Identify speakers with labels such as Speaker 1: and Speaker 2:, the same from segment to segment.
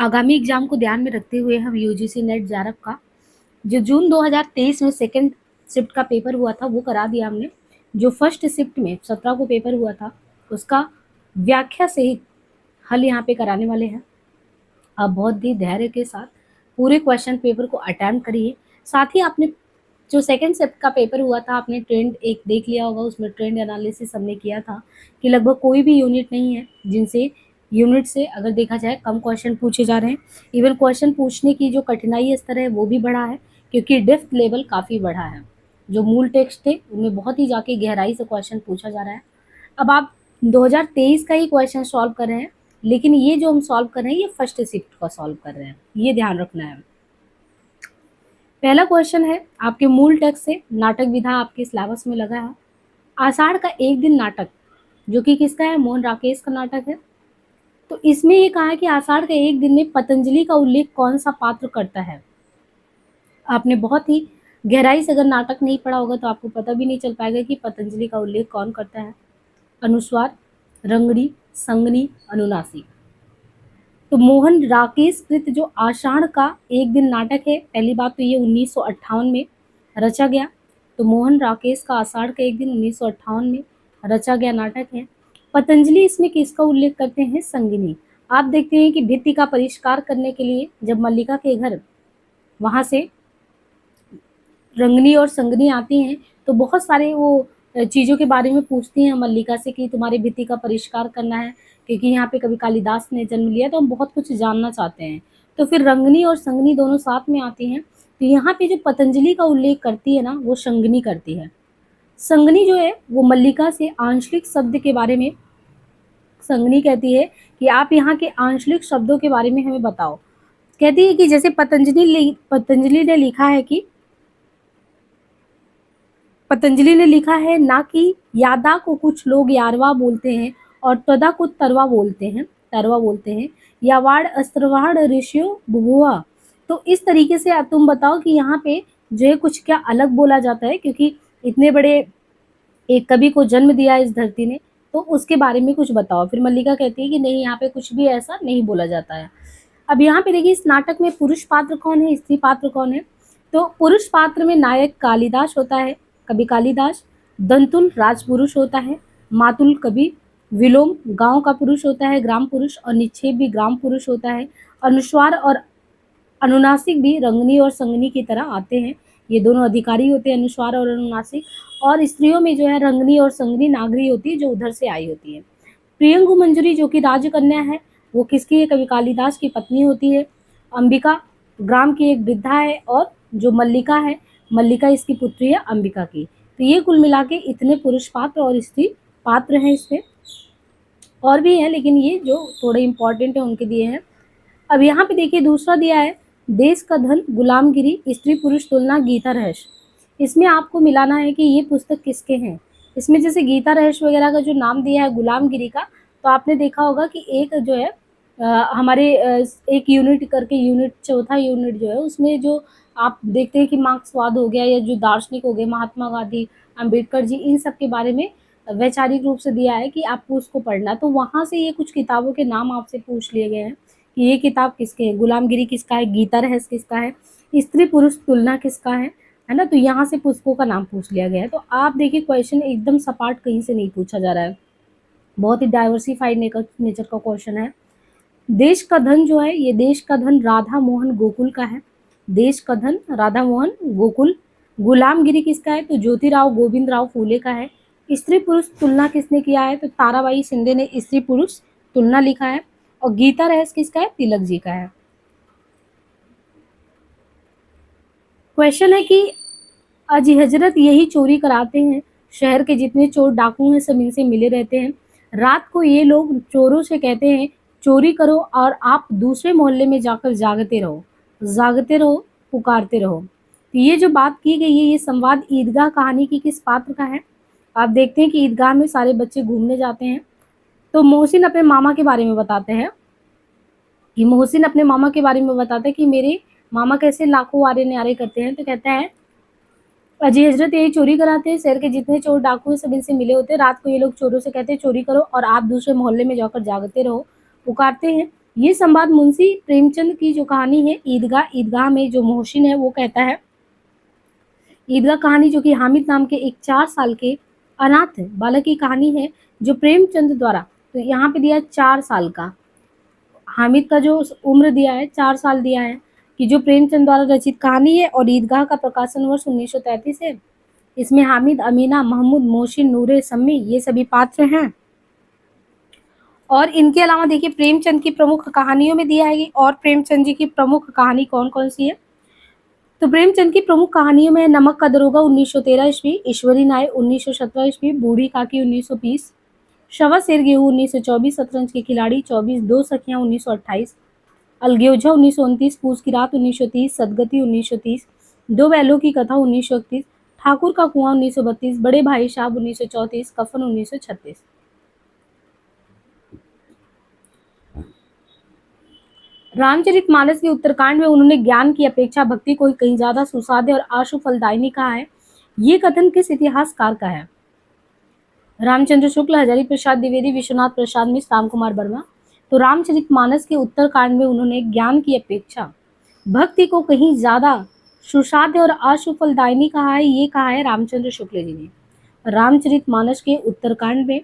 Speaker 1: आगामी एग्जाम को ध्यान में रखते हुए हम यूजीसी नेट जेआरएफ का जो जून 2023 में सेकंड शिफ्ट का पेपर हुआ था वो करा दिया हमने। जो फर्स्ट शिफ्ट में 17 को पेपर हुआ था उसका व्याख्या सहित हल यहाँ पे कराने वाले हैं। आप बहुत ही धैर्य के साथ पूरे क्वेश्चन पेपर को अटेम्प्ट करिए। साथ ही आपने जो सेकंड शिफ्ट का पेपर हुआ था आपने ट्रेंड एक देख लिया होगा, उसमें ट्रेंड एनालिसिस हमने किया था कि लगभग कोई भी यूनिट नहीं है जिनसे यूनिट से अगर देखा जाए कम क्वेश्चन पूछे जा रहे हैं। इवन क्वेश्चन पूछने की जो कठिनाई स्तर है वो भी बढ़ा है क्योंकि डेप्थ लेवल काफ़ी बढ़ा है। जो मूल टेक्स्ट थे उनमें बहुत ही जाके गहराई से क्वेश्चन पूछा जा रहा है। अब आप 2023 का ही क्वेश्चन सॉल्व कर रहे हैं, लेकिन ये जो हम सॉल्व कर रहे हैं ये फर्स्ट शिफ्ट का सॉल्व कर रहे हैं, ये ध्यान रखना है। पहला क्वेश्चन है आपके मूल टेक्स्ट से, नाटक विधा आपके सिलेबस में लगा है। आषाढ़ का एक दिन नाटक जो कि किसका है, मोहन राकेश का नाटक है। तो इसमें ये कहा है कि आषाढ़ के एक दिन में पतंजलि का उल्लेख कौन सा पात्र करता है। आपने बहुत ही गहराई से अगर नाटक नहीं पढ़ा होगा तो आपको पता भी नहीं चल पाएगा कि पतंजलि का उल्लेख कौन करता है। अनुस्वार, रंगड़ी, संगनी, अनुनासिक। तो मोहन राकेश कृत जो आषाढ़ का एक दिन नाटक है, पहली बात तो ये 1958 में रचा गया। तो मोहन राकेश का आषाढ़ का एक दिन 1958 में रचा गया नाटक है। पतंजलि इसमें किसका उल्लेख करते हैं, संगिनी। आप देखते हैं कि भित्ति का परिष्कार करने के लिए जब मल्लिका के घर वहाँ से रंगनी और संगनी आती हैं तो बहुत सारे वो चीज़ों के बारे में पूछती हैं मल्लिका से कि तुम्हारी भित्ति का परिष्कार करना है क्योंकि यहाँ पे कभी कालिदास ने जन्म लिया तो हम बहुत कुछ जानना चाहते हैं। तो फिर रंगनी और संगनी दोनों साथ में आती हैं। तो यहाँ पे जो पतंजलि का उल्लेख करती है ना वो संगनी करती है। संगनी जो है वो मल्लिका से आंशिक शब्द के बारे में संगनी कहती है कि आप यहाँ के आंशिक शब्दों के बारे में हमें बताओ। कहती है कि जैसे पतंजलि ने लिखा है कि पतंजलि ने लिखा है ना कि यादा को कुछ लोग यारवा बोलते हैं और त्वदा को तरवा बोलते हैं यावाड़ अस्त्रवाड़ ऋषियो बुबुआ। तो इस तरीके से अब तुम बताओ कि यहाँ पे जो है कुछ क्या अलग बोला जाता है क्योंकि इतने बड़े एक कवि को जन्म दिया इस धरती ने, तो उसके बारे में कुछ बताओ। फिर मल्लिका कहती है कि नहीं यहाँ पे कुछ भी ऐसा नहीं बोला जाता है। अब यहाँ पे देखिए इस नाटक में पुरुष पात्र कौन है, स्त्री पात्र कौन है। तो पुरुष पात्र में नायक कालिदास होता है, कवि कालिदास। दंतुल राजपुरुष होता है, मातुल कवि, विलोम गांव का पुरुष होता है, ग्राम पुरुष, और निक्षेप भी ग्राम पुरुष होता है। अनुस्वार और अनुनासिक भी रंगनी और संगनी की तरह आते हैं। ये दोनों अधिकारी होते हैं, अनुस्वार और अनुनासिक। और स्त्रियों में जो है रंगनी और संगनी नागरी होती है जो उधर से आई होती है। प्रियंगु मंजरी जो कि राजकन्या है वो किसकी है, कवि कालिदास की पत्नी होती है। अंबिका ग्राम की एक वृद्धा है और जो मल्लिका है, मल्लिका इसकी पुत्री है अंबिका की। तो ये कुल मिला के इतने पुरुष पात्र और स्त्री पात्र हैं। इसमें और भी हैं लेकिन ये जो थोड़े इंपॉर्टेंट है उनके दिए हैं। अब यहाँ पे देखिए दूसरा दिया है देश का धन, गुलामगिरी, स्त्री पुरुष तुलना, गीता रहस्य। इसमें आपको मिलाना है कि ये पुस्तक किसके हैं। इसमें जैसे गीता रहस्य वगैरह का जो नाम दिया है गुलामगिरी का, तो आपने देखा होगा कि एक जो है हमारे एक यूनिट करके यूनिट, चौथा यूनिट जो है उसमें जो आप देखते हैं कि मार्क्सवाद हो गया या जो दार्शनिक हो गए महात्मा गांधी, अम्बेडकर जी, इन सब के बारे में वैचारिक रूप से दिया है कि आपको उसको पढ़ना। तो वहाँ से ये कुछ किताबों के नाम आपसे पूछ लिए गए हैं कि ये किताब किसके है, गुलामगिरी किसका है, गीता रहस्य किसका है, स्त्री पुरुष तुलना किसका है ना। तो यहाँ से पुस्तकों का नाम पूछ लिया गया है। तो आप देखिए क्वेश्चन एकदम सपाट कहीं से नहीं पूछा जा रहा है, बहुत ही डाइवर्सिफाइड नेचर का क्वेश्चन है। देश का धन जो है ये देश का धन राधा मोहन गोकुल का है। देश का धन राधा मोहन गोकुल। गुलामगिरी किसका है, तो ज्योतिराव गोविंद राव फूले का है। स्त्री पुरुष तुलना किसने किया है, तो ताराबाई शिंदे ने स्त्री पुरुष तुलना लिखा है। और गीता रहस्य किसका है, तिलक जी का है। क्वेश्चन है कि अजी हजरत यही चोरी कराते हैं, शहर के जितने चोर डाकू हैं सब इनसे मिले रहते हैं। रात को ये लोग चोरों से कहते हैं चोरी करो और आप दूसरे मोहल्ले में जाकर जागते रहो, पुकारते रहो। तो ये जो बात की गई है ये संवाद ईदगाह कहानी की किस पात्र का है। आप देखते हैं कि ईदगाह में सारे बच्चे घूमने जाते हैं। तो मोहसिन अपने मामा के बारे में बताते हैं कि मोहसिन अपने मामा के बारे में बताता है कि मेरे मामा कैसे लाखों वारे न्यारे करते हैं। तो कहता है अजी हजरत यही चोरी कराते हैं, शहर के जितने चोर डाकू हैं सब इनसे मिले होते हैं। रात को ये लोग चोरों से कहते हैं चोरी करो और आप दूसरे मोहल्ले में जाकर जागते रहो, पुकारते हैं। ये संवाद मुंशी प्रेमचंद की जो कहानी है ईदगाह, ईदगाह में जो मोहसिन है वो कहता है, ईदगाह कहानी जो कि हामिद नाम के एक 4 साल के अनाथ बालक की कहानी है जो प्रेमचंद द्वारा, तो यहाँ पे दिया है 4 साल का, हामिद का जो उम्र दिया है 4 साल दिया है, कि जो प्रेमचंद द्वारा रचित कहानी है और ईदगाह का प्रकाशन वर्ष 1933 है। इसमें हामिद, अमीना, महमूद, मोहसिन, नूरे, सम्मी ये सभी पात्र हैं। और इनके अलावा देखिए प्रेमचंद की प्रमुख कहानियों में दिया है कि और प्रेमचंद जी की प्रमुख कहानी कौन कौन सी है। तो प्रेमचंद की प्रमुख कहानियों में नमक का दरोगा 1913 ईस्वी, ईश्वरी नाय 1917 ईस्वी, बूढ़ी काकी 1920, शवा शेर गेहूं 1924, शतरंज के खिलाड़ी 24, दो सखियां 1928, अलग्योजा 1929, पूस की रात 1930, सदगति 1930, दो बैलों की कथा 1931, ठाकुर का कुआं 1932, बड़े भाई साहब 1934, कफन 1936। रामचरितमानस के उत्तरकांड में उन्होंने ज्ञान की अपेक्षा भक्ति को कहीं ज्यादा सुसाध्य और आशु फलदायिनी कहा है। ये कथन किस इतिहासकार का है? रामचंद्र शुक्ल, हजारी प्रसाद द्विवेदी, विश्वनाथ प्रसाद मिश्र, राम कुमार वर्मा। तो रामचरितमानस के उत्तरकांड में उन्होंने ज्ञान की अपेक्षा भक्ति को कहीं ज्यादा सुसाध्य और आशु फलदायिनी कहा है। ये कहा है रामचंद्र शुक्ल जी ने। रामचरितमानस के उत्तरकांड में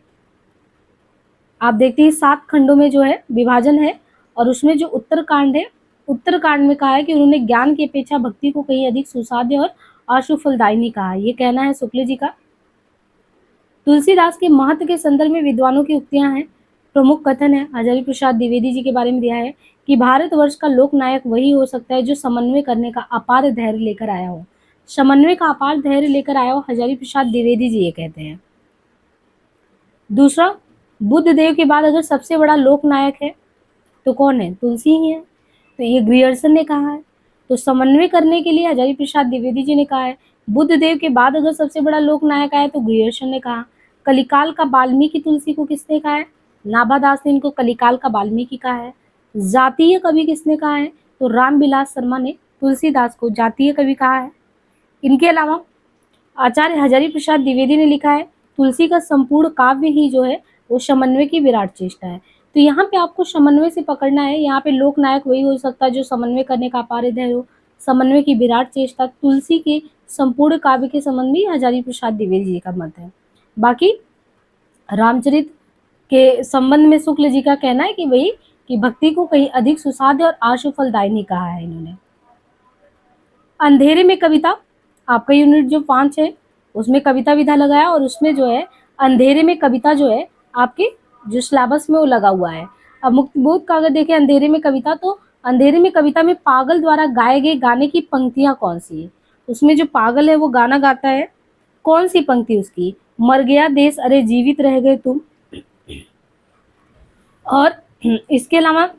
Speaker 1: आप देखते हैं 7 खंडों में जो है विभाजन है, और उसमें जो उत्तरकांड है, उत्तरकांड में कहा है कि उन्होंने ज्ञान की अपेक्षा भक्ति को कहीं अधिक सुसाध्य और आशु फलदायिनी कहा है। ये कहना है शुक्ल जी का। तुलसीदास के महत्व के संदर्भ में विद्वानों की उक्तियां हैं। प्रमुख कथन है हजारी प्रसाद द्विवेदी जी के बारे में दिया है कि भारतवर्ष का लोकनायक वही हो सकता है जो समन्वय करने का अपार धैर्य लेकर आया हो। समन्वय का अपार धैर्य लेकर आया हो हजारी प्रसाद द्विवेदी जी ये कहते हैं। दूसरा, बुद्ध देव के बाद अगर सबसे बड़ा लोकनायक है तो कौन है? तुलसी ही है। तो ये ग्रियर्सन ने कहा है। तो समन्वय करने के लिए हजारी प्रसाद द्विवेदी जी ने कहा है। बुद्ध देव के बाद अगर सबसे बड़ा लोकनायक आया तो ग्रियर्सन ने कहा। कलिकाल का वाल्मीकि तुलसी को किसने कहा है? नाभादास ने इनको कलिकाल का वाल्मीकि कहा है। जातीय कवि किसने कहा है? तो रामविलास शर्मा ने तुलसीदास को जातीय कवि कहा है। इनके अलावा आचार्य हजारी प्रसाद द्विवेदी ने लिखा है तुलसी का संपूर्ण काव्य ही जो है वो समन्वय की विराट चेष्टा है। तो यहाँ पे आपको समन्वय से पकड़ना है। यहाँ पे लोकनायक वही हो सकता है जो समन्वय करने का अपार धैर्य हो, समन्वय की विराट चेष्टा। तुलसी के संपूर्ण काव्य के संबंध में हजारी प्रसाद द्विवेदी जी का मत है। बाकी रामचरित के संबंध में शुक्ल जी का कहना है कि वही कि भक्ति को कहीं अधिक सुसाध्य और आशु फलदायिनी कहा है इन्होंने। अंधेरे में कविता, आपका यूनिट जो 5 है उसमें कविता विधा लगाया, और उसमें जो है अंधेरे में कविता जो है आपके जो सिलेबस में वो लगा हुआ है। अब मुक्तिबोध का अगर देखें अंधेरे में कविता, तो अंधेरे में कविता में पागल द्वारा गाए गए गाने की पंक्तियां कौन सी है? उसमें जो पागल है वो गाना गाता है, कौन सी पंक्ति उसकी? मर गया देश अरे जीवित रह गए तुम। और इसके अलावा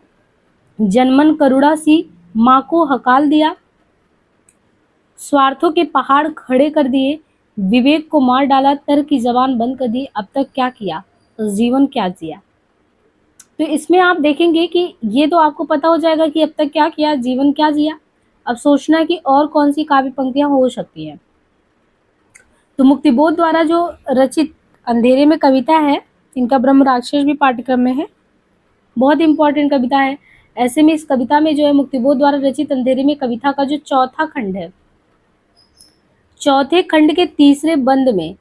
Speaker 1: जनमन करुणा सी माँ को हकाल दिया, स्वार्थों के पहाड़ खड़े कर दिए, विवेक को मार डाला, तर्क की जबान बंद कर दी, अब तक क्या किया, जीवन क्या जिया। तो इसमें आप देखेंगे कि ये तो आपको पता हो जाएगा कि अब तक क्या किया, जीवन क्या जिया। अब सोचना है कि और कौन सी काव्य पंक्तियां हो सकती हैं। तो मुक्तिबोध द्वारा जो रचित अंधेरे में कविता है, इनका ब्रह्म राक्षस भी पाठ्यक्रम में है, बहुत इंपॉर्टेंट कविता है। ऐसे में इस कविता में जो है मुक्तिबोध द्वारा रचित अंधेरे में कविता का जो चौथा खंड है, चौथे खंड के तीसरे बंद में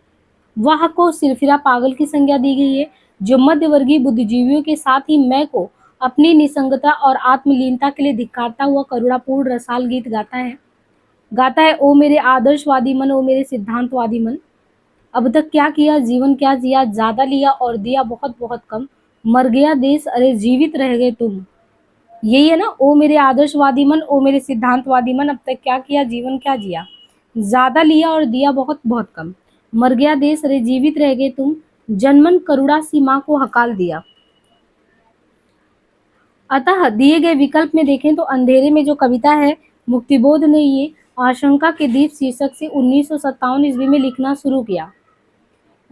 Speaker 1: वह को सिरफिरा पागल की संज्ञा दी गई है, जो मध्यवर्गीय बुद्धिजीवियों के साथ ही मैं को अपनी निसंगता और आत्मलीनता के लिए धिक्कारता हुआ करुणापूर्ण रसाल गीत गाता है ओ मेरे आदर्शवादी मन, ओ मेरे सिद्धांतवादी मन, अब तक क्या किया, जीवन क्या जिया, ज्यादा लिया और दिया बहुत बहुत कम, मर गया देश अरे जीवित रह गए तुम। यही है ना, ओ मेरे आदर्शवादी मन, ओ मेरे सिद्धांतवादी मन, अब तक क्या किया, जीवन क्या जिया, ज्यादा लिया और दिया बहुत बहुत कम, मर गया देश अरे जीवित रह गए तुम, जनमन करुणा सीमा को हकाल दिया। अतः दिए गए विकल्प में देखें तो अंधेरे में जो कविता है, मुक्तिबोध ने ये आशंका के दीप शीर्षक से 1957 ईस्वी में लिखना शुरू किया।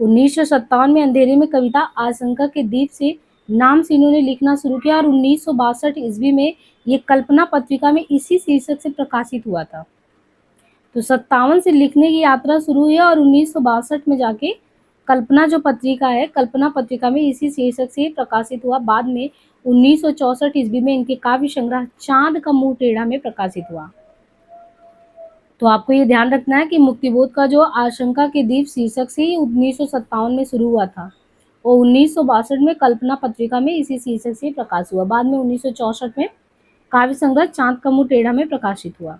Speaker 1: 1957 में अंधेरे में कविता आशंका के दीप से नाम से इन्होंने लिखना शुरू किया, और 1962 ईस्वी में ये कल्पना पत्रिका में इसी शीर्षक से प्रकाशित हुआ था। तो 57 से लिखने की यात्रा शुरू हुई और 1962 में जाके कल्पना जो पत्रिका है, कल्पना पत्रिका में इसी शीर्षक से प्रकाशित हुआ। बाद में 1964 ईस्वी में इनके काव्य संग्रह चांद का मुंह टेढ़ा में प्रकाशित हुआ। तो आपको ये ध्यान रखना है कि मुक्तिबोध का जो आशंका के दीप शीर्षक से 1957 में शुरू हुआ था और 1962 में कल्पना पत्रिका में इसी शीर्षक से प्रकाश हुआ। बाद में 1964 में काव्य संग्रह चांद का मुंह टेढ़ा में प्रकाशित हुआ।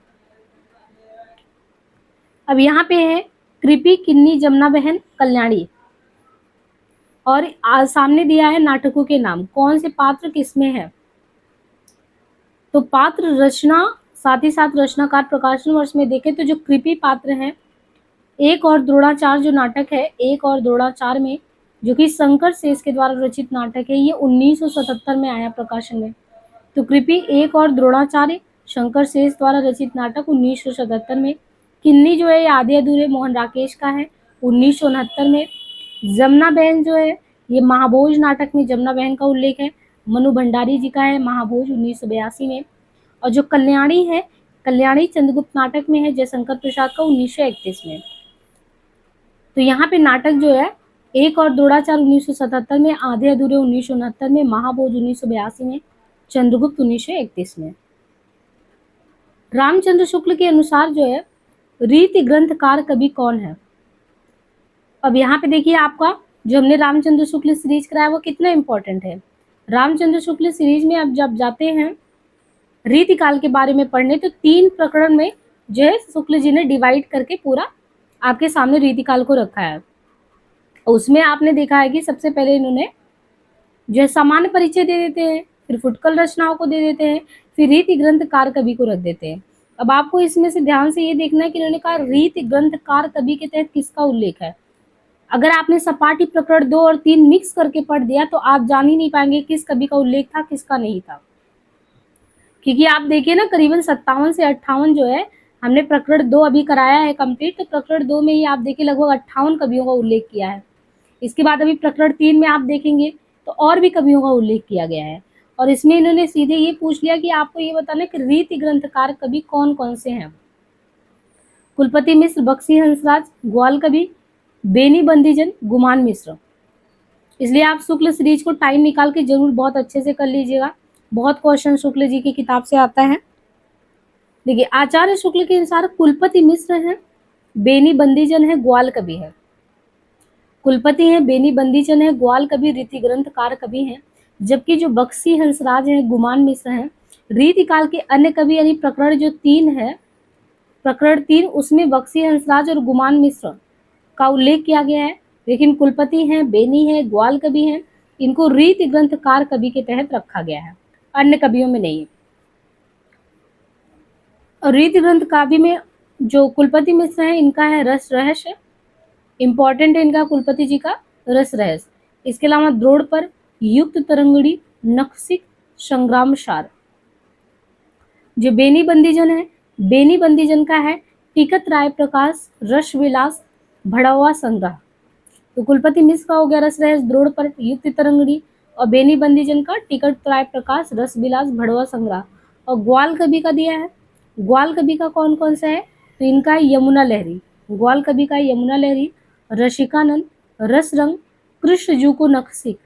Speaker 1: अब यहाँ पे है कृपी, किन्नी, जमुना बहन, कल्याणी और सामने दिया है नाटकों के नाम, कौन से पात्र किसमें है। तो पात्र रचना साथ ही साथ रचनाकार प्रकाशन वर्ष में देखें तो जो कृपी पात्र है, एक और द्रोणाचार्य जो नाटक है, एक और द्रोणाचार्य में जो कि शंकर शेष के द्वारा रचित नाटक है, ये 1977 में आया प्रकाशन में। तो कृपी, एक और द्रोणाचार्य, शंकर शेष द्वारा रचित नाटक 1977 में। किन्नी जो है ये आधे अधूरे मोहन राकेश का है 1969 में। जमुना बहन जो है ये महाभोज नाटक में जमुना बहन का उल्लेख है, मनु भंडारी जी का है महाभोज 1982 में। और जो कल्याणी है, कल्याणी चंद्रगुप्त नाटक में है जयशंकर प्रसाद का 1931 में। तो यहाँ पे नाटक जो है एक और द्रोणाचार्य 1977 में, आधे अधूरे 1969 में, महाभोज 1982 में, चंद्रगुप्त 1931 में। रामचंद्र शुक्ल के अनुसार जो है रीति ग्रंथकार कवि कौन है। अब यहाँ पे देखिए आपका जो हमने रामचंद्र शुक्ल सीरीज कराया वो कितना इंपॉर्टेंट है। रामचंद्र शुक्ल सीरीज में अब जब जाते हैं रीतिकाल के बारे में पढ़ने तो 3 प्रकरण में जो है शुक्ल जी ने डिवाइड करके पूरा आपके सामने रीतिकाल को रखा है। उसमें आपने देखा है कि सबसे पहले इन्होंने जो है सामान्य परिचय दे देते हैं, फिर फुटकल रचनाओं को दे देते हैं, फिर रीति ग्रंथकार कवि को रख देते हैं। अब आपको इसमें से ध्यान से ये देखना है कि इन्होंने कहा रीति ग्रंथकार कवि के तहत किसका उल्लेख है। अगर आपने सपाटी प्रकरण 2 और 3 मिक्स करके पढ़ दिया तो आप जान ही नहीं पाएंगे किस कवि का उल्लेख था किसका नहीं था, क्योंकि आप देखिए ना करीबन 57 से 58 जो है हमने प्रकरण 2 अभी कराया है कंप्लीट, तो प्रकरण 2 में ही आप देखिए लगभग 58 कवियों का उल्लेख किया है। इसके बाद अभी प्रकरण 3 में आप देखेंगे तो और भी कवियों का उल्लेख किया गया है। और इसमें इन्होंने सीधे ये पूछ लिया कि आपको ये बताना है कि रीति ग्रंथकार कवि कौन कौन से हैं। कुलपति मिश्र, बक्सी हंसराज, ग्वाल कवि, बेनी बंदीजन, गुमान मिश्र। इसलिए आप शुक्ल सीरीज को टाइम निकाल के जरूर बहुत अच्छे से कर लीजिएगा, बहुत क्वेश्चन शुक्ल जी की किताब से आता है। देखिए आचार्य शुक्ल के अनुसार कुलपति मिश्र हैं, बेनी बंदीजन है, ग्वाल कवि है। कुलपति हैं, बेनी बंदीजन है, ग्वाल कवि, रीति ग्रंथकार कवि हैं, जबकि जो बक्सी हंसराज हैं, गुमान मिश्र हैं। रीतिकाल के अन्य कवि यानी प्रकरण जो 3 है, प्रकरण 3 उसमें बक्सी हंसराज और गुमान मिश्र का उल्लेख किया गया है, लेकिन कुलपति हैं, बेनी है, ग्वाल कवि हैं, इनको रीति ग्रंथकार कवि के तहत रखा गया है, अन्य कवियों में नहीं। और रीति ग्रंथ काव्य में जो कुलपति मिश्र है इनका है रस रहस्य, इंपॉर्टेंट है इनका कुलपति जी का रस रहस्य। इसके अलावा द्रोड़ पर, युक्त तरंगड़ी, नखसिक, संग्राम सार। जो बेनी बंदीजन है, बेनी बंदीजन का है टिकत राय प्रकाश, रस विलास, भड़वा संग्रह। तो कुलपति मिश्र का हो गया रस रहस्य, द्रोड़ पर, युक्त तरंगड़ी, और बेनी बंदीजन का टिकट राय प्रकाश, रस विलास, भड़वा संग्रह। और ग्वाल कवि का दिया है, ग्वाल कवि का कौन कौन सा है, तो इनका है यमुना लहरी, ग्वाल कवि का यमुना लहरी, रसिकानंद, रसरंग, कृष्णजू को नखसिक।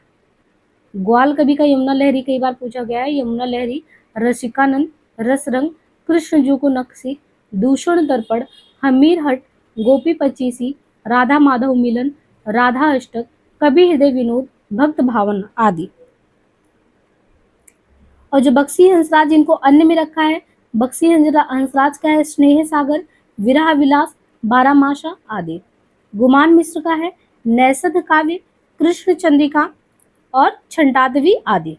Speaker 1: ग्वाल कवि का यमुना लहरी कई बार पूछा गया है, यमुना लहरी, रसिकानंद, रसरंग, कृष्णजू को नखसिक, दूषण दर्पण, हमीर हट, गोपी पचीसी, राधा माधव मिलन, राधा अष्टक, कवि हृदय विनोद, भक्त भावन आदि। और जो बक्सी हंसराज इनको अन्य में रखा है, बक्सी हंसराज का है स्नेह सागर, विरह विलास, बारामाशा आदि। गुमान मिश्र का है नैषध काव्य, कृष्ण चंद्रिका और छंटादवी आदि।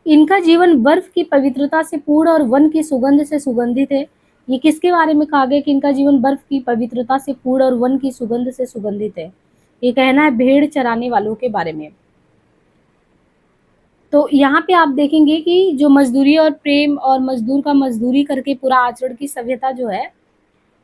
Speaker 1: इनका जीवन बर्फ की पवित्रता से पूर्ण और वन की सुगंध से सुगंधित है। ये किसके बारे में कहा गया कि इनका जीवन बर्फ की पवित्रता से पूर्ण और वन की सुगंध से सुगंधित है। ये कहना है भेड़ चराने वालों के बारे में। तो यहाँ पे आप देखेंगे कि जो मजदूरी और प्रेम और मजदूर का मजदूरी करके पूरा आचरण की सभ्यता जो है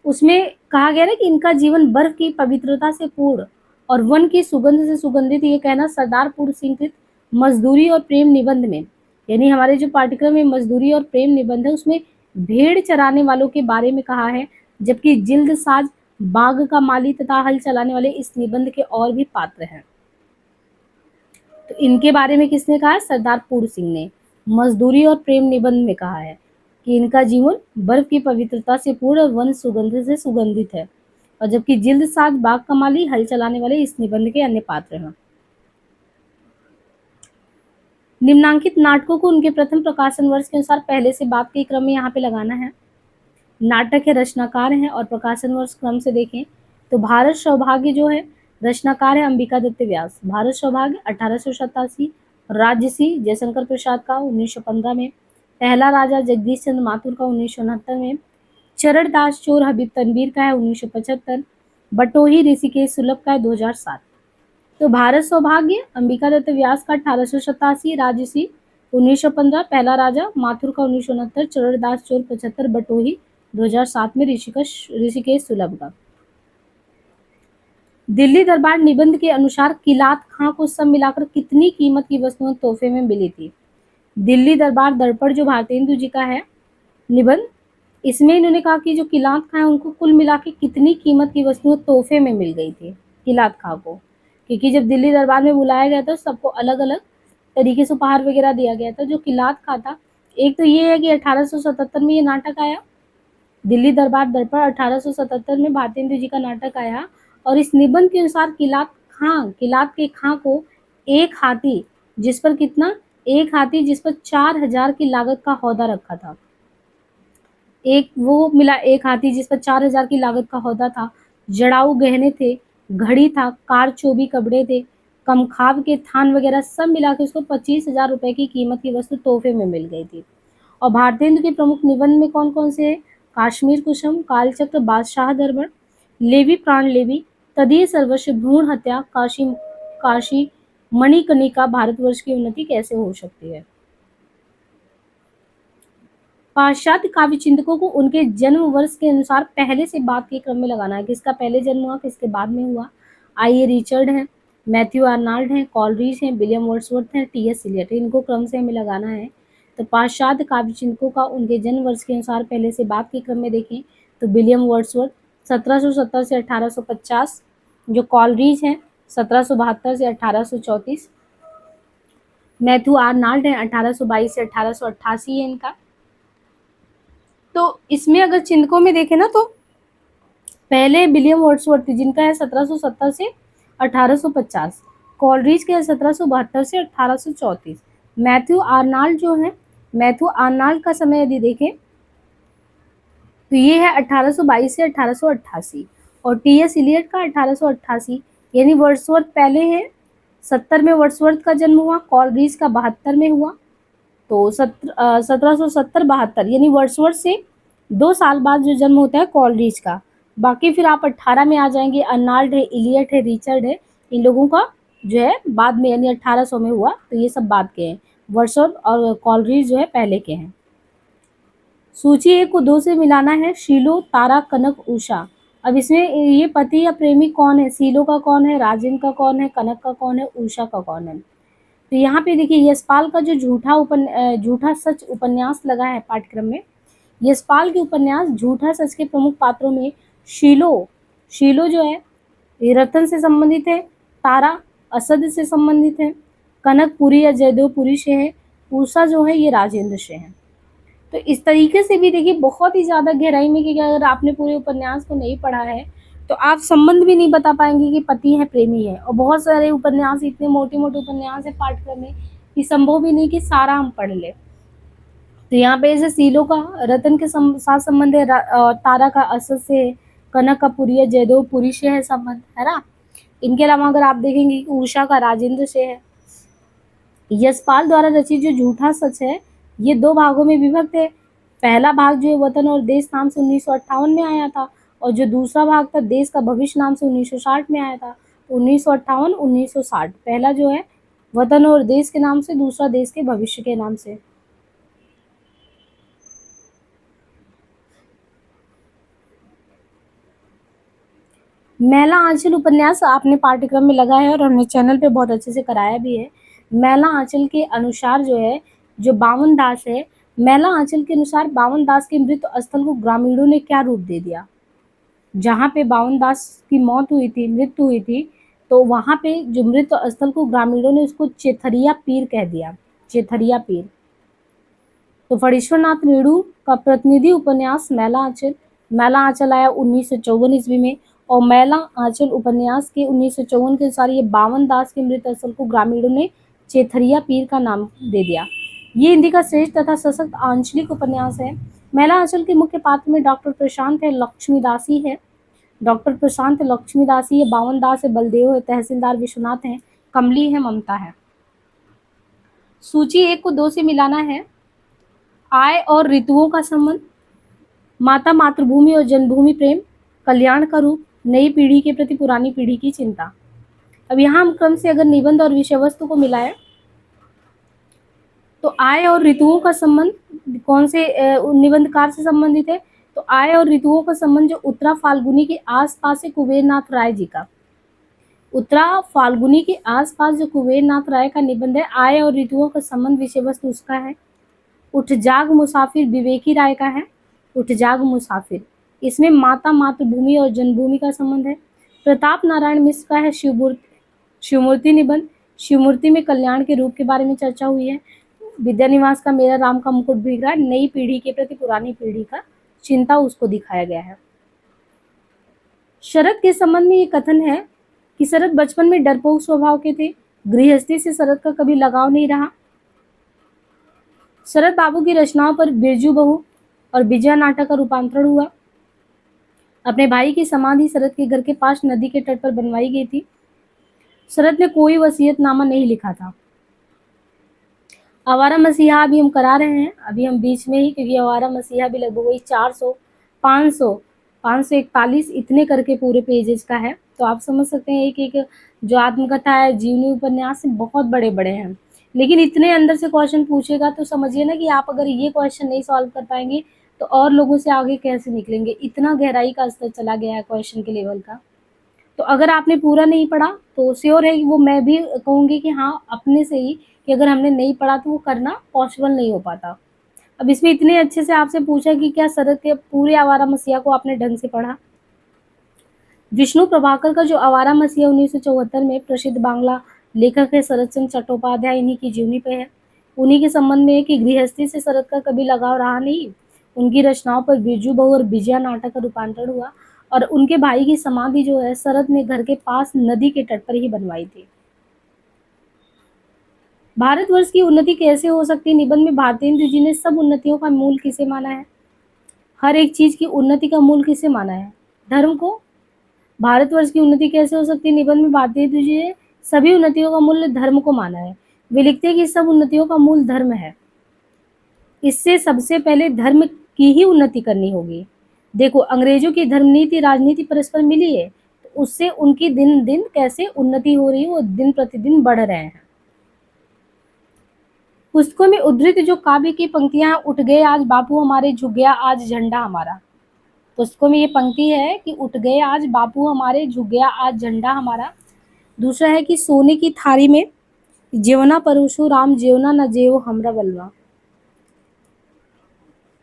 Speaker 1: उसमें कहा गया ना कि इनका जीवन बर्फ की पवित्रता से पूर्ण और वन की सुगंध से सुगंधित। ये कहना सरदार पूर्ण सिंह कृत मजदूरी और प्रेम निबंध में, यानी हमारे जो पाठ्यक्रम में मजदूरी और प्रेम निबंध है उसमें भेड़ चराने वालों के बारे में कहा है, जबकि जिल्द साज, बाग का माली तथा हल चलाने वाले इस निबंध के और भी पात्र हैं। तो इनके बारे में किसने कहा है? सरदार पूर्ण सिंह ने। मजदूरी और प्रेम निबंध में कहा है कि इनका जीवन बर्फ की पवित्रता से पूर्ण वन सुगंध से सुगंधित है, और जबकि जिल्द साज बाग कमाली हल चलाने वाले इस निबंध के अन्य पात्र हैं। निम्नांकित नाटकों को उनके प्रथम प्रकाशन वर्ष के अनुसार पहले से बाद के क्रम में यहाँ पे लगाना है। नाटक के रचनाकार हैं और प्रकाशन वर्ष क्रम से देखें तो भारत सौभाग्य जो है रचनाकार है अंबिका दत्त व्यास। भारत सौभाग्य 1887, राजसी जयशंकर प्रसाद का 1915 में, पहला राजा जगदीश चंद्र माथुर का 1969 में, चरण दास चोर हबीब तनवीर का है 1975, बटोही ऋषिकेश सुलभ का है 2007। तो भारत सौभाग्य अंबिका दत्त व्यास का 1887, राजसी 1915, पहला राजा माथुर का 1969, चरण दास चोर 75, बटोही 2007 में ऋषिकेश सुलभ का। दिल्ली दरबार निबंध के अनुसार किलात खां को सब मिलाकर कितनी कीमत की वस्तुएं तोहफे में मिली थी? दिल्ली दरबार दर्पण जो भारतेंदु जी का है निबंध, इसमें इन्होंने कहा कि जो किलात खां है उनको कुल मिला के कितनी कीमत की वस्तुएं तोहफे में मिल गई थी किलात खां को, क्योंकि जब दिल्ली दरबार में बुलाया गया था सबको अलग अलग तरीके से उपहार वगैरह दिया गया था। जो किलात खां था, एक तो ये है कि 1877 में ये नाटक आया, दिल्ली दरबार दर्पण 1877 में भारतेंदु जी का नाटक आया, और इस निबंध के अनुसार किलात के खां को एक हाथी जिस पर कितना, एक हाथी जिस पर 4000 की लागत का हौदा रखा था, एक वो मिला, एक हाथी जिस पर 4000 की लागत का हौदा था, जड़ाऊ गहने थे, घड़ी था, कारचोबी कपड़े थे, कमखाब के थान वगैरह सब मिला के उसको 25,000 रुपए की कीमत की वस्तु तोहफे में मिल गई थी। और भारतेंदु के प्रमुख निबंध में कौन कौन से हैं? काश्मीर कुसुम, कालचक्र, बादशाह दरबार, लेवी प्राण लेवी, तदीय सर्वस्व, भ्रूण हत्या, काशी काशी मणिकर्णिका, भारतवर्ष की उन्नति कैसे हो सकती है। पाश्चात्य काव्य चिंतकों को उनके जन्म वर्ष के अनुसार पहले से बाद के क्रम में लगाना है, किसका पहले जन्म हुआ किसके बाद में हुआ। आई रिचर्ड है, मैथ्यू आर्नाल्ड है, कॉलरिज है, विलियम वर्ड्सवर्थ है, टी.एस. इलियट, इनको क्रम से हमें लगाना है। तो पाश्चात्य काव्य चिंतकों का उनके जन्म वर्ष के अनुसार पहले से बाद के क्रम में देखें तो विलियम वर्ड्सवर्थ 1770 से 1850, जो कॉलरिज है 1772 से 1834, मैथ्यू आर्नाल्ड है 1822 से 1888 है इनका। तो इसमें अगर चिंतकों में देखें ना तो पहले विलियम वर्ड्सवर्थ जिनका है 1770 से 1850, कॉलरिज के है 1772 से 1834, मैथ्यू आर्नाल्ड जो है, मैथ्यू आर्नाल्ड का समय यदि देखें तो ये है 1822 से 1888, और टी.एस. इलियट का 1888, यानी वर्ड्सवर्थ पहले है, 70 में वर्ड्सवर्थ का जन्म हुआ, कॉलरिज का 72 में हुआ, तो 1770-72, यानी वर्ड्सवर्थ से 2 साल बाद जो जन्म होता है कॉलरिज का। बाकी फिर आप 18 में आ जाएंगे, अर्नाल्ड है, इलियट है, रिचर्ड है, इन लोगों का जो है बाद में, यानी 1800 में हुआ, तो ये सब बाद के हैं। वर्ड्सवर्थ और कॉलरिज जो है पहले के हैं। सूची 1 को 2 से मिलाना है, शीलो, तारा, कनक, उषा। अब इसमें ये पति या प्रेमी कौन है? शीलो का कौन है, राजेंद्र का कौन है, कनक का कौन है, उषा का कौन है। तो यहाँ पे देखिए यशपाल का जो झूठा सच उपन्यास लगा है पाठ्यक्रम में, यशपाल के उपन्यास झूठा सच के प्रमुख पात्रों में शीलो जो है ये रतन से संबंधित है, तारा असद से संबंधित है, कनक पुरी या जयदेवपुरी से है, उषा जो है ये राजेंद्र से है। तो इस तरीके से भी देखिए बहुत ही ज़्यादा गहराई में, कि अगर आपने पूरे उपन्यास को नहीं पढ़ा है तो आप संबंध भी नहीं बता पाएंगे कि पति है प्रेमी है। और बहुत सारे उपन्यास, इतने मोटे मोटे उपन्यास है पाठ्यक्रम में कि संभव भी नहीं कि सारा हम पढ़ ले। तो यहाँ पे जैसे शीलो का रतन के साथ संबंध है, तारा का असद से है, कनक का पुरी है, जयदेवपुरी से है संबंध, है ना। इनके अलावा अगर आप देखेंगे कि उषा का राजेंद्र से है। यशपाल द्वारा रचित जो झूठा सच है ये 2 भागों में विभक्त है। पहला भाग जो है वतन और देश नाम से 1958 में आया था, और जो दूसरा भाग था देश का भविष्य नाम से 1960 में आया था। 1958-1960 पहला जो है वतन और देश के नाम से, दूसरा देश के भविष्य के नाम से। मैला आंचल उपन्यास आपने पाठ्यक्रम में लगा है और हमने चैनल पे बहुत अच्छे से कराया भी है। मैला आंचल के अनुसार जो है, जो बावन दास है, मैला आंचल के अनुसार बावन दास के मृत्यु स्थल को ग्रामीणों ने क्या रूप दे दिया? जहाँ पे बावन दास की मृत्यु हुई थी, तो वहाँ पे जो मृत स्थल को ग्रामीणों ने उसको चेथरिया पीर कह दिया, चेथरिया पीर। तो फणीश्वर नाथ रेणु का प्रतिनिधि उपन्यास मैला आंचल, मैला आंचल आया 1954 ईस्वी में, और मैला आंचल उपन्यास के 1954 के अनुसार ये बावन दास के मृत स्थल को ग्रामीणों ने चेथरिया पीर का नाम दे दिया। ये हिंदी का श्रेष्ठ तथा सशक्त आंचलिक उपन्यास है। मैला आंचल के मुख्य पात्र में डॉक्टर प्रशांत है, लक्ष्मीदासी है, डॉक्टर प्रशांत लक्ष्मीदासी है, बावन दास है, बलदेव है, तहसीलदार विश्वनाथ है, कमली है, ममता है। सूची 1 को 2 से मिलाना है। आय और ऋतुओं का संबंध, माता मातृभूमि और जन्मभूमि प्रेम, कल्याण का रूप, नई पीढ़ी के प्रति पुरानी पीढ़ी की चिंता। अब यहाँ हम क्रम से अगर निबंध और विषय वस्तु को मिलाएं तो आय और ऋतुओं का संबंध कौन से निबंधकार से संबंधित है? तो आय और ऋतुओं का संबंध जो उत्तरा फाल्गुनी के आसपास है कुबेरनाथ राय जी का। उत्तरा फाल्गुनी के आसपास जो कुबेरनाथ राय का निबंध है, आय और ऋतुओं का संबंध विषय वस्तु उसका है। उठ जाग मुसाफिर विवेकी राय का है, उठ जाग मुसाफिर। इसमें माता मातृभूमि और जन्मभूमि का संबंध है। प्रताप नारायण मिश्र का है शिवमूर्ति निबंध, शिवमूर्ति में कल्याण के रूप के बारे में चर्चा हुई है। विद्यानिवास का मेरा राम का मुकुट भीग रहा है, नई पीढ़ी के प्रति पुरानी पीढ़ी का चिंता उसको दिखाया गया है। शरद के संबंध में ये कथन है कि शरद बचपन में डरपोक स्वभाव के थे, गृहस्थी से शरद का कभी लगाव नहीं रहा। शरद बाबू की रचनाओं पर बिरजू बहू और विजया नाटक का रूपांतरण हुआ। अपने भाई की समाधि शरद के घर के पास नदी के तट पर बनवाई गई थी। शरद ने कोई वसीयतनामा नहीं लिखा था। आवारा मसीहा अभी हम करा रहे हैं, अभी हम बीच में ही, क्योंकि आवारा मसीहा भी लगभग वही 400, 500, 541 इतने करके पूरे पेजेज का है। तो आप समझ सकते हैं एक एक जो आत्मकथा है, जीवनी उपन्यास बहुत बड़े बड़े हैं, लेकिन इतने अंदर से क्वेश्चन पूछेगा तो समझिए ना कि आप अगर ये क्वेश्चन नहीं सॉल्व कर पाएंगे तो और लोगों से आगे कैसे निकलेंगे। इतना गहराई का स्तर चला गया है क्वेश्चन के लेवल का। तो अगर आपने पूरा नहीं पढ़ा तो श्योर है कि वो मैं भी कहूँगी कि हाँ अपने से ही, कि अगर हमने नहीं पढ़ा तो वो करना पॉसिबल नहीं हो पाता। अब इसमें इतने अच्छे से आपसे पूछा कि क्या शरद के पूरे आवारा मसीहा को आपने ढंग से पढ़ा। विष्णु प्रभाकर का जो आवारा मसीहा 1974 में प्रसिद्ध बांग्ला लेखक है शरद चंद्र चट्टोपाध्याय, इन्हीं की जीवनी पे है। उन्हीं के संबंध में है कि गृहस्थी से शरद का कभी लगाव रहा नहीं। उनकी रचनाओं पर बिरजू बहू और विजया नाटक का रूपांतरण हुआ, और उनके भाई की समाधि जो है शरद ने घर के पास नदी के तट पर ही बनवाई थी। भारतवर्ष की उन्नति कैसे हो सकती है? निबंध में भारतेंदु जी ने सब उन्नतियों का मूल किसे माना है? हर एक चीज की उन्नति का मूल किसे माना है? धर्म को। भारतवर्ष की उन्नति कैसे हो सकती है? निबंध में भारतेंदु जी ने सभी उन्नतियों का मूल धर्म को माना है। वे लिखते हैं कि सब उन्नतियों का मूल धर्म है, इससे सबसे पहले धर्म की ही उन्नति करनी होगी। देखो अंग्रेजों की धर्म नीति राजनीति परस्पर मिली है, तो उससे उनकी दिन दिन कैसे उन्नति हो रही है, वो दिन प्रतिदिन बढ़ रहे हैं। पुस्तकों में उद्धृत जो काव्य की पंक्तियां, उठ गए आज बापू हमारे, झुक गया आज झंडा हमारा। पुस्तकों में ये पंक्ति है कि उठ गए आज बापू हमारे, झुक गया आज झंडा हमारा। दूसरा है कि सोने की थारी में जेवना परोसो राम, जेवना न जेव हमरा बलवा।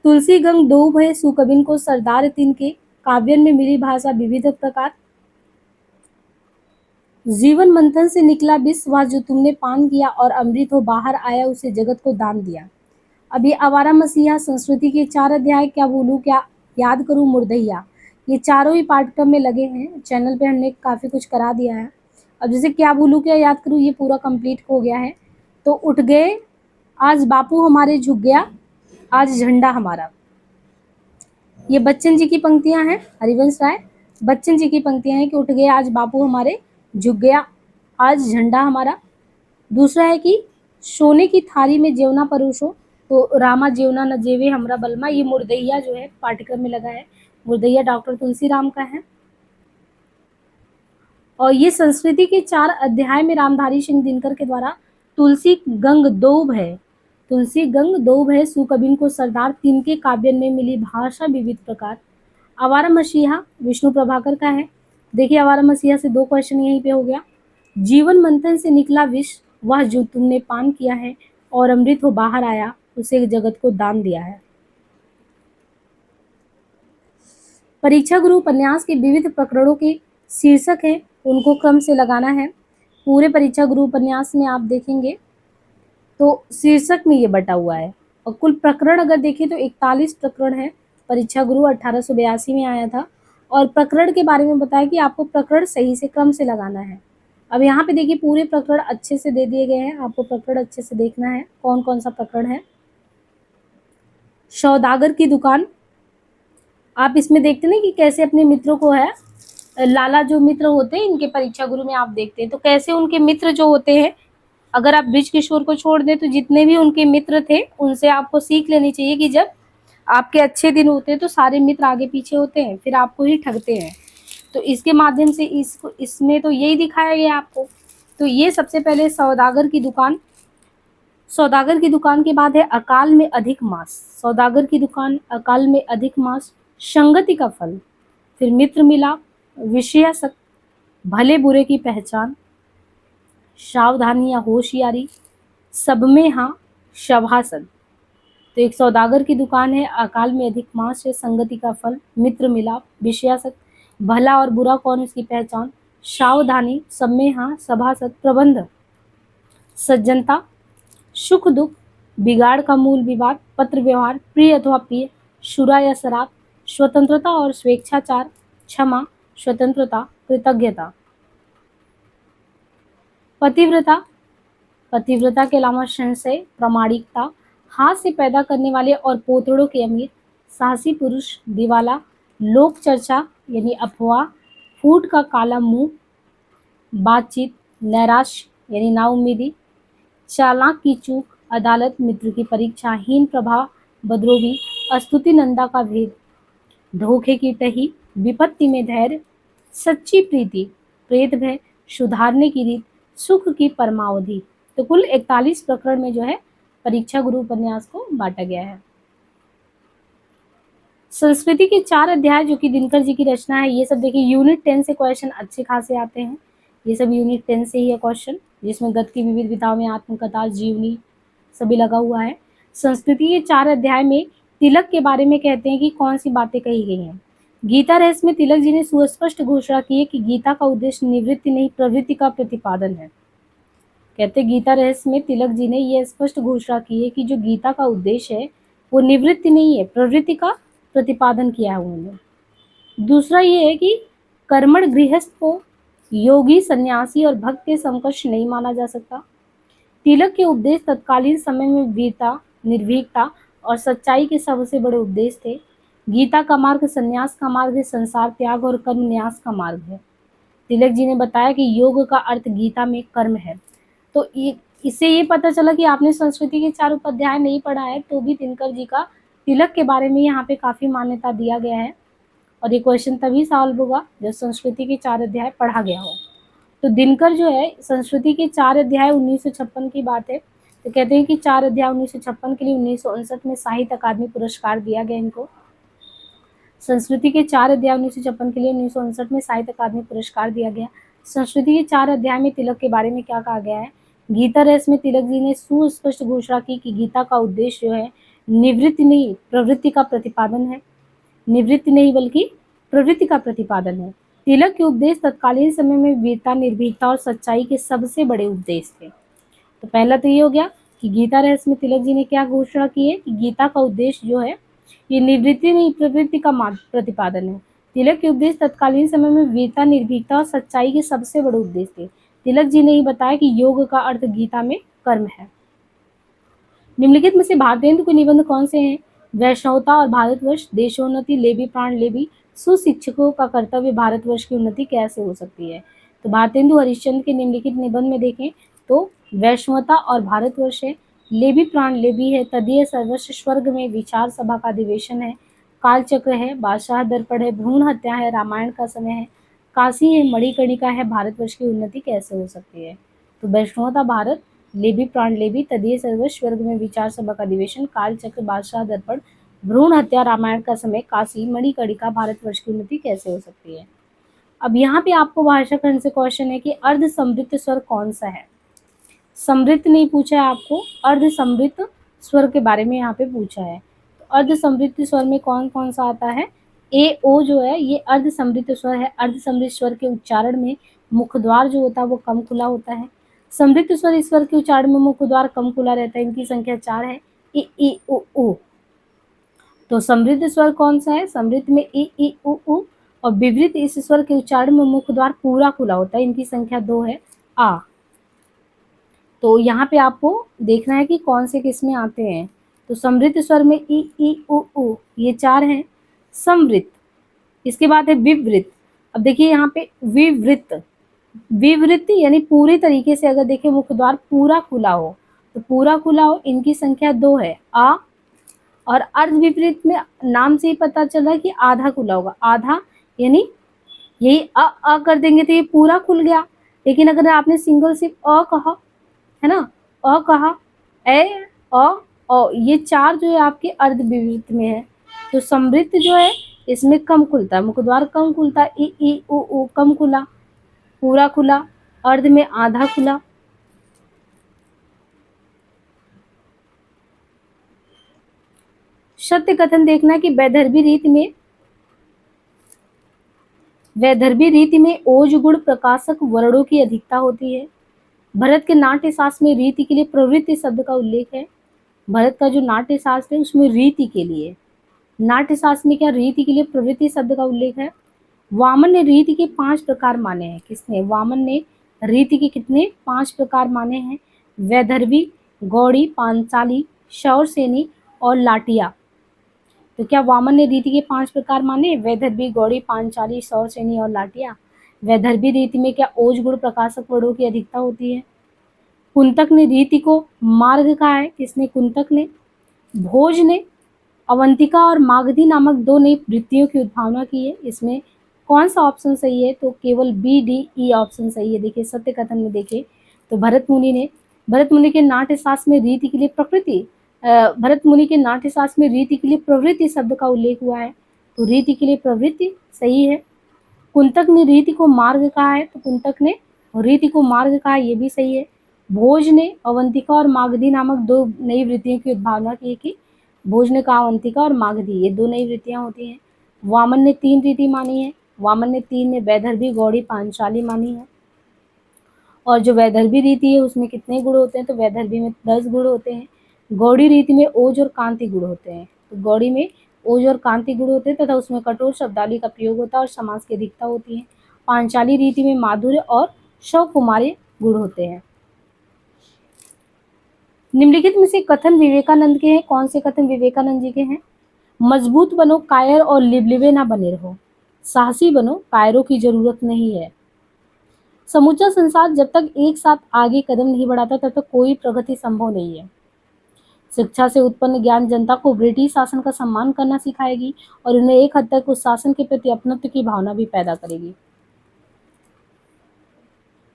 Speaker 1: तुलसी गंग दो भय सुकबिन को सरदार तिनके, काव्यन में मिली भाषा विविध प्रकार। जीवन मंथन से निकला विष, वह जो तुमने पान किया, और अमृत हो बाहर आया उसे जगत को दान दिया। अब ये आवारा मसीहा संस्कृति के 4 अध्याय, क्या भूलूं क्या याद करूं मुर्दैया, ये चारों ही पाठ्यक्रम में लगे हैं। चैनल पे हमने काफ़ी कुछ करा दिया है। अब जैसे क्या भूलूं क्या याद करूं, ये पूरा कंप्लीट हो गया है। तो उठ गए आज बापू हमारे, झुक गया आज झंडा हमारा। ये बच्चन जी की पंक्तियां हैं, हरिवंश राय बच्चन जी की पंक्तियां हैं कि उठ गए आज बापू हमारे, झुक गया आज झंडा हमारा। दूसरा है कि सोने की थाली में जेवना परोसो, तो रामा जेवना न जेवे हमरा बलमा। ये मुर्दैया जो है पाठ्यक्रम में लगा है, मुर्दैया डॉक्टर तुलसीराम का है। और ये संस्कृति के 4 अध्याय में रामधारी सिंह दिनकर के द्वारा तुलसी गंग दो भय, तुलसी गंग दो भय सुकबिन को सरदार तिनके काव्य में मिली भाषा विविध प्रकार। आवारा मसीहा विष्णु प्रभाकर का है। देखिए आवारा मसीहा से 2 क्वेश्चन यहीं पे हो गया। जीवन मंथन से निकला विष, वह जो तुमने पान किया है, और अमृत हो बाहर आया उसे जगत को दान दिया है। परीक्षा गुरु उपन्यास के विविध प्रकरणों के शीर्षक है उनको क्रम से लगाना है। पूरे परीक्षा गुरु उपन्यास में आप देखेंगे तो शीर्षक में ये बटा हुआ है। और कुल प्रकरण अगर देखें तो 41 प्रकरण है। परीक्षा गुरु 1882 में आया था। और प्रकरण के बारे में बताया कि आपको प्रकरण सही से क्रम से लगाना है। अब यहाँ पे देखिए पूरे प्रकरण अच्छे से दे दिए गए हैं, आपको प्रकरण अच्छे से देखना है कौन कौन सा प्रकरण है। सौदागर की दुकान, आप इसमें देखते ना कि कैसे अपने मित्रों को है, लाला जो मित्र होते हैं इनके परीक्षा गुरु में आप देखते हैं तो कैसे उनके मित्र जो होते हैं, अगर आप बृज किशोर को छोड़ दें तो जितने भी उनके मित्र थे उनसे आपको सीख लेनी चाहिए कि जब आपके अच्छे दिन होते हैं तो सारे मित्र आगे पीछे होते हैं, फिर आपको ही ठगते हैं। तो इसके माध्यम से इसको इसमें तो यही दिखाया गया आपको। तो ये सबसे पहले सौदागर की दुकान। सौदागर की दुकान के बाद है अकाल में अधिक मास। सौदागर की दुकान, अकाल में अधिक मास, संगति का फल, फिर मित्र मिलाप, विषयासक्त, भले बुरे की पहचान, सावधानी या होशियारी, सब में हाँ, शभासन। तो एक सौदागर की दुकान है, अकाल में अधिक मास है, संगति का फल, मित्र मिलाप, विषयासक्त, भला और बुरा कौन इसकी पहचान, सावधानी, सब में हाँ, सभासद, प्रबंध, सज्जनता, सुख दुख, बिगाड़ का मूल विवाद, पत्र व्यवहार, प्रिय अथवा प्रिय, शुरा या शराब, स्वतंत्रता और स्वेच्छाचार, क्षमा, स्वतंत्रता, कृतज्ञता, पतिव्रता, पतिव्रता के अलावा संशय, प्रामाणिकता, हाथ से पैदा करने वाले और पोतड़ों के अमीर, साहसी पुरुष, दिवाला, लोक चर्चा यानी अफवाह, फूट का काला मुंह, बातचीत, नैराश्य यानी नाउम्मीदी, चालाक की चूक, अदालत, मित्र की परीक्षा, हीन प्रभाव, बदरोगी, अस्तुति नंदा का भेद, धोखे की टही, विपत्ति में धैर्य, सच्ची प्रीति, प्रेत भय, सुधारने की रीत, सुख की परमावधि। तो कुल 41 प्रकरण में जो है परीक्षा गुरु उपन्यास को बांटा गया है। संस्कृति के 4 अध्याय जो कि दिनकर जी की रचना है, ये सब देखिए यूनिट 10 से क्वेश्चन अच्छे खासे आते हैं। ये सब यूनिट 10 से ही है क्वेश्चन, जिसमें गत की विविध विधाओं में आत्मकथा, जीवनी सभी लगा हुआ है। संस्कृति के 4 अध्याय में तिलक के बारे में कहते हैं कि कौन सी बातें कही गई हैं। गीता रहस्य में तिलक जी ने सुस्पष्ट घोषणा की है कि गीता का उद्देश्य निवृत्ति नहीं प्रवृत्ति का प्रतिपादन है। कहते गीता रहस्य में तिलक जी ने यह स्पष्ट घोषणा की है कि जो गीता का उद्देश्य है वो निवृत्ति नहीं है, प्रवृत्ति का प्रतिपादन किया है उन्होंने। दूसरा ये है कि कर्मठ गृहस्थ को योगी, सन्यासी और भक्त के समकक्ष नहीं माना जा सकता। तिलक के उपदेश तत्कालीन समय में वीरता, निर्भीकता और सच्चाई के सबसे बड़े उपदेश थे। गीता का मार्ग संन्यास का मार्ग है, संसार त्याग और कर्म न्यास का मार्ग है। तिलक जी ने बताया कि योग का अर्थ गीता में कर्म है। तो इससे ये पता चला कि आपने संस्कृति के 4 उपाध्याय नहीं पढ़ा है तो भी दिनकर जी का तिलक के बारे में यहाँ पे काफ़ी मान्यता दिया गया है। और ये क्वेश्चन तभी सॉल्व होगा जब संस्कृति के 4 अध्याय पढ़ा गया हो। तो दिनकर जो है संस्कृति के 4 अध्याय 1956 की बात है। तो कहते हैं कि 4 अध्याय 1956 के लिए 1959 में साहित्य अकादमी पुरस्कार दिया गया इनको। संस्कृति के 4 अध्याय 1956 के लिए 1959 में साहित्य अकादमी पुरस्कार दिया गया। संस्कृति के 4 अध्याय में तिलक के बारे में क्या कहा गया है। गीता रहस्य में तिलक जी ने सुस्पष्ट घोषणा की कि गीता का उद्देश्य जो है निवृत्ति नहीं प्रवृत्ति का प्रतिपादन है। निवृत्ति नहीं बल्कि प्रवृत्ति का प्रतिपादन है। तिलक के उपदेश तत्कालीन समय में वीरता, निर्भीकता और सच्चाई के सबसे बड़े उपदेश थे। तो पहला तो ये हो गया कि गीता रहस्य में तिलक जी ने क्या घोषणा की है कि गीता का उद्देश्य जो है ये निवृत्ति नहीं प्रवृत्ति का प्रतिपादन है। तिलक के उपदेश तत्कालीन समय में वीरता, निर्भीकता और सच्चाई के सबसे बड़े उपदेश थे। तिलक जी ने ही बताया कि योग का अर्थ गीता में कर्म है। निम्नलिखित में से भारतेंदु के निबंध कौन से हैं। वैष्णवता और भारतवर्ष, देशोन्नति, लेबी प्राण लेबी, सुशिक्षकों का कर्तव्य, भारतवर्ष की उन्नति कैसे हो सकती है। तो भारतेंदु हरिश्चंद्र के निम्नलिखित निबंध में देखें तो वैष्णवता और भारतवर्ष है, लेबी प्राण लेबी है, तदीय सर्वस्व स्वर्ग में विचार सभा का अधिवेशन है, कालचक्र है, बादशाह दर्पण है, भ्रूण हत्या है, रामायण का समय है, काशी है, मणिकर्णिका है, भारतवर्ष की उन्नति कैसे हो सकती है। तो वैष्णवता भारत, लेबी प्राण लेबी, तदीय सर्वस्व स्वर्ग में विचार सभा का अधिवेशन, कालचक्र, बादशाह दर्पण, भ्रूण हत्या, रामायण का समय, काशी, मणिकर्णिका, भारतवर्ष की उन्नति कैसे हो सकती है। अब यहाँ पे आपको भाषा खंड से क्वेश्चन है कि अर्ध समृद्ध स्वर कौन सा है। समृद्ध नहीं पूछा है आपको, अर्ध समृद्ध स्वर के बारे में यहाँ पे पूछा है। तो अर्ध समृद्ध स्वर में कौन कौन सा आता है। ए ओ जो है ये अर्ध समृद्ध स्वर है। अर्ध समृद्ध स्वर के उच्चारण में मुख द्वार जो होता है वो कम खुला होता है। समृद्ध स्वर इस स्वर के उच्चारण में मुख द्वार कम खुला रहता है। इनकी संख्या 4 है। इ उ उ। तो समृद्ध स्वर कौन सा है? समृद्ध में इ उ उ। और विवृत इस स्वर के उच्चारण में मुख द्वार पूरा खुला होता है। इनकी संख्या 2 है। आ। तो यहाँ पे आपको देखना है कि कौन से किस में आते हैं। तो समृद्ध स्वर में इ उ उ ये 4 हैं। समृद्ध। इसके बाद है विवृत। अब देखिए यहाँ पे विवृत, विवृत यानी पूरी तरीके से अगर देखें मुख द्वार पूरा खुला हो, तो पूरा खुला हो, इनकी संख्या 2 है। आ। और अर्ध विपरीत में नाम से ही पता चल रहा है कि आधा खुला होगा। आधा यानी यही अ कर देंगे तो ये पूरा खुल गया। लेकिन अगर आपने सिंगल सिर्फ अ कहा, है ना, अ कहा, ए, अ, ये 4 जो है आपके अर्ध विपरीत में है। तो समृद्ध जो है इसमें कम खुलता है, मुख द्वार कम खुलता है। इ उ कम खुला, पूरा खुला, अर्ध में आधा खुला। सत्य कथन देखना है कि वैदर्भी रीति में ओज गुण प्रकाशक वर्णों की अधिकता होती है। भरत के नाट्य शास्त्र में रीति के लिए प्रवृत्ति शब्द का उल्लेख है। भरत का जो नाट्य शास्त्र है उसमें रीति के लिए, नाट्य शास्त्र में क्या रीति के लिए प्रवृत्ति शब्द का उल्लेख है। वामन ने रीति के 5 प्रकार माने हैं। किसने? वामन ने रीति के कितने? 5 प्रकार माने हैं। वैदर्भी, गौड़ी, पांचाली, शौरसेनी और लाटिया। तो क्या वामन ने रीति के 5 प्रकार माने? वैदर्भी, गौड़ी, पांचाली, शौरसेनी और लाटिया। वैदर्भी रीति में क्या ओज गुण प्रकाशक वर्णों की अधिकता होती है। कुंतक ने रीति को मार्ग कहा है। किसने? कुंतक ने। भोज ने अवंतिका और मागधी नामक 2 नई वृत्तियों की उद्भावना की है। इसमें कौन सा ऑप्शन सही है? तो केवल बी, डी, ई ऑप्शन सही है। देखिए सत्य कथन में देखें तो भरत मुनि के नाट्य शास्त्र में रीति के लिए भरत मुनि के नाट्य शास्त्र में रीति के लिए प्रवृत्ति शब्द का उल्लेख हुआ है। तो रीति के लिए प्रवृत्ति सही है। कुंतक ने रीति को मार्ग कहा है, तो कुंतक ने रीति को मार्ग कहा, ये भी सही है। भोज ने अवंतिका और मागधी नामक 2 नई वृत्तियों की उद्भावना की कि भोज ने कहा अवंतिका और मागधी ये 2 नई वृत्तियां होती हैं। वामन ने 3 रीति मानी है। वामन ने 3 ने वैदर्भी, गौड़ी, पांचाली मानी है। और जो वैदर्भी रीति है उसमें कितने गुण होते हैं? तो वैदर्भी में 10 गुण होते हैं। गौड़ी रीति में ओज और कांति गुण होते हैं। तो गौड़ी में ओज और कांति गुण होते हैं तथा उसमें कठोर शब्दावली का प्रयोग होता है और समास की अधिकता होती है। पांचाली रीति में माधुर्य और शौकुमारी गुण होते हैं। निम्नलिखित में से कथन विवेकानंद के हैं। कौन से कथन विवेकानंद जी के हैं? मजबूत बनो, कायर और लिबलिबे ना बने रहो। साहसी बनो, कायरों की जरूरत नहीं है। समूचा संसार जब तक एक साथ आगे कदम नहीं बढ़ाता तब तक कोई प्रगति संभव नहीं है। शिक्षा से उत्पन्न ज्ञान जनता को ब्रिटिश शासन का सम्मान करना सिखाएगी और उन्हें एक हद तक उस शासन के प्रति अपनत्व की भावना भी पैदा करेगी।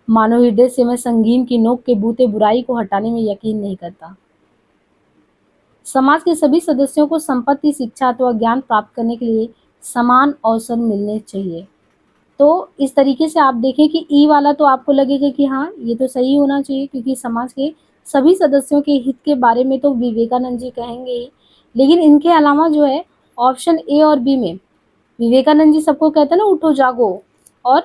Speaker 1: मानव हृदय से मैं संगीन की नोक के बूते बुराई को हटाने में यकीन नहीं करता। समाज के सभी सदस्यों को संपत्ति, शिक्षा अथवा ज्ञान प्राप्त करने के लिए समान अवसर मिलने चाहिए। तो इस तरीके से आप देखें कि ई वाला तो आपको लगेगा कि हाँ ये तो सही होना चाहिए, क्योंकि समाज के सभी सदस्यों के हित के बारे में तो विवेकानंद जी कहेंगे ही। लेकिन इनके अलावा जो है ऑप्शन ए और बी में विवेकानंद जी सबको कहते हैं ना उठो जागो और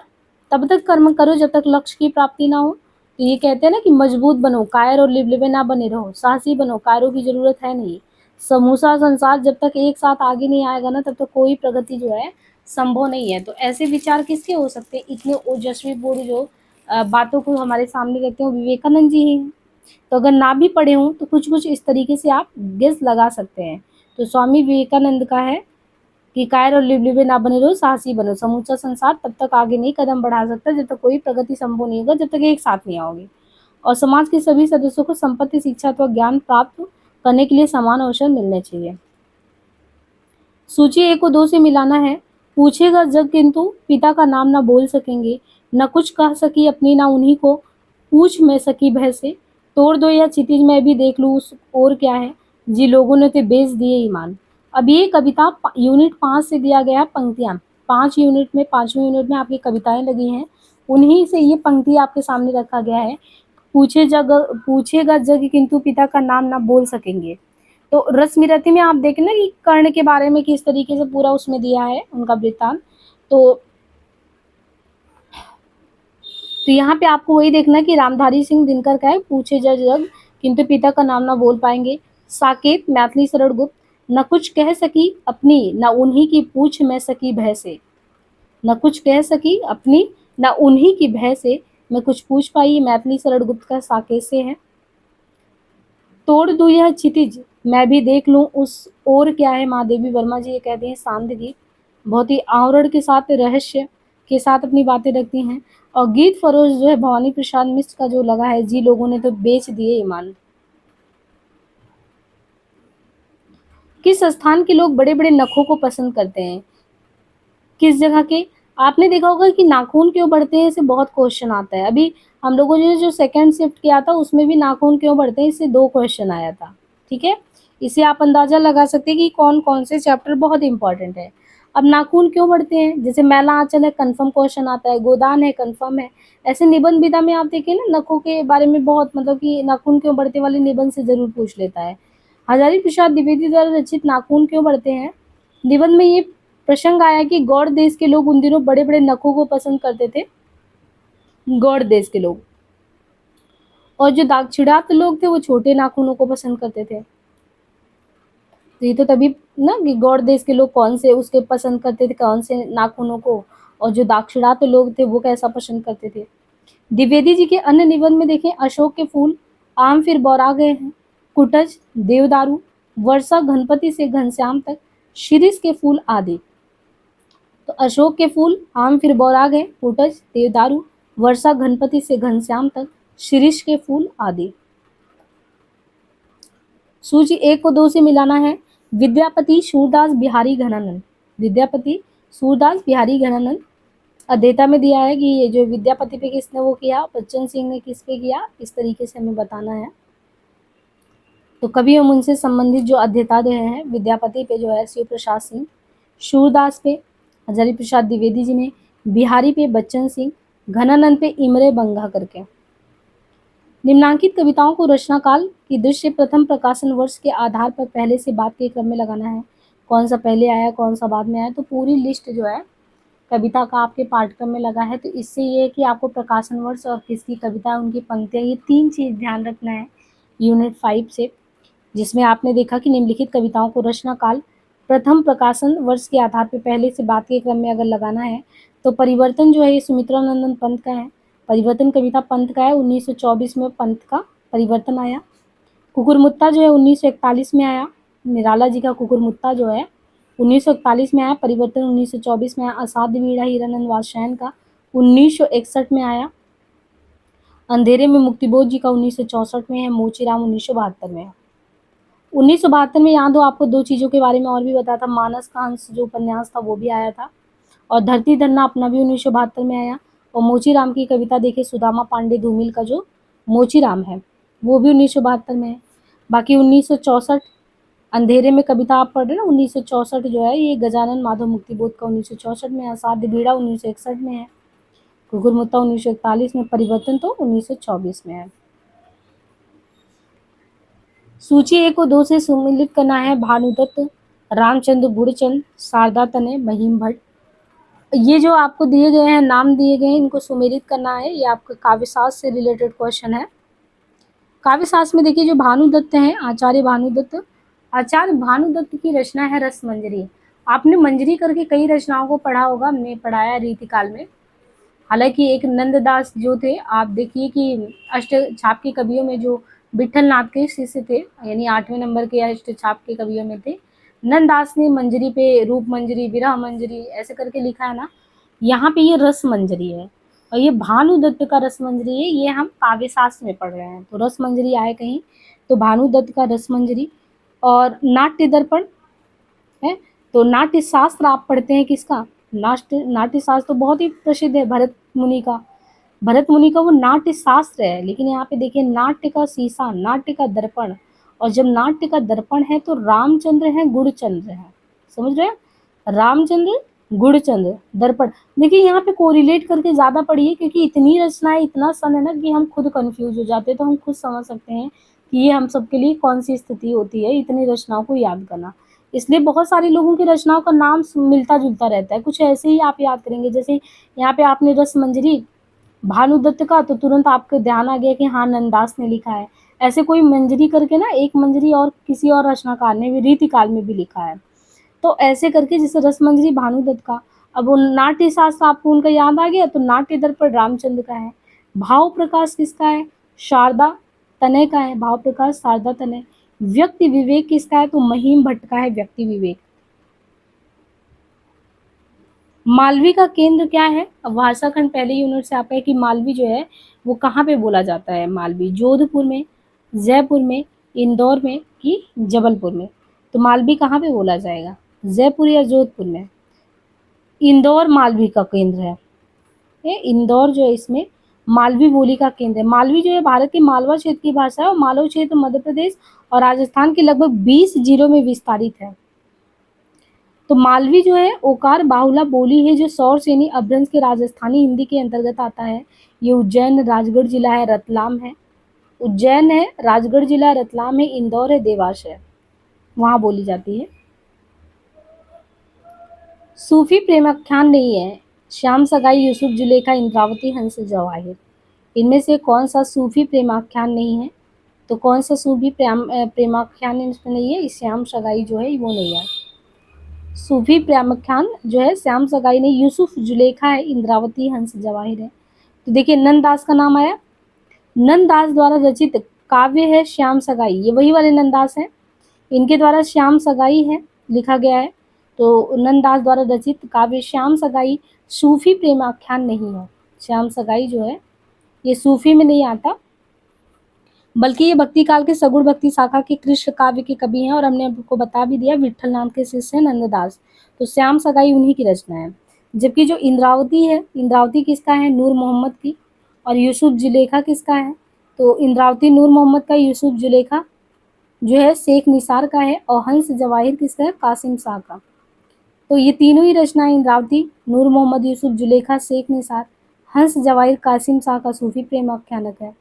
Speaker 1: तब तक कर्म करो जब तक लक्ष्य की प्राप्ति ना हो। तो ये कहते हैं ना कि मजबूत बनो, कायर और लिबलिबे ना बने रहो, साहसी बनो, कायरों की जरूरत है नहीं। समूसा संसार जब तक एक साथ आगे नहीं आएगा ना तब तक कोई प्रगति जो है संभव नहीं है। तो ऐसे विचार किसके हो सकते हैं? इतने ओजस्वी पूर्ण जो बातों को हमारे सामने रखते हो विवेकानंद जी ही हैं। तो अगर ना भी पढ़े हों तो कुछ कुछ इस तरीके से आप गेस लगा सकते हैं। तो स्वामी विवेकानंद का है कि कायर और लिबलिबे ना बने रहो, साहसी बनो। समूचा संसार तब तक आगे नहीं कदम बढ़ा सकता जब तक कोई प्रगति संभव नहीं होगा, जब तक एक साथ नहीं आओगे। और समाज के सभी सदस्यों को संपत्ति, शिक्षा अथवा ज्ञान प्राप्त करने के लिए समान अवसर मिलने चाहिए। सूची 1 को 2 से मिलाना है। पूछेगा जग किंतु पिता का नाम न बोल सकेंगे, न कुछ कह सकी अपनी ना उन्हीं को, पूछ मैं सकी भय से, तोड़ दो या क्षितिज मैं भी देख लूँ उस और क्या है, जी लोगों ने तो बेच दिए ईमान। अब ये कविता यूनिट 5 से दिया गया पंक्तियाँ। 5वीं यूनिट में आपकी कविताएं लगी हैं, उन्हीं से ये पंक्ति आपके सामने रखा गया है। पूछेगा जग किंतु पिता का नाम ना बोल सकेंगे। तो रश्मिरथी में आप देखें ना कि कर्ण के बारे में किस तरीके से पूरा उसमें दिया है उनका वृत्तांत। तो तो यहाँ पे आपको वही देखना है कि रामधारी सिंह दिनकर का है, पूछे जग जग किंतु पिता का नाम ना बोल पाएंगे। साकेत मैथिली सरल गुप्त, न कुछ कह सकी अपनी न उन्हीं की पूछ मैं सकी भय से। न कुछ कह सकी अपनी न उन्हीं की भय से मैं कुछ पूछ पाई, मैथिली सरल गुप्त का साकेत से है। तोड़ दूं यह क्षितिज मैं भी देख लूं उस ओर क्या है। महादेवी वर्मा जी ये कहते हैं शांत गीत, बहुत ही आवरण के साथ रहस्य के साथ अपनी बातें रखती हैं। और गीत फरोश जो है भवानी प्रसाद मिश्र का जो लगा है, जी लोगों ने तो बेच दिए ईमान। किस स्थान के लोग बड़े बड़े नखों को पसंद करते हैं? किस जगह के? आपने देखा होगा कि नाखून क्यों बढ़ते हैं, इससे बहुत क्वेश्चन आता है। अभी हम लोगों ने जो सेकंड शिफ्ट किया था उसमें भी नाखून क्यों बढ़ते हैं, इससे 2 क्वेश्चन आया था। ठीक है, इससे आप अंदाजा लगा सकते हैं कि कौन कौन से चैप्टर बहुत इंपॉर्टेंट है। अब नाखून क्यों बढ़ते हैं, जैसे मैला आंचल है, कंफर्म क्वेश्चन आता है। गोदान है, कंफर्म है। ऐसे निबंध विधा में आप देखिए ना, नखों के बारे में बहुत, मतलब कि नाखून क्यों बढ़ते वाले निबंध से जरूर पूछ लेता है। हजारी प्रसाद द्विवेदी द्वारा रचित नाखून क्यों बढ़ते हैं निबंध में ये प्रसंग आया कि गौड़ देश के लोग उन दिनों बड़े बड़े नखों को पसंद करते थे, गौड़ देश के लोग। और जो दाक्षिणात्य लोग थे वो छोटे नाखूनों को पसंद करते थे। तो ये तो तभी ना कि गौड़ देश के लोग कौन से उसके पसंद करते थे, कौन से नाखूनों को, और जो दाक्षिणात्य लोग थे वो कैसा पसंद करते थे। द्विवेदी जी के अन्य निबंध में देखें, अशोक के फूल आम फिर बौरा गए हैं, कुटज, देवदारू, वर्षा घनपति से घनश्याम तक, शिरीष के फूल आदि। तो अशोक के फूल आम फिर बौराग है, कुटज, देवदारू, वर्षा घनपति से घनश्याम तक, शिरीष के फूल आदि। सूची 1 को 2 से मिलाना है। विद्यापति सूरदास बिहारी घनानंद, विद्यापति सूरदास बिहारी घनानंद। अध्येता में दिया है कि ये जो विद्यापति पे किसने वो किया, बच्चन सिंह ने किस पे किया, इस तरीके से हमें बताना है। तो कभी हम उनसे संबंधित जो अध्येता रहे हैं, विद्यापति पे जो है शिव प्रसाद सिंह, सूरदास पे हजारी प्रसाद द्विवेदी जी ने, बिहारी पे बच्चन सिंह, घनानंद पे इमरे बंगा करके। निम्नांकित कविताओं को रचना काल की दृश्य प्रथम प्रकाशन वर्ष के आधार पर पहले से बाद के क्रम में लगाना है। कौन सा पहले आया, कौन सा बाद में आया, तो पूरी लिस्ट जो है कविता का आपके पाठ्यक्रम में लगा है। तो इससे ये है कि आपको प्रकाशन वर्ष और किसकी कविता, उनकी पंक्तियाँ, ये 3 चीज़ ध्यान रखना है यूनिट 5 से, जिसमें आपने देखा कि निम्नलिखित कविताओं को रचना काल प्रथम प्रकाशन वर्ष के आधार पर पहले से बाद के क्रम में अगर लगाना है, तो परिवर्तन जो है ये सुमित्रा नंदन पंत का है। परिवर्तन कविता पंत का है, 1924 में पंत का परिवर्तन आया। कुकुरमुत्ता जो है 1941 में आया, निराला जी का कुकुरमुत्ता जो है 1941 में आया, परिवर्तन 1924 में आया। असाध्य वीणा हीरानंद वात्स्यायन का 1961 में आया। अंधेरे में मुक्तिबोध जी का 1964 में है। मोचीराम 1972 में है। 1972 में याद हो आपको 2 चीज़ों के बारे में और भी बताया था, मानस का हंस जो उपन्यास था वो भी आया था, और धरती धरना अपना भी 1972 में आया। और मोचीराम की कविता देखिए, सुदामा पांडे धूमिल का जो मोचीराम है वो भी 1972 में है। बाकी 1964 अंधेरे में कविता आप पढ़ रहे हैं ना, 1964 जो है ये गजानन माधव मुक्तिबोध का 1964 में है। असाध्य बीड़ा 1961 में है। कुकुरमुत्ता 1941 में, परिवर्तन तो 1924 में है। सूची 1 को 2 से सम्मिलित करना है। भानुदत्त, रामचंद्र गुड़चंद, शारदा तने, महिम भट्ट। ये जो आपको दिए गए हैं, नाम दिए गए हैं, इनको सुमेलित करना है। ये आपका काव्यशास्त्र से रिलेटेड क्वेश्चन है। काव्यशास्त्र में देखिए जो भानुदत्त हैं, आचार्य भानुदत्त, आचार्य भानुदत्त की रचना है रस मंजरी। आपने मंजरी करके कई रचनाओं को पढ़ा होगा, हमने पढ़ाया रीतिकाल में। हालांकि एक नंददास जो थे, आप देखिए कि अष्ट छाप के कवियों में जो विठल नाथ के शिष्य थे, यानी 8वें नंबर के अष्ट छाप के कवियों में थे, नंददास ने मंजरी पे रूप मंजरी, विरह मंजरी ऐसे करके लिखा है ना। यहाँ पे ये रस मंजरी है, और ये भानुदत्त का रस मंजरी है। ये हम काव्यशास्त्र में पढ़ रहे हैं, तो रस मंजरी आए कहीं तो भानुदत्त का रस मंजरी। और नाट्य दर्पण है, तो नाट्य शास्त्र आप पढ़ते हैं किसका, नाट्य शास्त्र तो बहुत ही प्रसिद्ध है भरत मुनि का। भरत मुनि का वो नाट्य शास्त्र है। लेकिन यहाँ पे देखिए नाट्य का शीशा, नाट्य का दर्पण, और जब नाट्य का दर्पण है तो रामचंद्र है, गुड़चंद्र है, समझ रहे हैं, रामचंद्र गुड़चंद्र दर्पण। देखिए यहाँ पे कोरिलेट करके ज़्यादा पढ़िए, क्योंकि इतनी रचनाएं, इतना सन है ना कि हम खुद कंफ्यूज हो जाते हैं। तो हम खुद समझ सकते हैं कि ये हम सबके लिए कौन सी स्थिति होती है इतनी रचनाओं को याद करना। इसलिए बहुत सारे लोगों की रचनाओं का नाम मिलता जुलता रहता है, कुछ ऐसे ही आप याद करेंगे। जैसे यहाँ पे आपने रस मंजरी भानुदत्त का, तो तुरंत आपको ध्यान आ गया कि हाँ नंददास ने लिखा है। ऐसे कोई मंजरी करके ना, एक मंजरी और किसी और रचनाकार ने भी रीतिकाल में भी लिखा है। तो ऐसे करके जैसे रसमंजरी भानुदत्त का। अब वो नाट्य शास्त्र आपको उनका याद आ गया, तो नाट्य दर्पण रामचंद्र का है। भाव प्रकाश किसका है? शारदा तनय का है भाव प्रकाश, शारदा तनय। व्यक्ति विवेक किसका है? तो महिम भट्ट का है व्यक्ति विवेक। मालवी का केंद्र क्या है? अब भाषा खंड पहले यूनिट से आपका है कि मालवी जो है वो कहाँ पे बोला जाता है? मालवी जोधपुर में, जयपुर में, इंदौर में कि जबलपुर में? तो मालवी कहाँ पे बोला जाएगा? जयपुर या जोधपुर में? इंदौर मालवी का केंद्र है। ये इंदौर जो है इसमें मालवी बोली का केंद्र है। मालवी जो है भारत के मालवा क्षेत्र की भाषा है और मालवा क्षेत्र मध्य प्रदेश और राजस्थान के लगभग 20 जिलों में विस्तारित है। तो मालवी जो है ओकार बाहुला बोली है जो सौर सेनी अपभ्रंश के राजस्थानी हिंदी के अंतर्गत आता है। ये उज्जैन राजगढ़ जिला है, रतलाम है। उज्जैन है, राजगढ़ जिला, रतलाम है, इंदौर है, देवास है, वहाँ बोली जाती है। सूफी प्रेमाख्यान नहीं है। श्याम सगाई, यूसुफ जुलेखा, इंद्रावती, हंस जवाहिर। इनमें से कौन सा सूफी प्रेमाख्यान नहीं है? तो कौन सा सूफी प्रेमाख्यान इसमें नहीं है? श्याम सगाई जो है वो नहीं है। सूफी प्रेमाख्यान जो है श्याम सगाई नहीं, यूसुफ जुलेखा है, इंद्रावती, हंस जवाहिर है। तो देखिए नंददास का नाम आया। नंददास द्वारा रचित काव्य है श्याम सगाई, ये वही वाले नंददास हैं। इनके द्वारा श्याम सगाई है लिखा गया है। तो नंददास द्वारा रचित काव्य श्याम सगाई सूफी प्रेमाख्यान नहीं है। श्याम सगाई जो है ये सूफी में नहीं आता, बल्कि ये भक्ति काल के सगुण भक्ति शाखा के कृष्ण काव्य के कवि हैं। और हमने आपको बता भी दिया विठल नाम के शिष्य हैं नंददास। तो श्याम सगाई उन्हीं की रचना है। जबकि जो इंद्रावती है, इंद्रावती किसका है? नूर मोहम्मद की। और यूसुफ जुलेखा किसका है? तो इंद्रावती नूर मोहम्मद का, यूसुफ जुलेखा जो है शेख निसार का है। और हंस जवाहिर किसका है? कासिम शाह का। तो ये तीनों ही रचनाएं इंद्रावती, नूर मोहम्मद, यूसुफ जुलेखा, शेख निसार, हंस जवाहिर, कासिम शाह का सूफी प्रेमाख्यानक है।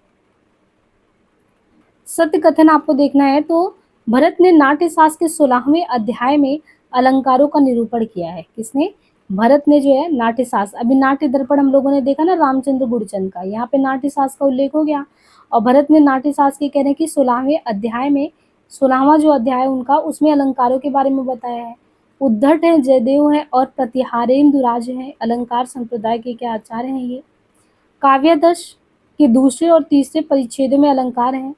Speaker 1: सत्य कथन आपको देखना है तो भरत ने नाट्यशास्त्र के 16वें अध्याय में अलंकारों का निरूपण किया है। किसने? भरत ने जो है नाट्यशास्त्र, अभी नाट्य दर्पण हम लोगों ने देखा ना रामचंद्र गुरचंद का, यहाँ पे नाट्यशास्त्र का उल्लेख हो गया। और भरत ने नाट्यशास्त्र के कह रहे हैं कि 16वें अध्याय में, 16वां जो अध्याय उनका, उसमें अलंकारों के बारे में बताया है। उद्धट है, जयदेव है और प्रतिहारेंद्रराज है, अलंकार संप्रदाय के क्या आचार्य हैं ये। काव्यादर्श के दूसरे और तीसरे परिच्छेदों में अलंकार हैं।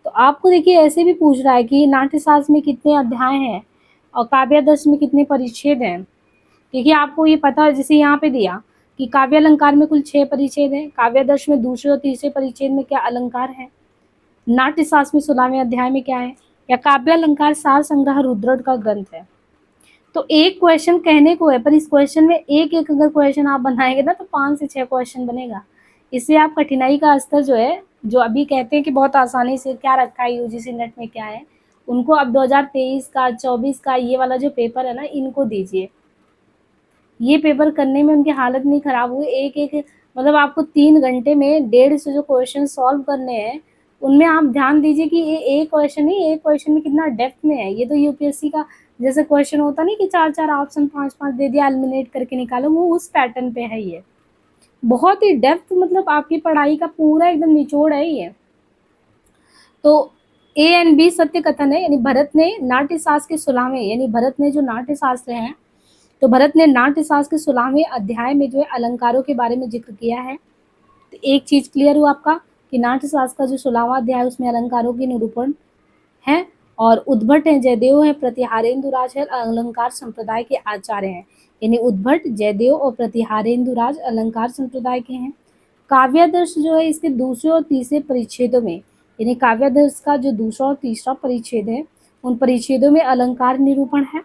Speaker 1: तो आपको देखिए ऐसे भी पूछ रहा है कि नाट्यशास्त्र में कितने अध्याय हैं और काव्यादर्श में कितने परिच्छेद हैं। देखिए आपको ये पता है, जैसे यहाँ पे दिया कि काव्यालंकार में कुल 6 परिच्छेद हैं, काव्यादर्श में दूसरे और तीसरे परिच्छेद में क्या अलंकार है, नाट्यशास्त्र में 16वें अध्याय में क्या है, या काव्यालंकार सार संग्रह रुद्रट का ग्रंथ है। तो एक क्वेश्चन कहने को है, पर इस क्वेश्चन में एक एक अगर क्वेश्चन आप बनाएंगे ना तो 5 से 6 क्वेश्चन बनेगा। इससे आप कठिनाई का स्तर जो है, जो अभी कहते हैं कि बहुत आसानी से क्या रखा है यूजीसी नेट में क्या है, उनको अब 2023 का 24 का ये वाला जो पेपर है ना, इनको दीजिए। ये पेपर करने में उनकी हालत नहीं खराब हुई। एक एक मतलब आपको 3 घंटे में 150 जो क्वेश्चन सॉल्व करने हैं, उनमें आप ध्यान दीजिए कि ये एक क्वेश्चन नहीं, एक क्वेश्चन में कितना डेप्थ में है। ये तो यूपीएससी का जैसे क्वेश्चन होता नहीं कि 4-4 ऑप्शन 5-5 दे दिया, एलिमिनेट करके निकालो, वो उस पैटर्न पे है ये। बहुत ही डेप्थ, मतलब आपकी पढ़ाई का पूरा एकदम निचोड़ है ये। तो ए एंड बी सत्य कथन है, यानी भरत ने नाट्यशास्त्र के 16वें, यानी भरत ने जो नाट्यशास्त्र है, तो भरत ने नाट्यशास्त्र के 16वें अध्याय में जो है अलंकारों के बारे में जिक्र किया है। तो एक चीज क्लियर हुआ आपका कि नाट्यशास्त्र का जो 16वां अध्याय उसमें अलंकारों के निरूपण है। और उद्भट है, जयदेव है, प्रतिहारेंदुराज है, अलंकार संप्रदाय के आचार्य हैं। यानी उद्भट, जयदेव और प्रतिहारेंदुराज अलंकार संप्रदाय के हैं। काव्यादर्श जो है इसके दूसरे और तीसरे परिच्छेदों में, यानी काव्यादर्श का जो दूसरा और तीसरा परिच्छेद है, उन परिच्छेदों में अलंकार निरूपण है,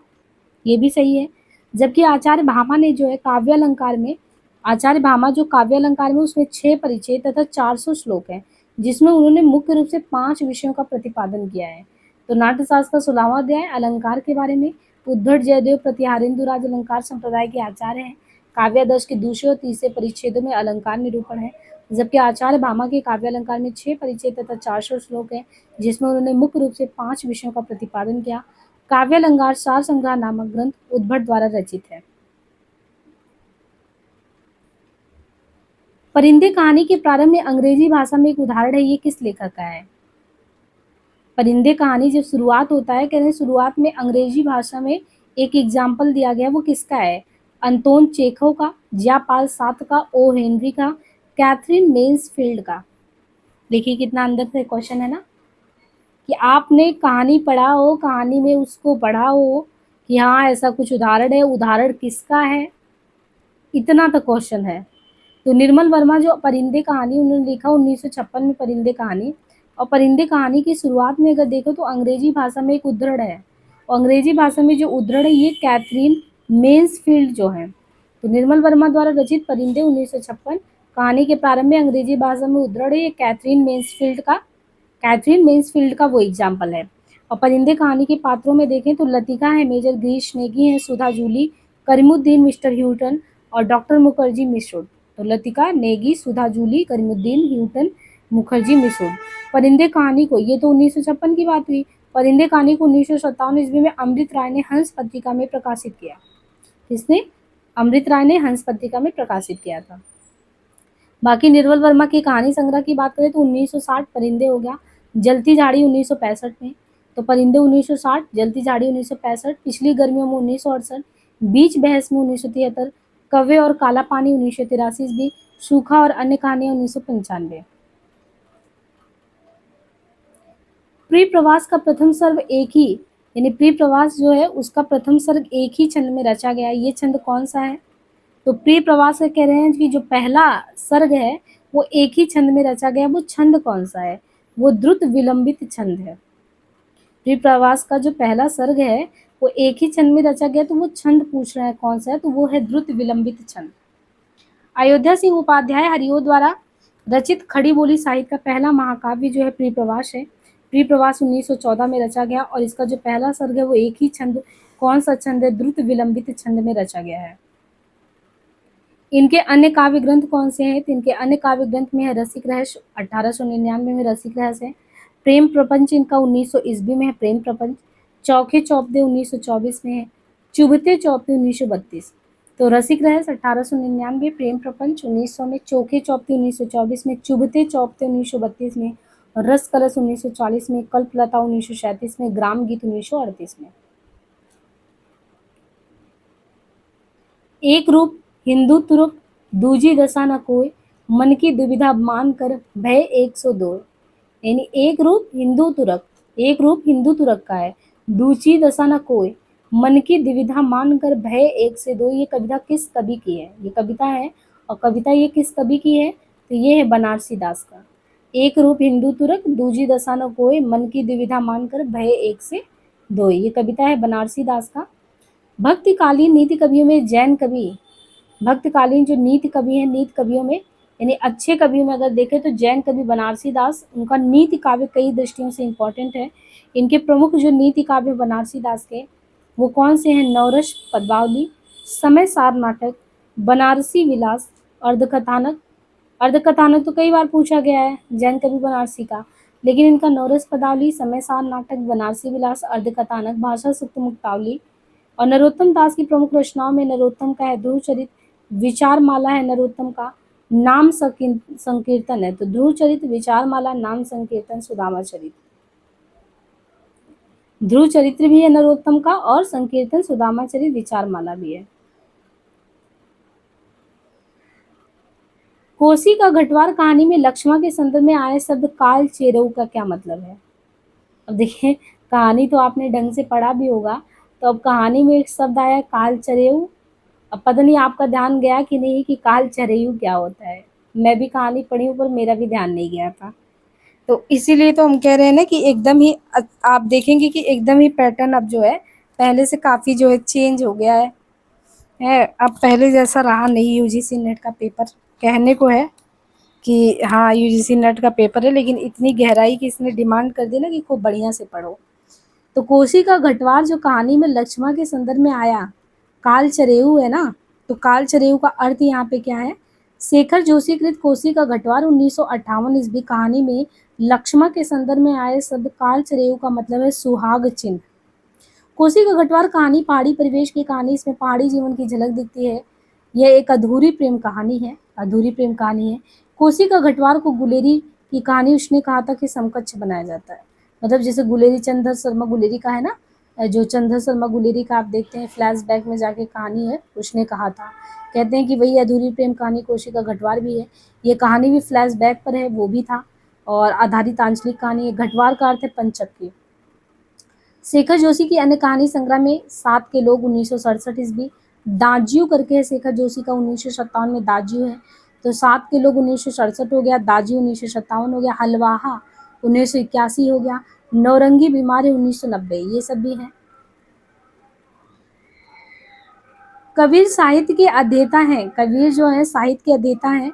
Speaker 1: ये भी सही है। जबकि आचार्य भामा ने जो है काव्यालंकार में, आचार्य भामा जो काव्यालंकार में उसमें 6 परिच्छेद तथा 400 श्लोक हैं, जिसमें उन्होंने मुख्य रूप से 5 विषयों का प्रतिपादन किया है। तो नाट्यशास्त्र का 16वां अध्याय अलंकार के बारे में, उद्धट, जयदेव, प्रतिहारेंदुराज अलंकार संप्रदाय के आचार्य हैं। काव्यादर्श के दूसरे और तीसरे परिच्छेदों में अलंकार निरूपण है। जबकि आचार्य भामा के काव्यालंकार में 6 परिच्छेद तथा 400 श्लोक हैं, जिसमें उन्होंने मुख्य रूप से 5 विषयों का प्रतिपादन किया। काव्यालंकार सार संग्रह नामक ग्रंथ उद्भट द्वारा रचित है। परिंदे कहानी के प्रारंभ में अंग्रेजी भाषा में एक उदाहरण है, ये किस लेखक का है? परिंदे कहानी जब शुरुआत होता है, कह रहे हैं शुरुआत में अंग्रेजी भाषा में एक एग्जाम्पल दिया गया, वो किसका है? अंतोन चेखव का, ज्या पाल सार्त्र का, ओ हेनरी का, कैथरीन मेन्सफील्ड का। देखिए कितना अंदर से क्वेश्चन है ना, कि आपने कहानी पढ़ा हो, कहानी में उसको पढ़ा हो कि हाँ ऐसा कुछ उदाहरण है, उदाहरण किसका है, इतना तो क्वेश्चन है। तो निर्मल वर्मा जो परिंदे कहानी उन्होंने लिखा 1956 में परिंदे कहानी, और परिंदे कहानी की शुरुआत में अगर देखो तो अंग्रेजी भाषा में एक उद्धरण है, और अंग्रेजी भाषा में जो उद्धरण है ये कैथरीन मेन्सफील्ड जो है। तो निर्मल वर्मा द्वारा रचित परिंदे 1956 कहानी के प्रारंभ में अंग्रेजी भाषा में उद्धरण है, ये कैथरीन मेन्सफील्ड का वो एग्जाम्पल है। और परिंदे कहानी के पात्रों में देखें तो लतिका है, मेजर ग्रीश नेगी है, सुधा जूली, करीमुद्दीन मिस्टर ह्यूटन और डॉक्टर मुखर्जी मिश्र। तो लतिका, नेगी, सुधा जूली, करीमुद्दीन, ह्यूटन, मुखर्जी मिश्र। परिंदे कहानी को, ये तो 1956 की बात हुई, परिंदे कहानी को 1957 ईस्वी में अमृत राय ने हंस पत्रिका में प्रकाशित किया। किसने? अमृत राय ने हंस पत्रिका में प्रकाशित किया था। बाकी निर्मल वर्मा की कहानी संग्रह की बात करें तो 1960 परिंदे हो गया, जलती झाड़ी 1965 में, तो परिंदे 1960, जलती झाड़ी 1965, पिछली गर्मियों में 1968, बीच बहस में 1973, कव्वे और काला पानी 1983 ईस्वी, सूखा और अन्य कहानियां 1995। प्रिय प्रवास का प्रथम सर्ग एक ही, यानी प्रिय प्रवास जो है उसका प्रथम सर्ग एक ही छंद में रचा गया है, ये छंद कौन सा है? तो प्रिय प्रवास से कह रहे हैं कि जो पहला सर्ग है वो एक ही छंद में रचा गया, वो छंद कौन सा है? वो द्रुत विलंबित छंद है। प्रिय प्रवास का जो पहला सर्ग है वो एक ही छंद में रचा गया, तो वो छंद पूछ रहे हैं कौन सा है, तो वो है द्रुत विलंबित छंद। अयोध्या सिंह उपाध्याय हरिओ द्वारा रचित खड़ी बोली साहित्य का पहला महाकाव्य जो है प्रिय प्रवास है। प्रिय प्रवास 1914 में रचा गया और इसका जो पहला सर्ग है वो एक ही छंद, कौन सा छंद है? द्रुत विलंबित छंद में रचा गया है। इनके अन्य काव्य ग्रंथ कौन से हैं? तो इनके अन्य काव्य ग्रंथ में है रसिक रहस्य, 1899 में रसिक रहस्य है, प्रेम प्रपंच इनका 1900 ईस्वी में है प्रेम प्रपंच, चौखे चौपदे 1924 में है, चुभते चौपदे 1932। तो रसिक रहस्य 1899, प्रेम प्रपंच 1900 में, चौखे चौपदे 1924 में, चुभते चौपदे 1932 में, रस कलश 1940 में, कल्पलता 1937 में, ग्राम गीत 1938 में। एक रूप हिंदू तुरक दूजी दशा न कोय, मन की दुविधा मान कर भय 102। यानी एक रूप हिंदू तुरक, एक रूप हिंदू तुरक का है, दूसरी दशा न कोय, मन की दुविधा मान कर भय 1 से 2। ये कविता किस कवि की है? ये कविता है, और कविता ये किस कवि की है? तो ये है बनारसी दास का। एक रूप हिंदू तुरक दूजी दशा न कोय, मन की दुविधा मान कर भय 1 से 2। ये कविता है बनारसी दास का। भक्तिकालीन नीति कवियों में जैन कवि, भक्तकालीन जो नीति कवि हैं, नीति कवियों में यानी अच्छे कवियों में अगर देखें तो जैन कवि बनारसी दास, उनका नीति काव्य कई दृष्टियों से इम्पोर्टेंट है। इनके प्रमुख जो नीति काव्य बनारसी दास के वो कौन से हैं? नवरस पद्मावली, समय सार नाटक, बनारसी विलास, अर्धकथानक। अर्धकथानक तो कई बार पूछा गया है जैन कवि बनारसी का, लेकिन इनका नवरस पदावली, समय सार नाटक, बनारसी विलास, अर्धकथानक, भाषा सुक्त मुक्तावली। और नरोत्तम दास की प्रमुख रचनाओं में नरोत्तम का है ध्रुव चरित, विचार माला है नरोत्तम का, नाम संकीर्तन है। तो ध्रुव चरित, विचार माला, नाम संकीर्तन, सुदामा चरित। ध्रुव चरित्र भी है नरोत्तम का और संकीर्तन, सुदामा चरित, विचार माला भी है। कोसी का घटवार कहानी में लक्ष्मण के संदर्भ में आए शब्द काल चेरऊ का क्या मतलब है? अब देखिए कहानी तो आपने ढंग से पढ़ा भी होगा, तो अब कहानी में एक शब्द आया काल चरेऊ। अब पता नहीं आपका ध्यान गया कि नहीं कि काल चरेऊ क्या होता है। मैं भी कहानी पढ़ी हूँ पर मेरा भी ध्यान नहीं गया था, तो इसीलिए तो हम कह रहे हैं ना कि एकदम ही आप देखेंगे कि एकदम ही पैटर्न अब जो है पहले से काफ़ी जो है चेंज हो गया है। अब पहले जैसा रहा नहीं। यूजीसी नेट का पेपर कहने को है कि हाँ यूजीसी नेट का पेपर है, लेकिन इतनी गहराई की इसने डिमांड कर दी ना कि खूब बढ़िया से पढ़ो। तो कोसी का घटवार जो कहानी में लक्ष्मण के संदर्भ में आया काल चरेऊ है ना, तो काल चरेऊ का अर्थ यहाँ पे क्या है? शेखर जोशी कृत कोसी का घटवार 1958 ईस्वी कहानी में लक्ष्मण के संदर्भ में आए शब्द काल चरेऊ का मतलब है सुहाग चिन्ह। कोसी का घटवार कहानी पहाड़ी परिवेश की कहानी, इसमें पहाड़ी जीवन की झलक दिखती है। यह एक अधूरी प्रेम कहानी है। अधूरी प्रेम कहानी है। कोसी का घटवार को गुलेरी की कहानी उसने कहा था कि समकक्ष बनाया जाता है। मतलब जैसे गुलेरी चंद्र शर्मा गुलेरी का है ना, जो चंद्र शर्मा गुलेरी का आप देखते हैं फ्लैशबैक में जाके कहानी है, उसने कहा था। कहते हैं कि वही अधूरी प्रेम कहानी कोसी का घटवार भी है। ये कहानी भी फ्लैशबैक पर है, वो भी था, और आधारित आंचलिक कहानी है। घटवार का अर्थ है पंचक्की। शेखर जोशी की अन्य कहानी संग्रह में सात के लोग 1967 ईस्वी, दाजियो करके है शेखर जोशी का 1957 में दाजियो है, तो सात के लोग 1967 हो गया, दाजियो 1957 हो गया, हलवाहा 1981 हो गया, नौरंगी बीमारी 1990, ये सब भी हैं। कबीर साहित्य के अध्येता हैं। कबीर जो है साहित्य के अध्येता हैं।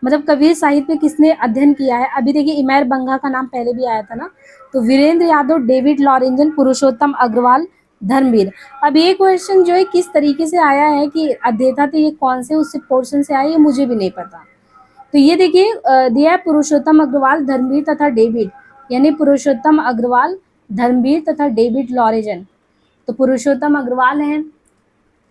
Speaker 1: मतलब कबीर साहित्य में किसने अध्ययन किया है? अभी देखिए इमैर बंगा का नाम पहले भी आया था ना, तो वीरेंद्र यादव, डेविड लॉरेंजन, पुरुषोत्तम अग्रवाल, धर्मवीर। अब ये क्वेश्चन जो है किस तरीके से आया है कि अध्येता, तो ये कौन से उस पोर्शन से आया ये मुझे भी नहीं पता। तो ये देखिए दिया है पुरुषोत्तम अग्रवाल, धर्मवीर तथा डेविड, यानी पुरुषोत्तम अग्रवाल, धर्मवीर तथा डेविड लॉरेंजन। तो पुरुषोत्तम अग्रवाल हैं,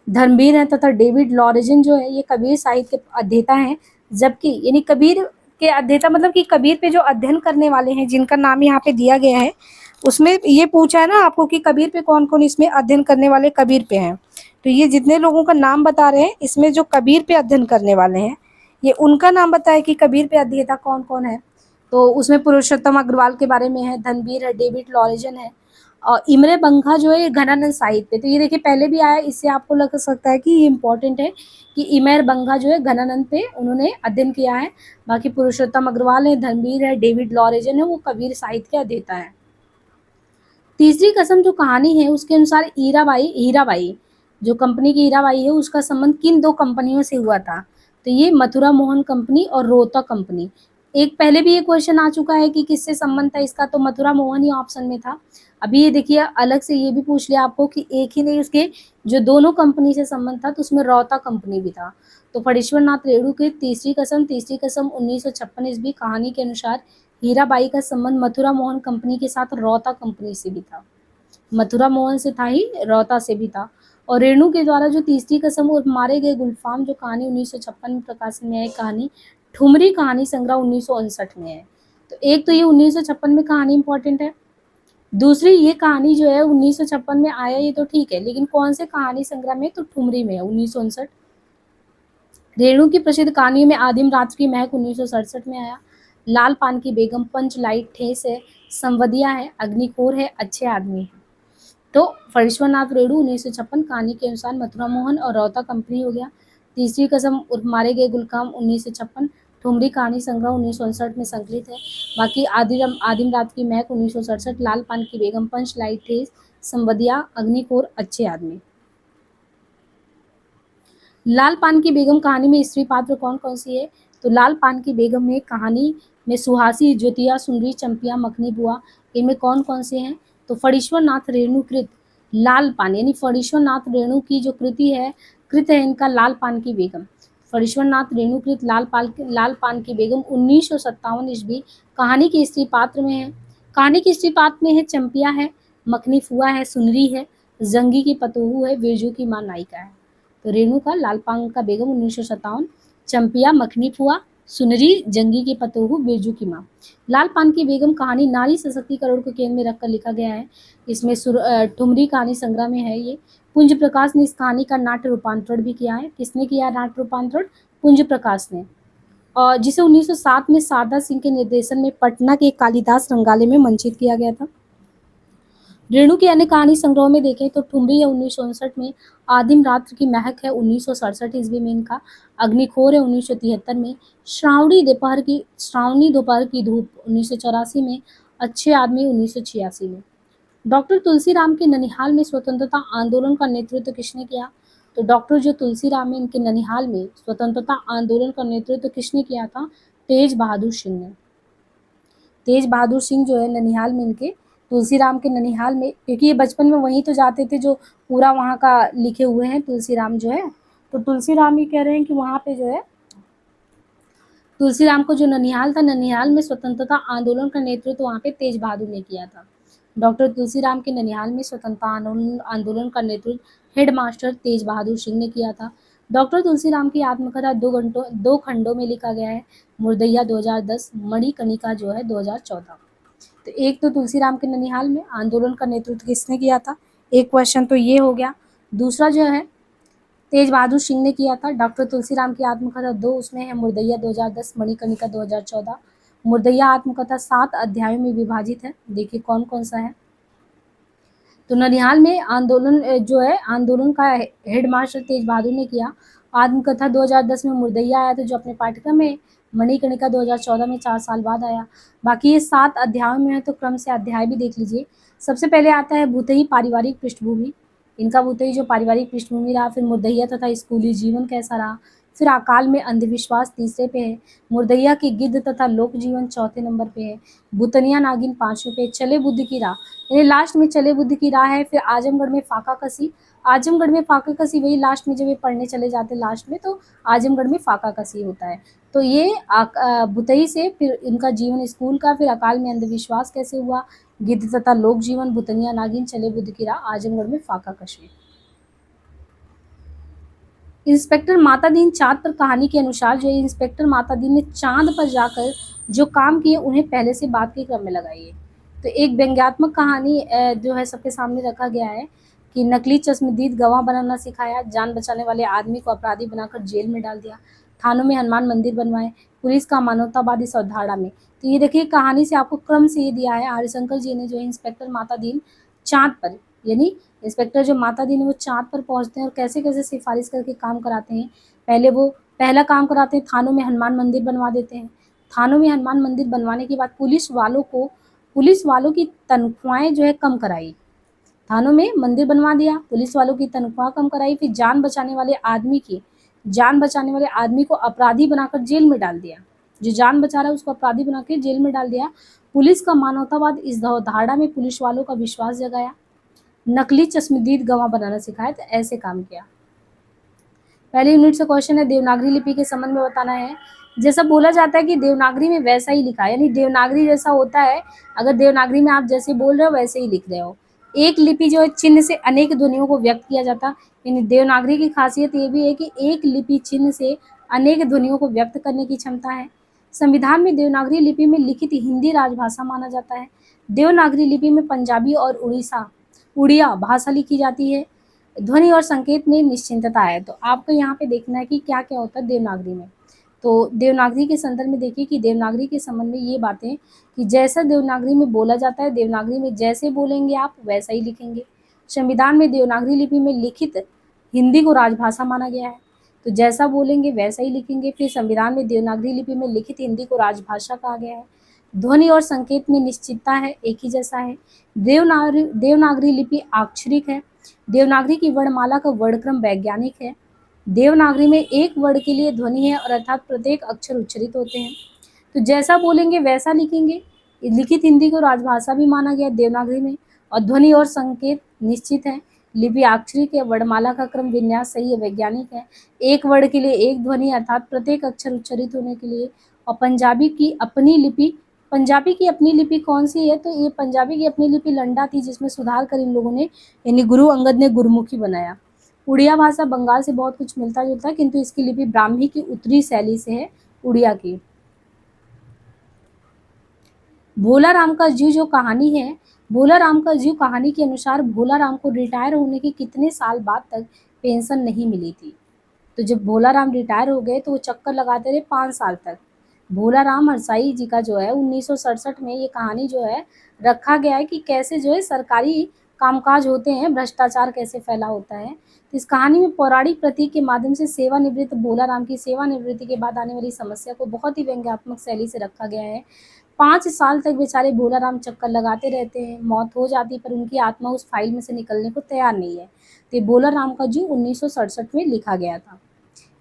Speaker 1: धर्मवीर हैं तथा डेविड लॉरेंजन जो है ये कबीर साहित्य के अध्येता हैं। जबकि यानी कबीर के अध्येता मतलब कि कबीर पे जो अध्ययन करने वाले हैं जिनका नाम यहाँ पे दिया गया है, उसमें ये पूछा है ना आपको कि कबीर पे कौन कौन इसमें अध्ययन करने वाले कबीर पे हैं। तो ये जितने लोगों का नाम बता रहे हैं इसमें जो कबीर पे अध्ययन करने वाले हैं, ये उनका नाम बताए कि कबीर पे अध्येता कौन कौन है। तो उसमें पुरुषोत्तम अग्रवाल के बारे में है, धर्मवीर है, डेविड लॉरेंजन है, और इमरे बंगा जो है ये घनानंद साहित्य पे। तो ये देखिए पहले भी आया, इससे आपको लग सकता है कि ये इंपॉर्टेंट है कि इमर बंगा जो है घनानंद पे उन्होंने अध्ययन किया है। बाकी पुरुषोत्तम अग्रवाल है, धर्मवीर है, डेविड लॉरेंजन है, वो कबीर साहित्य के अध्येता है। तीसरी कसम जो कहानी है उसके अनुसार हीराबाई जो कंपनी की हीराबाई है उसका संबंध किन दो कंपनियों से हुआ था? तो ये मथुरा मोहन कंपनी और रोहतक कंपनी। एक पहले भी ये क्वेश्चन आ चुका है कि किससे संबंध था इसका, तो मथुरा मोहन ही ऑप्शन में था। अभी ये देखिए अलग से ये भी पूछ लिया आपको कि एक ही नहीं, उसके जो दोनों कंपनी से संबंध था, तो उसमें रोहतक कंपनी भी था। तो फणीश्वर नाथ रेणु की तीसरी कसम 1956 ईस्वी कहानी के अनुसार हीराबाई का संबंध मथुरा मोहन कंपनी के साथ रोहतक कंपनी से भी था। मथुरा मोहन से था ही, रोहता से भी था। और रेणु के द्वारा जो तीसरी कसम और मारे गए गुलफाम जो कहानी 1956 में प्रकाशन में आई कहानी, ठुमरी कहानी संग्रह 1959 में है। तो एक तो ये 1956 में कहानी इंपॉर्टेंट है, दूसरी ये कहानी जो है 1956 में आया ये तो ठीक है, लेकिन कौन से कहानी संग्रह में? तो ठुमरी में है 1959। रेणु की प्रसिद्ध कहानियों में आदिम रात की महक 1967 में आया, लाल पान की बेगम, पंच लाइट, ठेस है, संवदिया है, अग्निकोर है, अच्छे आदमी है। तो फणीश्वर नाथ रेणु 1956 कहानी के अनुसार मथुरा मोहन और रोहता कंपनी हो गया। तीसरी कसम उर्फ मारे गए गुलकाम 1956, ठुमरी कहानी संग्रह 1959 में संकलित है। बाकी आदिम रात की महक 1967, लाल पान की बेगम, पंच लाइट, ठेस, संवदिया, अग्निकोर, अच्छे आदमी। लाल पान की बेगम कहानी में स्त्री पात्र कौन कौन सी है? तो लाल पान की बेगम में कहानी में सुहासी, ज्योतिया, सुंदरी, चंपिया, मखनी बुआ, इनमें कौन कौन से हैं? तो फणीश्वर नाथ रेणु कृत लाल पान, यानी फणीश्वर नाथ रेणु की जो कृत है इनका लाल पान की बेगम। फणीश्वर नाथ रेणु कृत लाल पान की बेगम 1957 ईस्वी कहानी के स्त्री पात्र में है। कहानी के स्त्री पात्र में है चंपिया है, मखनी फुआ है, सुनरी है, जंगी की पतोहू है, बिरजू की मां नायिका है। तो रेणु का लाल पान का बेगम 1957, चंपिया, मखनी फुआ, सुनरी, जंगी की पतोहू, बिरजू की माँ। लाल पान की बेगम कहानी नारी सशक्तिकरण को केंद्र में रखकर लिखा गया है। इसमें ठुमरी कहानी संग्रह में है ये। पुंज प्रकाश ने इस कहानी का नाट्य रूपांतरण भी किया है। किसने किया नाट्य रूपांतरण? पुंज प्रकाश ने, और जिसे 1907 में शारदा सिंह के निर्देशन में पटना के कालिदास रंगालय में मंचित किया गया था। रेणु की अन्य कहानी संग्रह में देखें तो ठुमरी है 1959 में, आदिम रात्र की महक है 1967 ईस्वी में इनका, अग्निखोर है 1973 में, श्रावणी दोपहर की धूप 1984 में, अच्छे आदमी 1986 में। डॉक्टर तुलसीराम के ननिहाल में स्वतंत्रता आंदोलन का नेतृत्व किसने किया? तो डॉक्टर जो तुलसीराम है इनके ननिहाल में स्वतंत्रता आंदोलन का नेतृत्व किसने किया था? तेज बहादुर सिंह ने। तेज बहादुर सिंह जो है ननिहाल में इनके, तुलसीराम के ननिहाल में, क्योंकि ये बचपन में वहीं तो जाते थे जो पूरा वहाँ का लिखे हुए हैं तुलसीराम जो है, तो तुलसीराम ही कह रहे हैं कि वहाँ पे जो है तुलसीराम को जो ननिहाल था, ननिहाल में स्वतंत्रता आंदोलन का नेतृत्व वहाँ पे तेज बहादुर ने किया था। डॉक्टर तुलसीराम के ननिहाल में स्वतंत्रता आंदोलन का नेतृत्व हेडमास्टर तेज बहादुर सिंह ने किया था। डॉक्टर तुलसीराम की आत्मकथा 2 खंडों में लिखा गया है। मुर्दैया 2010, मणिकर्णिका जो है 2014। तो एक तो तुलसीराम के ननिहाल में आंदोलन का नेतृत्व किसने किया था, एक क्वेश्चन तो ये हो गया। दूसरा जो है तेज बहादुर सिंह ने किया था। डॉक्टर तुलसीराम की आत्मकथा 2, उसमें है मुर्दैया 2010, मणिकर्णिका 2014। मुर्दैया आत्मकथा 7 अध्यायों में विभाजित है। देखिए कौन कौन सा है। तो ननिहाल में आंदोलन जो है आंदोलन का हेडमास्टर तेज बहादुर ने किया। आत्मकथा 2010 में मुर्दैया आया था जो अपने पाठ्यक्रम में, मणिकर्णिका 2014 में 4 साल बाद आया। बाकी ये 7 अध्यायों में है, तो क्रम से अध्याय भी देख लीजिए। सबसे पहले आता है भूतही पारिवारिक पृष्ठभूमि, इनका भूतही जो पारिवारिक पृष्ठभूमि रहा, फिर मुर्दैया तथा स्कूली जीवन कैसा रहा, फिर अकाल में अंधविश्वास तीसरे पे है, मुर्दैया की गिद्ध तथा लोक जीवन चौथे नंबर पे है, भूतनिया नागिन 5वें पे, चले बुद्ध की राह, यानी लास्ट में चले बुद्ध की राह है। फिर आजमगढ़ में फाका कसी, आजमगढ़ में फाका कसी वही लास्ट में जब ये पढ़ने चले जाते लास्ट में, तो आजमगढ़ में फाका कसी होता है। तो ये भुतई से फिर इनका जीवन स्कूल का, फिर अकाल में अंधविश्वास कैसे हुआ, गिद्ध तथा लोक जीवन, भुतनिया नागिन, चले बुद्ध की राह, आजमगढ़ में फाका कसी। इंस्पेक्टर मातादीन चाँद पर कहानी के अनुसार जो है इंस्पेक्टर मातादीन ने चाँद पर जाकर जो काम किए उन्हें पहले से बात के क्रम में लगाइए। तो एक व्यंग्यात्मक कहानी जो है सबके सामने रखा गया है कि नकली चश्मदीद गवाह बनाना सिखाया, जान बचाने वाले आदमी को अपराधी बनाकर जेल में डाल दिया, थानों में हनुमान मंदिर बनवाए, पुलिस का मानवतावादी अवधारणा में। तो ये देखिए कहानी से आपको क्रम से ये दिया है। हरिशंकर जी ने जो है इंस्पेक्टर मातादीन चाँद पर, यानी इंस्पेक्टर जो मातादीन है वो चाँद पर पहुँचते हैं और कैसे-कैसे सिफारिश करके काम कराते हैं। पहले वो पहला काम कराते हैं, थानों में हनुमान मंदिर बनवा देते हैं। थानों में हनुमान मंदिर बनवाने के बाद पुलिस वालों की तनख्वाहें जो है कम कराई। थानों में मंदिर बनवा दिया, पुलिस वालों की तनख्वाह कम कराई, फिर जान बचाने वाले आदमी को अपराधी बनाकर जेल में डाल दिया। जो जान बचा रहा है उसको अपराधी बना के जेल में डाल दिया। पुलिस का मानवतावाद इस अवधारणा में पुलिस वालों का विश्वास जगाया। नकली चश्मदीद गवाह बनाना सिखाया, तो ऐसे काम किया। पहले यूनिट से क्वेश्चन है, देवनागरी लिपि के संबंध में बताना है। जैसा बोला जाता है कि देवनागरी में वैसा ही लिखा है, यानी देवनागरी जैसा होता है, अगर देवनागरी में आप जैसे बोल रहे हो वैसे ही लिख रहे हो। एक लिपि जो है चिन्ह से अनेक ध्वनियों को व्यक्त किया जाता, यानी देवनागरी की खासियत ये भी है कि एक लिपि चिन्ह से अनेक ध्वनियों को व्यक्त करने की क्षमता है। संविधान में देवनागरी लिपि में लिखित हिंदी राजभाषा माना जाता है। देवनागरी लिपि में पंजाबी और उड़िया भाषा लिखी जाती है। ध्वनि और संकेत में निश्चितता है। तो आपको यहाँ पे देखना है कि क्या क्या होता है देवनागरी में। तो देवनागरी के संदर्भ में देखिए कि देवनागरी के संबंध में ये बातें कि जैसा देवनागरी में बोला जाता है, देवनागरी में जैसे बोलेंगे आप वैसा ही लिखेंगे। संविधान में देवनागरी लिपि में लिखित हिंदी को राजभाषा माना गया है, तो जैसा बोलेंगे वैसा ही लिखेंगे। फिर संविधान में देवनागरी लिपि में लिखित हिंदी को राजभाषा कहा गया है। ध्वनि और संकेत में निश्चितता है, एक ही जैसा है। देवनागरी लिपि अक्षरिक है। देवनागरी की वर्णमाला का वर्णक्रम वैज्ञानिक है। देवनागरी में एक वर्ण के लिए ध्वनि है और अर्थात प्रत्येक अक्षर उच्चरित होते हैं। तो जैसा बोलेंगे वैसा लिखेंगे। लिखित हिंदी को राजभाषा भी माना गया देवनागरी में, और ध्वनि और संकेत निश्चित है। लिपि अक्षरिक है, वर्णमाला का क्रम विन्यास सही है, वैज्ञानिक है। एक वर्ण के लिए एक ध्वनि अर्थात प्रत्येक अक्षर उच्चरित होने के लिए। और पंजाबी की अपनी लिपि कौन सी है, तो ये पंजाबी की अपनी लिपि लंडा थी, जिसमें सुधार कर इन लोगों ने, यानी गुरु अंगद ने गुरुमुखी बनाया। उड़िया भाषा बंगाल से बहुत कुछ मिलता जुलता है, किंतु इसकी लिपि ब्राह्मी की उत्तरी शैली से है, उड़िया की। भोला राम का जीव जो कहानी है, भोला राम का जीव कहानी के अनुसार भोला राम को रिटायर होने के कितने साल बाद तक पेंशन नहीं मिली थी। तो जब भोला राम रिटायर हो गए तो वो चक्कर लगाते रहे 5 साल तक। भोला राम हरसाई जी का जो है 1967 में ये कहानी जो है रखा गया है कि कैसे जो है सरकारी कामकाज होते हैं, भ्रष्टाचार कैसे फैला होता है। तो इस कहानी में पौराणिक प्रतीक के माध्यम से सेवानिवृत्त भोला राम की सेवानिवृत्ति के बाद आने वाली समस्या को बहुत ही व्यंग्यात्मक शैली से रखा गया है। 5 साल तक बेचारे भोला राम चक्कर लगाते रहते हैं, मौत हो जाती पर उनकी आत्मा उस फाइल में से निकलने को तैयार नहीं है। तो भोला राम का जीव 1967 में लिखा गया था।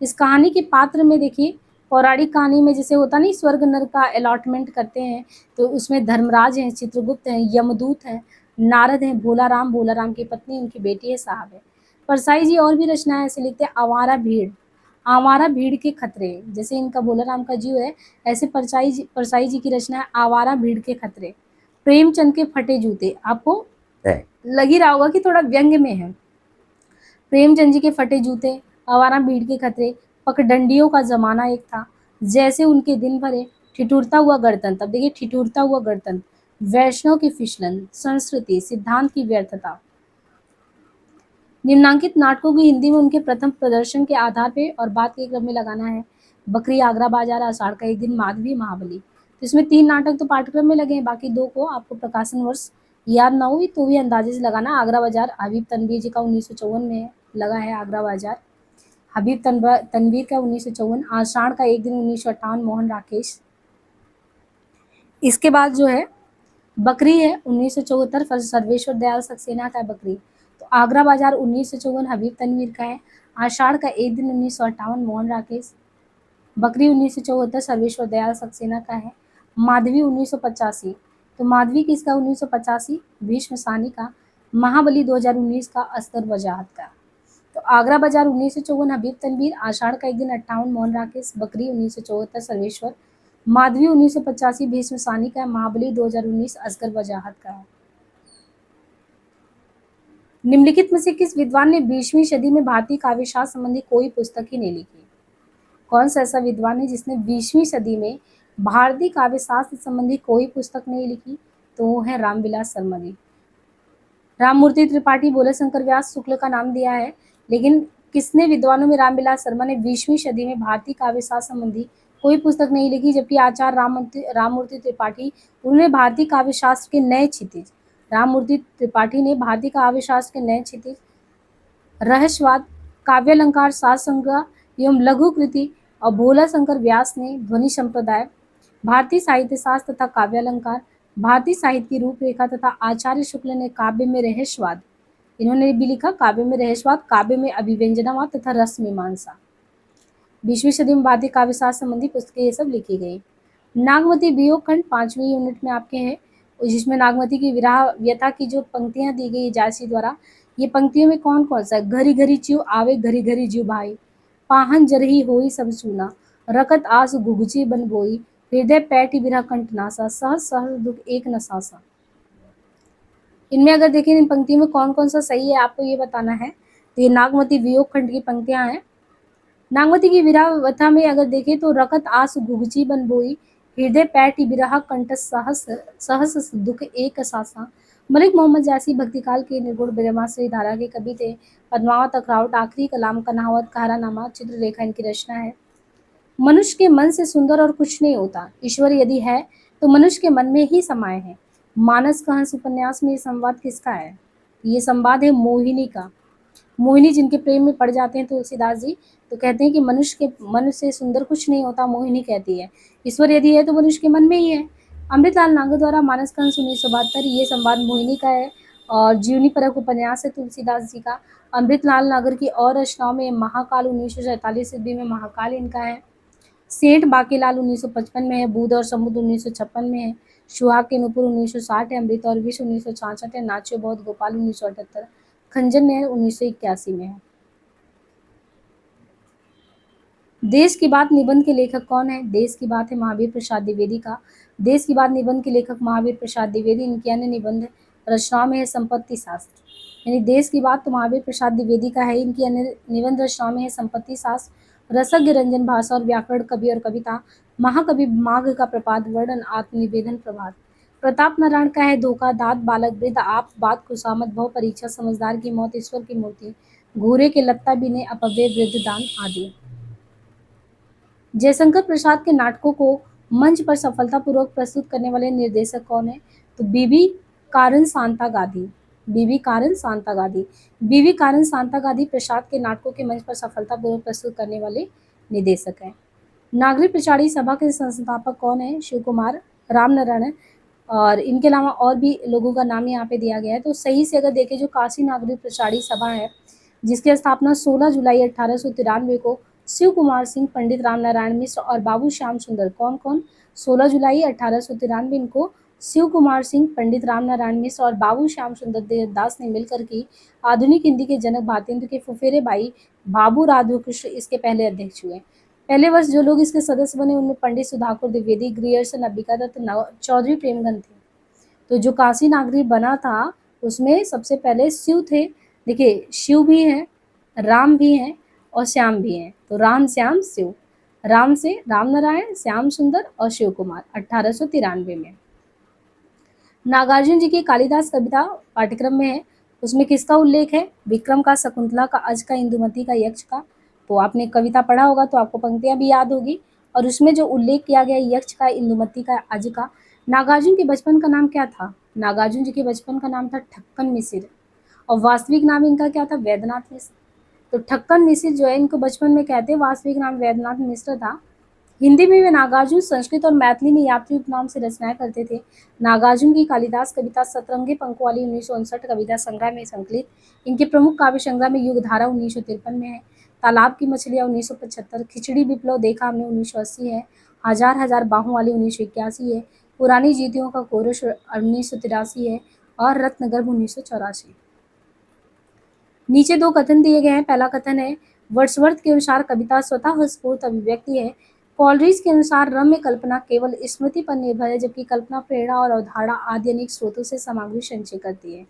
Speaker 1: इस कहानी के पात्र में देखिए, पौराणिक कहानी में जैसे होता नहीं स्वर्ग नरक का अलॉटमेंट करते हैं, तो उसमें धर्मराज हैं, चित्रगुप्त हैं, यमदूत हैं, नारद हैं, भोला राम की पत्नी, उनकी बेटी है, साहब है। परसाई जी और भी रचनाएं ऐसे लिखते हैं, आवारा भीड़ के खतरे, जैसे इनका भोला राम का जीव है, ऐसे परसाई जी की रचना है आवारा भीड़ के खतरे। प्रेमचंद के फटे जूते, आपको लग ही रहा होगा कि थोड़ा व्यंग्य में है। प्रेमचंद जी के फटे जूते, आवारा भीड़ के खतरे, पगडंडियों का ज़माना एक था, जैसे उनके दिन भरे, ठिठुरता हुआ गणतंत्र। अब देखिए ठिठुरता हुआ गणतंत्र, वैष्णव की फिसलन, संस्कृति, सिद्धांत की व्यर्थता। निम्नांकित नाटकों की हिंदी में उनके प्रथम प्रदर्शन के आधार पे और बाद के क्रम में लगाना है। बकरी, आगरा बाजार, आषाढ़ का एक दिन, माधवी, महाबली। तो इसमें 3 नाटक तो पाठ्यक्रम में लगे हैं, बाकी 2 को आपको प्रकाशन वर्ष याद ना हुई तो भी अंदाजे से लगाना। आगरा बाजार हबीब तनवीर जी का 1954 में लगा है आगरा बाजार। हबीब तनवीर का 1954। आषाढ़ का एक दिन 1958 मोहन राकेश। इसके बाद जो है बकरी है 1974 सर्वेश्वर दयाल सक्सेना का है बकरी। तो आगरा बाजार 1954 हबीब तनवीर का है। आषाढ़ का एक दिन 1958 मोहन राकेश। बकरी 1974 सर्वेश्वर दयाल सक्सेना का है। माधवी 1985। तो माधवी किसका 1985? भीष्म सानी का। महाबली 2019 का अस्कर वजाहत का। तो आगरा बाजार 1954 हबीब तनवीर। आषाढ़ का एक दिन 58 मोहन राकेश। बकरी 1974 सर्वेश्वर। माधवी 1985 भीष्म सानी का है। महाबली 2019 असगर वजाहत का है। निम्नलिखित में से किस विद्वान ने 20वीं सदी में भारतीय काव्य शास्त्र संबंधी कोई पुस्तक ही नहीं लिखी? कौन सा ऐसा विद्वान है जिसने 20वीं सदी में भारतीय काव्य शास्त्र संबंधी कोई पुस्तक नहीं लिखी? तो वो है रामविलास शर्मा जी। राममूर्ति त्रिपाठी, भोले शंकर व्यास, शुक्ल का नाम दिया है, लेकिन किसने विद्वानों में रामविलास शर्मा ने 20वीं सदी में भारतीय काव्य शास्त्र संबंधी कोई पुस्तक नहीं लिखी, जबकि आचार्य राममूर्ति त्रिपाठी उन्होंने भारतीय काव्य शास्त्र के नए क्षितिज, राममूर्ति त्रिपाठी ने भारतीय काव्य शास्त्र के नए क्षितिज, रहस्यवाद, काव्यालंकार, सार संग्रह एवं लघु कृति, और भोला शंकर व्यास ने ध्वनि संप्रदाय, भारतीय साहित्य शास्त्र तथा काव्यालंकार, भारतीय साहित्य की रूपरेखा तथा आचार्य शुक्ल ने काव्य में रहस्यवाद, इन्होंने भी लिखा काव्य में रहस्यवाद, काव्य में अभिव्यंजनावाद तथा रस मीमांसा। 20वीं सदी में भारतीय काव्य शास्त्र संबंधी पुस्तकें ये सब लिखी गई। नागमती वियोग खंड 5वीं यूनिट में आपके हैं, जिसमें नागमती की विरह व्यथा की जो पंक्तियां दी गई जायसी द्वारा, ये पंक्तियों में कौन कौन सा? घरी घरी चिव आवे घरी घरी जीव भाई, पाहन जरही होई सब सुना, रकत आस गुगची बन बोई, हृदय पैठ विरह कंठ नासा, सहस सहस दुख एक न सासा। इनमें अगर देखें इन पंक्तियों में कौन कौन सा सही है आपको ये बताना है। तो ये नागमती वियोग खंड की पंक्तियां हैं। नागमती की विरह व्यथा में अगर देखें तो रकत आस गुगची बन बोई, हृदय पैठ विरह कंठ सहस सहस दुख एक सासा। मलिक मोहम्मद जासी भक्तिकाल के निर्गुण ब्रह्माश्री धारा के कवि थे। पद्मावत अखरावट, आखिरी कलाम, कन्हावत, कहरानामा, चित्ररेखा इनकी रचना है। मनुष्य के मन से सुंदर और कुछ नहीं होता, ईश्वर यदि है तो मनुष्य के मन में ही समाये है। मानस का हंस उपन्यास में ये संवाद किसका है? ये संवाद है मोहिनी का। मोहिनी जिनके प्रेम में पड़ जाते हैं तुलसीदास जी, तो कहते हैं कि मनुष्य के मन से सुंदर कुछ नहीं होता, मोहिनी कहती है। ईश्वर यदि है तो मनुष्य के मन में ही है। अमृतलाल नागर द्वारा मानस का हंस 1972, ये संवाद मोहिनी का है और जीवनी परक उपन्यास है तुलसीदास जी का। अमृतलाल नागर की और रचनाओं में महाकाल 1947 ईस्वी में महाकाल इनका है। सेठ बाकीलाल 1955 में है। बूढ़ और समुद्र 1956 में है। सुहाग के नूपुर 1960 है। अमृत और विष 1966 है। नाच्यो बहुत गोपाल 1978, खंजन ने 1981 में है। देश की बात निबंध के लेखक कौन है? देश की बात है महावीर प्रसाद द्विवेदी का। देश की बात निबंध के लेखक महावीर प्रसाद द्विवेदी। इनकी अन्य निबंध रचनाओं में है संपत्ति शास्त्र, यानी देश की बात तो महावीर प्रसाद द्विवेदी का है। इनकी अन्य निबंध रचनाओं में है संपत्ति शास्त्र, रसज्ञ रंजन भाषा और व्याकरण, कवि और कविता, महाकवि माघ का प्रपात, वर्णन, आत्मनिवेदन, प्रभात। प्रताप नारायण का है धोखा, दात, बालक, वृद्ध, आप, बात, खुशामत, भव परीक्षा, समझदार की मौत, ईश्वर की मूर्ति, घूरे के लत्ता बिने, अपव्यय, वृद्ध दान आदि। जयशंकर प्रसाद के नाटकों को मंच पर सफलतापूर्वक प्रस्तुत करने वाले निर्देशक कौन है? तो बीबी कारण शांता गांधी। बीबी कारण शांता गांधी। बीबी कारण शांता गांधी प्रसाद के नाटकों के मंच पर सफलतापूर्वक प्रस्तुत करने वाले निर्देशक हैं। नागरिक प्रचारी सभा के संस्थापक कौन है? शिव कुमार रामनारायण। और इनके अलावा और भी लोगों का नाम यहाँ पे दिया गया है। तो सही से अगर देखें जो काशी नागरिक प्रचारी सभा है, जिसकी स्थापना 16 जुलाई 1893 को शिव कुमार सिंह, पंडित रामनारायण मिश्र और बाबू श्याम सुंदर, कौन कौन? 16 जुलाई 1893 इनको शिव कुमार सिंह, पंडित रामनारायण मिश्र और बाबू श्याम सुंदर देवदास ने मिलकर की आधुनिक हिंदी के जनक भारतेंदु के फुफेरे भाई बाबू राधाकृष्ण इसके पहले अध्यक्ष हुए। पहले वर्ष जो लोग इसके सदस्य बने उनमें पंडित सुधाकर द्विवेदी, ग्रियर्सन, अंबिका दत्त, चौधरी प्रेमगंज थे। तो जो काशी नागरिक बना था उसमें सबसे पहले शिव थे। देखिए शिव भी हैं, राम भी हैं और श्याम भी हैं। तो राम, श्याम, शिव। राम से राम नारायण, श्याम सुंदर और शिव कुमार 1893 में। नागार्जुन जी की कालिदास कविता पाठ्यक्रम में है, उसमें किसका उल्लेख है? विक्रम का, शकुंतला का, अज का, इंदुमती का, यक्ष का। तो आपने कविता पढ़ा होगा तो आपको पंक्तियां भी याद होगी। और उसमें जो उल्लेख किया गया यक्ष का, इंदुमती का, अज का। नागार्जुन के बचपन का नाम क्या था? नागार्जुन जी के बचपन का नाम था ठक्कन मिसिर, और वास्तविक नाम इनका क्या था? वैद्यनाथ मिश्र। तो ठक्कन मिसिर जो है इनको बचपन में कहते हैं, वास्तविक नाम वैद्यनाथ मिश्र था। हिंदी में वे नागार्जुन, संस्कृत और मैथिली में यात्री उपनाम से रचनाएं करते थे। नागार्जुन की कालिदास कविता सतरंगी पंखवाली 1959 कविता संग्रह में संकलित। इनके प्रमुख काव्य संग्रह में युगधारा 1953 में है, तालाब की मछलियां 1975, खिचड़ी विप्लव देखा हमने 1980 है, हजार हजार बाहों वाली 1981 है, पुरानी जीतियों का कोरस 1983 है, और रत्नगर्भ 1984। नीचे दो कथन दिए गए हैं। पहला कथन है, वर्ड्सवर्थ के अनुसार कविता स्वतः स्फूर्त अभिव्यक्ति है। कॉलरिज के अनुसार रम्य कल्पना केवल स्मृति पर निर्भर है, जबकि कल्पना प्रेरणा और अवधारणा आदि अनेक स्रोतों से सामग्री संचय करती है।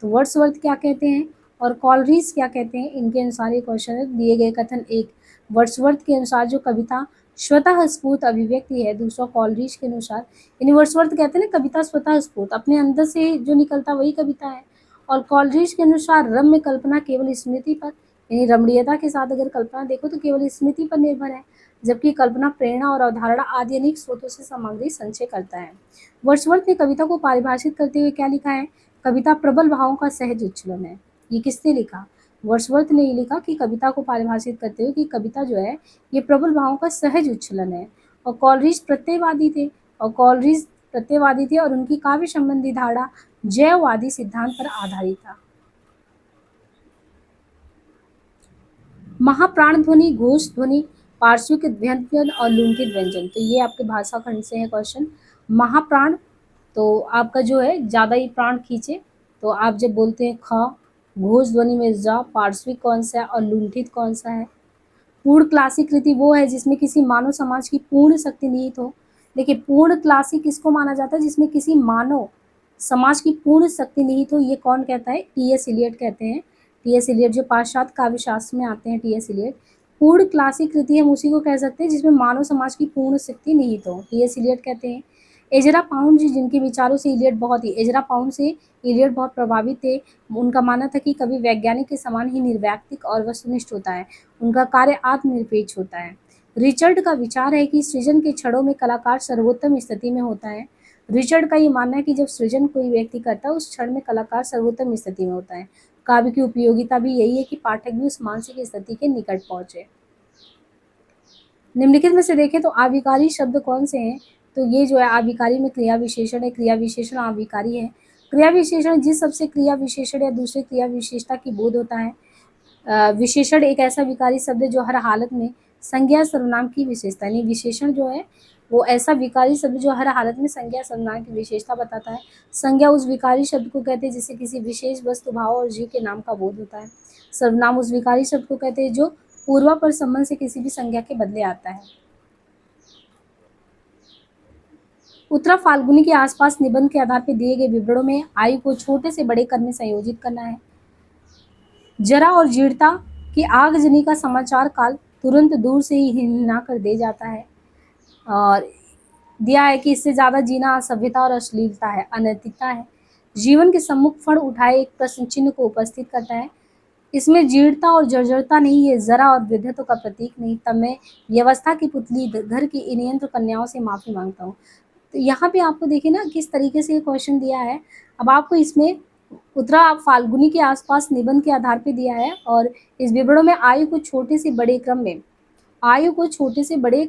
Speaker 1: तो वर्ड्सवर्थ क्या कहते हैं और कॉलरिज क्या कहते हैं, इनके अनुसार ये क्वेश्चन है। दिए गए कथन एक, वर्ड्सवर्थ के अनुसार जो कविता स्वतः स्फूर्त अभिव्यक्ति है। दूसरा, कॉलरिज के अनुसार, यानी वर्ड्सवर्थ कहते हैं ना कविता स्वतः स्फूर्त, अपने अंदर से जो निकलता वही कविता है। और कॉलरिज के अनुसार रम्य कल्पना केवल स्मृति पर, यानी रमणीयता के साथ अगर कल्पना देखो तो केवल स्मृति पर निर्भर है, जबकि कल्पना प्रेरणा और अवधारणा आदि अनेक स्रोतों से सामग्री संचय करता है। वर्ड्सवर्थ ने कविता को परिभाषित करते हुए क्या लिखा है? कविता प्रबल भावों का सहज उच्छलन है। ये किसने लिखा? वर्ड्सवर्थ ने ये लिखा कि कविता को परिभाषित करते हुए कि कविता जो है ये प्रबल भावों का सहज उच्छलन है। और कॉलरिज प्रत्ययवादी थे, और उनकी काव्य संबंधी धारणा जैववादी सिद्धांत पर आधारित था। महाप्राण ध्वनि, घोष ध्वनि, पार्श्विक व्यंजन और लुंठित व्यंजन। तो ये आपके भाषा खंड से है क्वेश्चन। महाप्राण, तो आपका जो है ज्यादा ही प्राण खींचे, तो आप जब बोलते हैं ख, घोष ध्वनि में जा, पार्श्विक कौन सा है और लुंठित कौन सा है? पूर्ण क्लासिक कृति वो है जिसमें किसी मानव समाज की पूर्ण शक्ति निहित हो। देखिए, पूर्ण क्लासिक किसको माना जाता है? जिसमें किसी मानव समाज की पूर्ण शक्ति निहित हो। ये कौन कहता है? टी.एस. इलियट कहते हैं। टी.एस. इलियट जो पाश्चात्य काव्य शास्त्र में आते हैं, टी.एस. इलियट। पूर्ण क्लासिक कृति हम उसी को कह सकते हैं जिसमें मानव समाज की पूर्ण शक्ति निहित हो, टी.एस. इलियट कहते हैं। एजरा पाउंड जी, जिनके विचारों से एजरा पाउंड से इलियट बहुत प्रभावित थे। उनका मानना था कि कवि वैज्ञानिक के समान ही निर्वैयक्तिक और वस्तुनिष्ठ होता है, उनका कार्य आत्मनिरपेक्ष होता है। रिचर्ड का विचार है कि सृजन के क्षणों में कलाकार सर्वोत्तम स्थिति में होता है। रिचर्ड का ये मानना है कि जब सृजन कोई व्यक्ति करता है उस क्षण में कलाकार सर्वोत्तम स्थिति में होता है। काव्य की उपयोगिता भी यही है कि पाठक भी उस मानसिक स्थिति के निकट पहुंचे। निम्नलिखित में से देखें तो आविकारी शब्द कौन से हैं? तो ये जो है आविकारी में क्रिया विशेषण है, क्रिया विशेषण आविकारी है। क्रिया विशेषण जिस शब्द से क्रिया विशेषण या दूसरे क्रिया विशेषता की बोध होता है। विशेषण एक ऐसा विकारी शब्द है जो हर हालत में संज्ञा सर्वनाम की विशेषता, यानी विशेषण जो है वो ऐसा विकारी शब्द जो हर हालत में संज्ञा सर्वनाम की विशेषता बताता है। संज्ञा उस विकारी शब्द को कहते हैं जिसे किसी विशेष वस्तु, भाव और जीव के नाम का बोध होता है। सर्वनाम उस विकारी शब्द को कहते हैं जो पूर्वापर संबंध से किसी भी संज्ञा के बदले आता है। उत्तरा फाल्गुनी के आसपास निबंध के आधार पर दिए गए विवरणों में आयु को छोटे से बड़े क्रम में संयोजित करना है। जरा और जीर्णता की आगजनी का समाचार काल तुरंत दूर से ही हिलना कर दे जाता है। और दिया है कि इससे ज्यादा जीना असभ्यता और अश्लीलता है, अनैतिकता है। जीवन के सम्मुख फण उठाए एक प्रश्न चिन्ह को उपस्थित करता है। इसमें जीर्णता और जर्जरता नहीं है, जरा और वृद्धत्व का प्रतीक नहीं। तब मैं व्यवस्था की पुतली घर की इन यंत्र कन्याओं से माफी मांगता हूँ। तो यहाँ पे आपको देखिए ना किस तरीके से ये क्वेश्चन दिया है। अब आपको इसमें उत्तरा फाल्गुनी के आसपास निबंध के आधार पे दिया है और इस विवरणों में आयु को छोटे से बड़े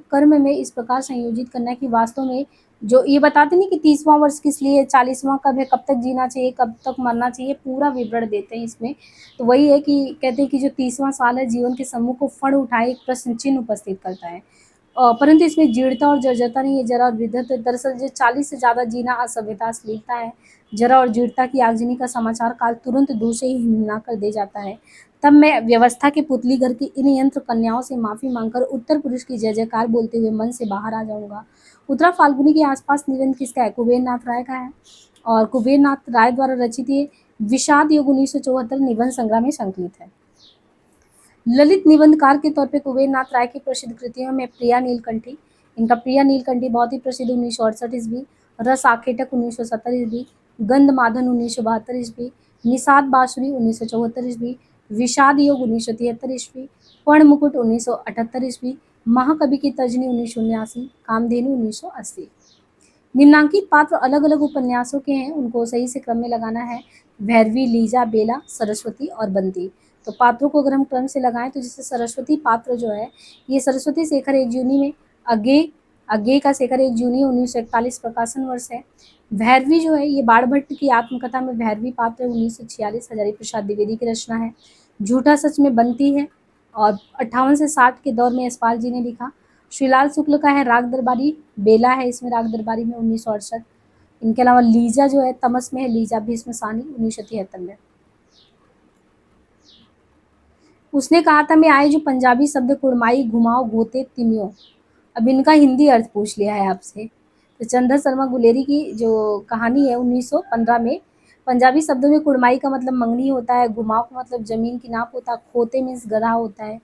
Speaker 1: क्रम में इस प्रकार संयोजित करना है कि वास्तव में जो ये बताते नहीं कि 30वां वर्ष किस लिए, 40वां कब है, कब तक जीना चाहिए, कब तक मरना चाहिए, पूरा विवरण देते हैं इसमें। तो वही है कि कहते हैं कि जो 30वां साल है जीवन के सम्मुख को फण उठाए एक प्रश्न चिन्ह उपस्थित करता है। परंतु इसमें जीर्णता और जर्जरता नहीं है, जरा और वृद्धत्व। दरअसल जो 40 से ज्यादा जीना असभ्यता, अश्लीलता है। जरा और जीर्णता की आगजनी का समाचार काल तुरंत दूर से ही हिलना कर दे जाता है। तब मैं व्यवस्था के पुतली घर की इन यंत्र कन्याओं से माफी मांगकर उत्तर पुरुष की जय जयकार बोलते हुए मन से बाहर आ जाऊंगा। उत्तरा फाल्गुनी के आसपास निबंध किसका है? कुबेर नाथ राय का है और कुबेर नाथ राय द्वारा रचित ये विषाद योग 1974 निबंध संग्रह में संकलित है। ललित निबंधकार के तौर पे कुबेर नाथ राय की प्रसिद्ध कृतियों में प्रिया नीलकंठी, इनका प्रिया नीलकंठी बहुत ही प्रसिद्ध 1968 ईस्वी, रस आखेटक 1970 ईस्वी, गंधमादन 1972 ईस्वी, निषाद बांसुरी 1974 ईस्वी, विषाद योग 1973 ईस्वी, पर्ण मुकुट 1978 ईस्वी, महाकवि की तर्जनी 1979, कामधेनु 1980। निम्नांकित पात्र अलग अलग उपन्यासों के हैं, उनको सही से क्रम में लगाना है। भैरवी, लीजा, बेला, सरस्वती और बंती। तो पात्रों को अगर हम क्रम से लगाएं तो जैसे सरस्वती पात्र जो है, ये सरस्वती शेखर एक जूनी में, अज्ञे अज्ञे का शेखर एक जूनी 1941 प्रकाशन वर्ष है। भैरवी जो है ये बाणभट्ट की आत्मकथा में भैरवी पात्र 1946 हजारी प्रसाद द्विवेदी की रचना है। झूठा सच में बंती है और 58 से 60 के दौर में यशपाल जी ने लिखा। श्रीलाल शुक्ल का है राग दरबारी, बेला है इसमें राग दरबारी में 1968। इनके अलावा लीजा जो है तमस में है, लीजा भीष्म सानी 1973 में। उसने कहा था मैं आए जो पंजाबी शब्द कुड़माई, घुमाओ, गोते, तिमियो। अब इनका हिंदी अर्थ पूछ लिया है आपसे। तो चंद्र शर्मा गुलेरी की जो कहानी है 1915 में, पंजाबी शब्दों में कुड़माई का मतलब मंगनी होता है, घुमाओ का मतलब जमीन की नाप होता है, खोते मीन्स गधा होता है,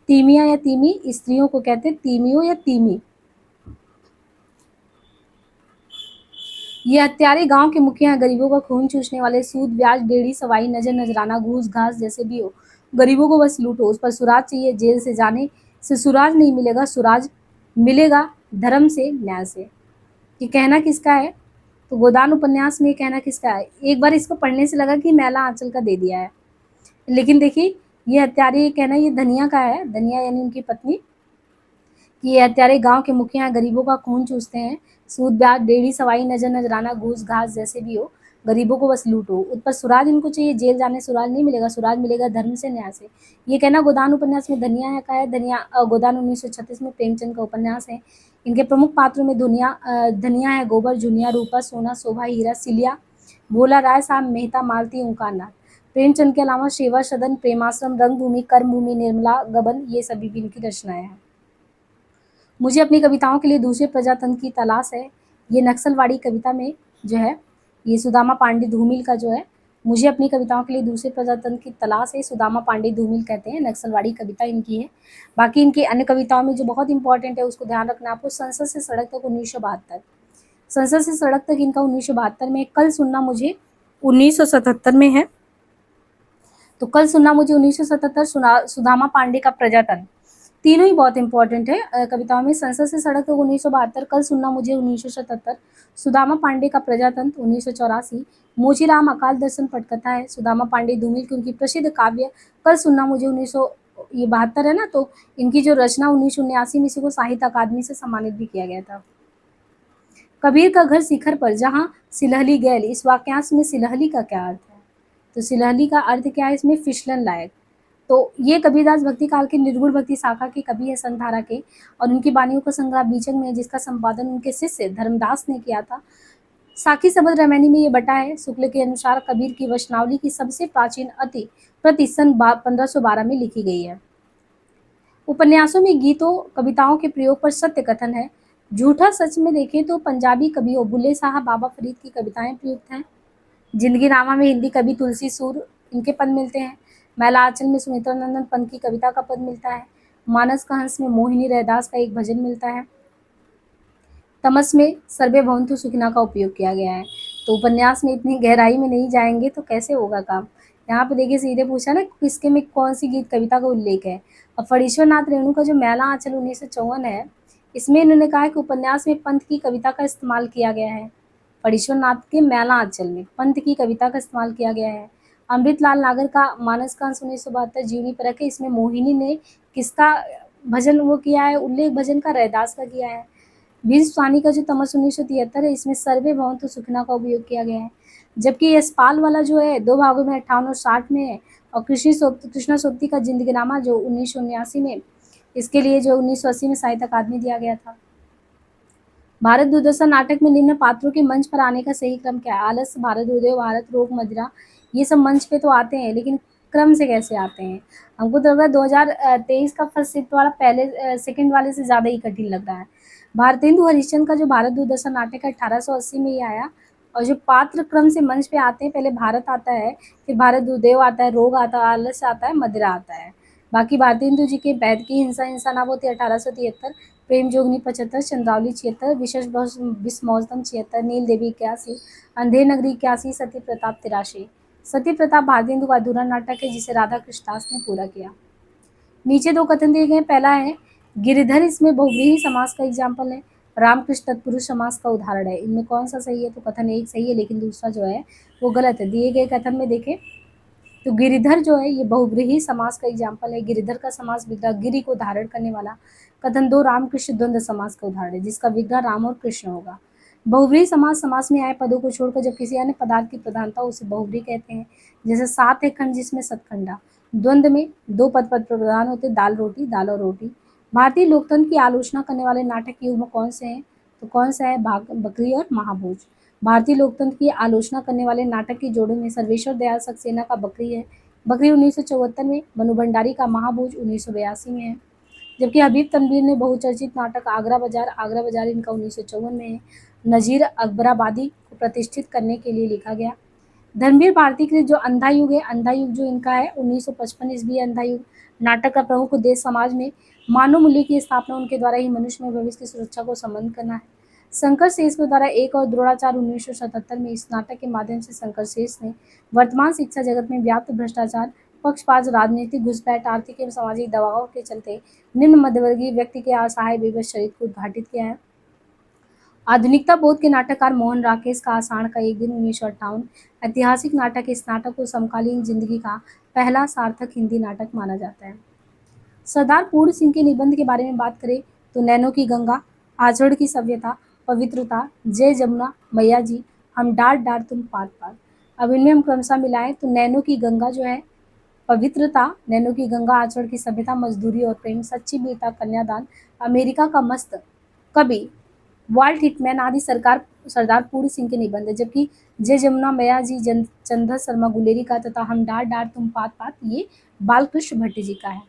Speaker 1: तीमिया या तीमी स्त्रियों को कहते हैं तीमियो या तीमी। ये हत्यारे गांव के मुखिया हैं, गरीबों का खून चूसने वाले, सूद ब्याज डेढ़ी सवाई नजर नजराना घूस घास जैसे भी हो, गरीबों को बस लूटो, उस पर सुराज चाहिए, जेल से जाने से सुराज नहीं मिलेगा, सुराज मिलेगा धर्म से न्याय से। ये कहना किसका है? तो गोदान उपन्यास में ये कहना किसका है? एक बार इसको पढ़ने से लगा कि मैला आंचल का दे दिया है, लेकिन देखिए ये हत्यारे, ये कहना ये धनिया का है, धनिया यानी उनकी पत्नी। ये हत्यारे गांव के मुखिया हैं, गरीबों का खून चूसते हैं, सूद ब्याज डेढ़ी सवाई नजर नजराना घूस घास जैसे भी हो, गरीबों को बस लूटो, उस पर सुराज इनको चाहिए, जेल जाने सुराज नहीं मिलेगा, सुराज मिलेगा धर्म से न्याय से। ये कहना गोदान उपन्यास में धनिया का है। गोदान 1936 में प्रेमचंद का उपन्यास है। इनके प्रमुख पात्रों में धनिया है, गोबर, जुनिया, रूपा, सोना, शोभा, हीरा, सिलिया, भोला, राय साहब, मेहता, मालती, ओंकारनाथ। प्रेमचंद के अलावा सेवा सदन, प्रेमाश्रम, रंगभूमि, कर्मभूमि, निर्मला, गबन ये सभी भी इनकी रचनाएं हैं। मुझे अपनी कविताओं के लिए दूसरे प्रजातंत्र की तलाश है, ये नक्सलवाड़ी कविता में जो है, ये सुदामा पांडे धूमिल का जो है, मुझे अपनी कविताओं के लिए दूसरे प्रजातंत्र की तलाश है, सुदामा पांडे धूमिल कहते हैं, नक्सलवाड़ी कविता इनकी है। बाकी इनकी अन्य कविताओं में जो बहुत इंपॉर्टेंट है उसको ध्यान रखना आपको, संसद से सड़क तक 1972, संसद से सड़क तक इनका 1972 में, कल सुनना मुझे 1977 में है। तो कल सुनना मुझे 1977, सुदामा पांडे का प्रजातंत्र, तीनों ही बहुत इंपॉर्टेंट है कविताओं में। संसद से सड़क तक 1972, कल सुनना मुझे 1977, सुदामा पांडे का प्रजातंत्र 1984, मोचीराम अकाल दर्शन पटकथा है, सुदामा पांडे धूमिल की उनकी प्रसिद्ध काव्य कल सुनना मुझे 1972 है ना, तो इनकी जो रचना 1979 में इसी को साहित्य अकादमी से सम्मानित भी किया गया था। कबीर का घर शिखर पर जहाँ सिलहली गैल, इस वाक्यांश में सिलहली का क्या अर्थ है? तो सिलहली का अर्थ क्या है इसमें? फिसलन लायक। तो ये कबीरदास भक्ति काल के निर्गुण भक्ति शाखा के कवि है, संधारा के, और उनकी वाणियों का संग्रह बीजक में है, जिसका संपादन उनके शिष्य धर्मदास ने किया था। साखी शबद रामायणी में ये बटा है। शुक्ल के अनुसार कबीर की वचनावली की सबसे प्राचीन प्रति सन 1512 में लिखी गई है। उपन्यासों में गीतों कविताओं के प्रयोग पर सत्य कथन है। झूठा सच में देखें तो पंजाबी कवियों बुल्ले साहब, बाबा फरीद की कविताएं प्रयुक्त हैं। जिंदगी नामा में हिंदी कवि तुलसी सूर इनके पद मिलते हैं। मैला आंचल में सुमित्रा नंदन पंत की कविता का पद मिलता है। मानस का हंस में मोहिनी रैदास का एक भजन मिलता है। तमस में सर्वे भवन्तु सुखिना का उपयोग किया गया है। तो उपन्यास में इतनी गहराई में नहीं जाएंगे तो कैसे होगा काम। यहाँ पे देखिए सीधे पूछा ना किसके में कौन सी गीत कविता का उल्लेख है। और फणीश्वर नाथ रेणु का जो मैला आंचल 1954 है, इसमें इन्होंने कहा है कि उपन्यास में पंत की कविता का इस्तेमाल किया गया है। फणीश्वर नाथ के मैला आंचल में पंत की कविता का इस्तेमाल किया गया है। अमृतलाल नागर का मानस का अंश 1972 जीवनी परख है, इसमें मोहिनी ने किसका भजन वो किया है, उल्लेख भजन का रैदास का किया है। भीष्म सानी का जो तमस 1973 है, इसमें सर्वे भवन्तु सुखिना का उपयोग किया गया है। जबकि यशपाल वाला जो है 2 भागों में 58 और 60 में है। और कृष्णा सोबती का जिंदगीनामा जो 1979 में, इसके लिए जो 1980 में साहित्य अकादमी दिया गया था। भारत दूरदर्शन नाटक में निम्न पात्रों के मंच पर आने का सही क्रम क्या है? आलस्य, भारत हृदय, भारत रोग, मदिरा, ये सब मंच पे तो आते हैं, लेकिन क्रम से कैसे आते हैं? हमको तो लग रहा है 2023 का फर्स्ट शिफ्ट वाला पहले सेकंड वाले से ज़्यादा ही कठिन लग रहा है। भारतेंदु हरिश्चंद्र का जो भारत दूरदर्शन नाटक है 1880 में ही आया। और जो पात्र क्रम से मंच पे आते हैं, पहले भारत आता है, फिर भारत दुर्देव आता है, रोग आता है, आलस्य आता है, मदिरा आता है। बाकी भारतेंदु जी के बैद की हिंसा हिंसा नाबोती 1873, प्रेम जोगनी 75, चंद्रावली 76, विशेष बिस्मौसम 76, नील देवी 81, अंधेर नगरी 81, सती प्रताप 83। सती प्रताप भारतेंदु का अधूरा नाटक है जिसे राधा कृष्णदास ने पूरा किया। नीचे दो कथन दिए गए, पहला है गिरिधर, इसमें बहुव्रीहि समास का एग्जाम्पल है। रामकृष्ण तत्पुरुष समास का उदाहरण है। इनमें कौन सा सही है? तो कथन एक सही है, लेकिन दूसरा जो है वो गलत है। दिए गए कथन में देखें तो गिरिधर जो है ये बहुव्रीहि समास का एग्जाम्पल है। गिरिधर का समास विग्रह गिरि को धारण करने वाला। कथन दो रामकृष्ण द्वंद्व समास का उदाहरण है जिसका विग्रह राम और कृष्ण होगा। बहुव्रीहि समास में आए पदों को छोड़कर जब किसी अन्य पदार्थ की प्रधानता हो उसे बहुव्रीहि कहते हैं। जैसे सात है खंड जिसमें सतखंडा। द्वंद्व में दो पद प्रधान होते, दाल और रोटी। भारतीय लोकतंत्र की आलोचना करने वाले नाटक युग्म कौन से हैं? तो कौन सा है? बकरी और महाभोज। भारतीय लोकतंत्र की आलोचना करने वाले नाटक के जोड़ों में सर्वेश्वर दयाल सक्सेना का बकरी है। बकरी 1974 में, मनु भंडारी का महाभोज 1982 में है। जबकि हबीब तनवीर ने बहुचर्चित नाटक आगरा बाजार इनका 1954 में है। नजीर अकबराबादी को प्रतिष्ठित करने के लिए लिखा गया। धर्मवीर भारती कृत जो अंधा युग है, अंधा युग जो इनका है 1955 ईस्वी अंधा युग। नाटक का प्रमुख उद्देश्य समाज में मानव मूल्य की स्थापना, उनके द्वारा ही मनुष्य में भविष्य की सुरक्षा को संबंध करना है। शंकर शेष के द्वारा एक और द्रोणाचार्य 1977 में इस नाटक के माध्यम से शंकर शेष ने वर्तमान शिक्षा जगत में व्याप्त भ्रष्टाचार, पक्षपात, राजनीतिक घुसपैठ, आर्थिक एवं सामाजिक दबावों के चलते निम्न मध्यवर्गीय व्यक्ति के असहाय बेबस शरीर को उद्घाटित किया है। आधुनिकता बोध के नाटककार मोहन राकेश का आषाढ़ का एक दिन 1958 ऐतिहासिक नाटक। इस नाटक को समकालीन जिंदगी का पहला सार्थक हिंदी नाटक माना जाता है। सरदार पूर्ण सिंह के निबंध के बारे में बात करें तो नैनों की गंगा, आचरण की सभ्यता, पवित्रता, जय जमुना मैया जी, हम डार डार तुम पार पार। अब इनमें हम क्रमशः मिलाएं तो नैनों की गंगा जो है पवित्रता, नैनों की गंगा, आचरण की सभ्यता, मजदूरी और प्रेम, सच्ची वीरता, कन्यादान, अमेरिका का मस्त कवि, वाल्ट हिटमैन आदि सरदार पूर्ण सिंह के निबंध है। जबकि जय जमुना मैया जी चंद्र शर्मा गुलेरी का तथा हम डार डार तुम पात पात ये बालकृष्ण भट्ट जी का है।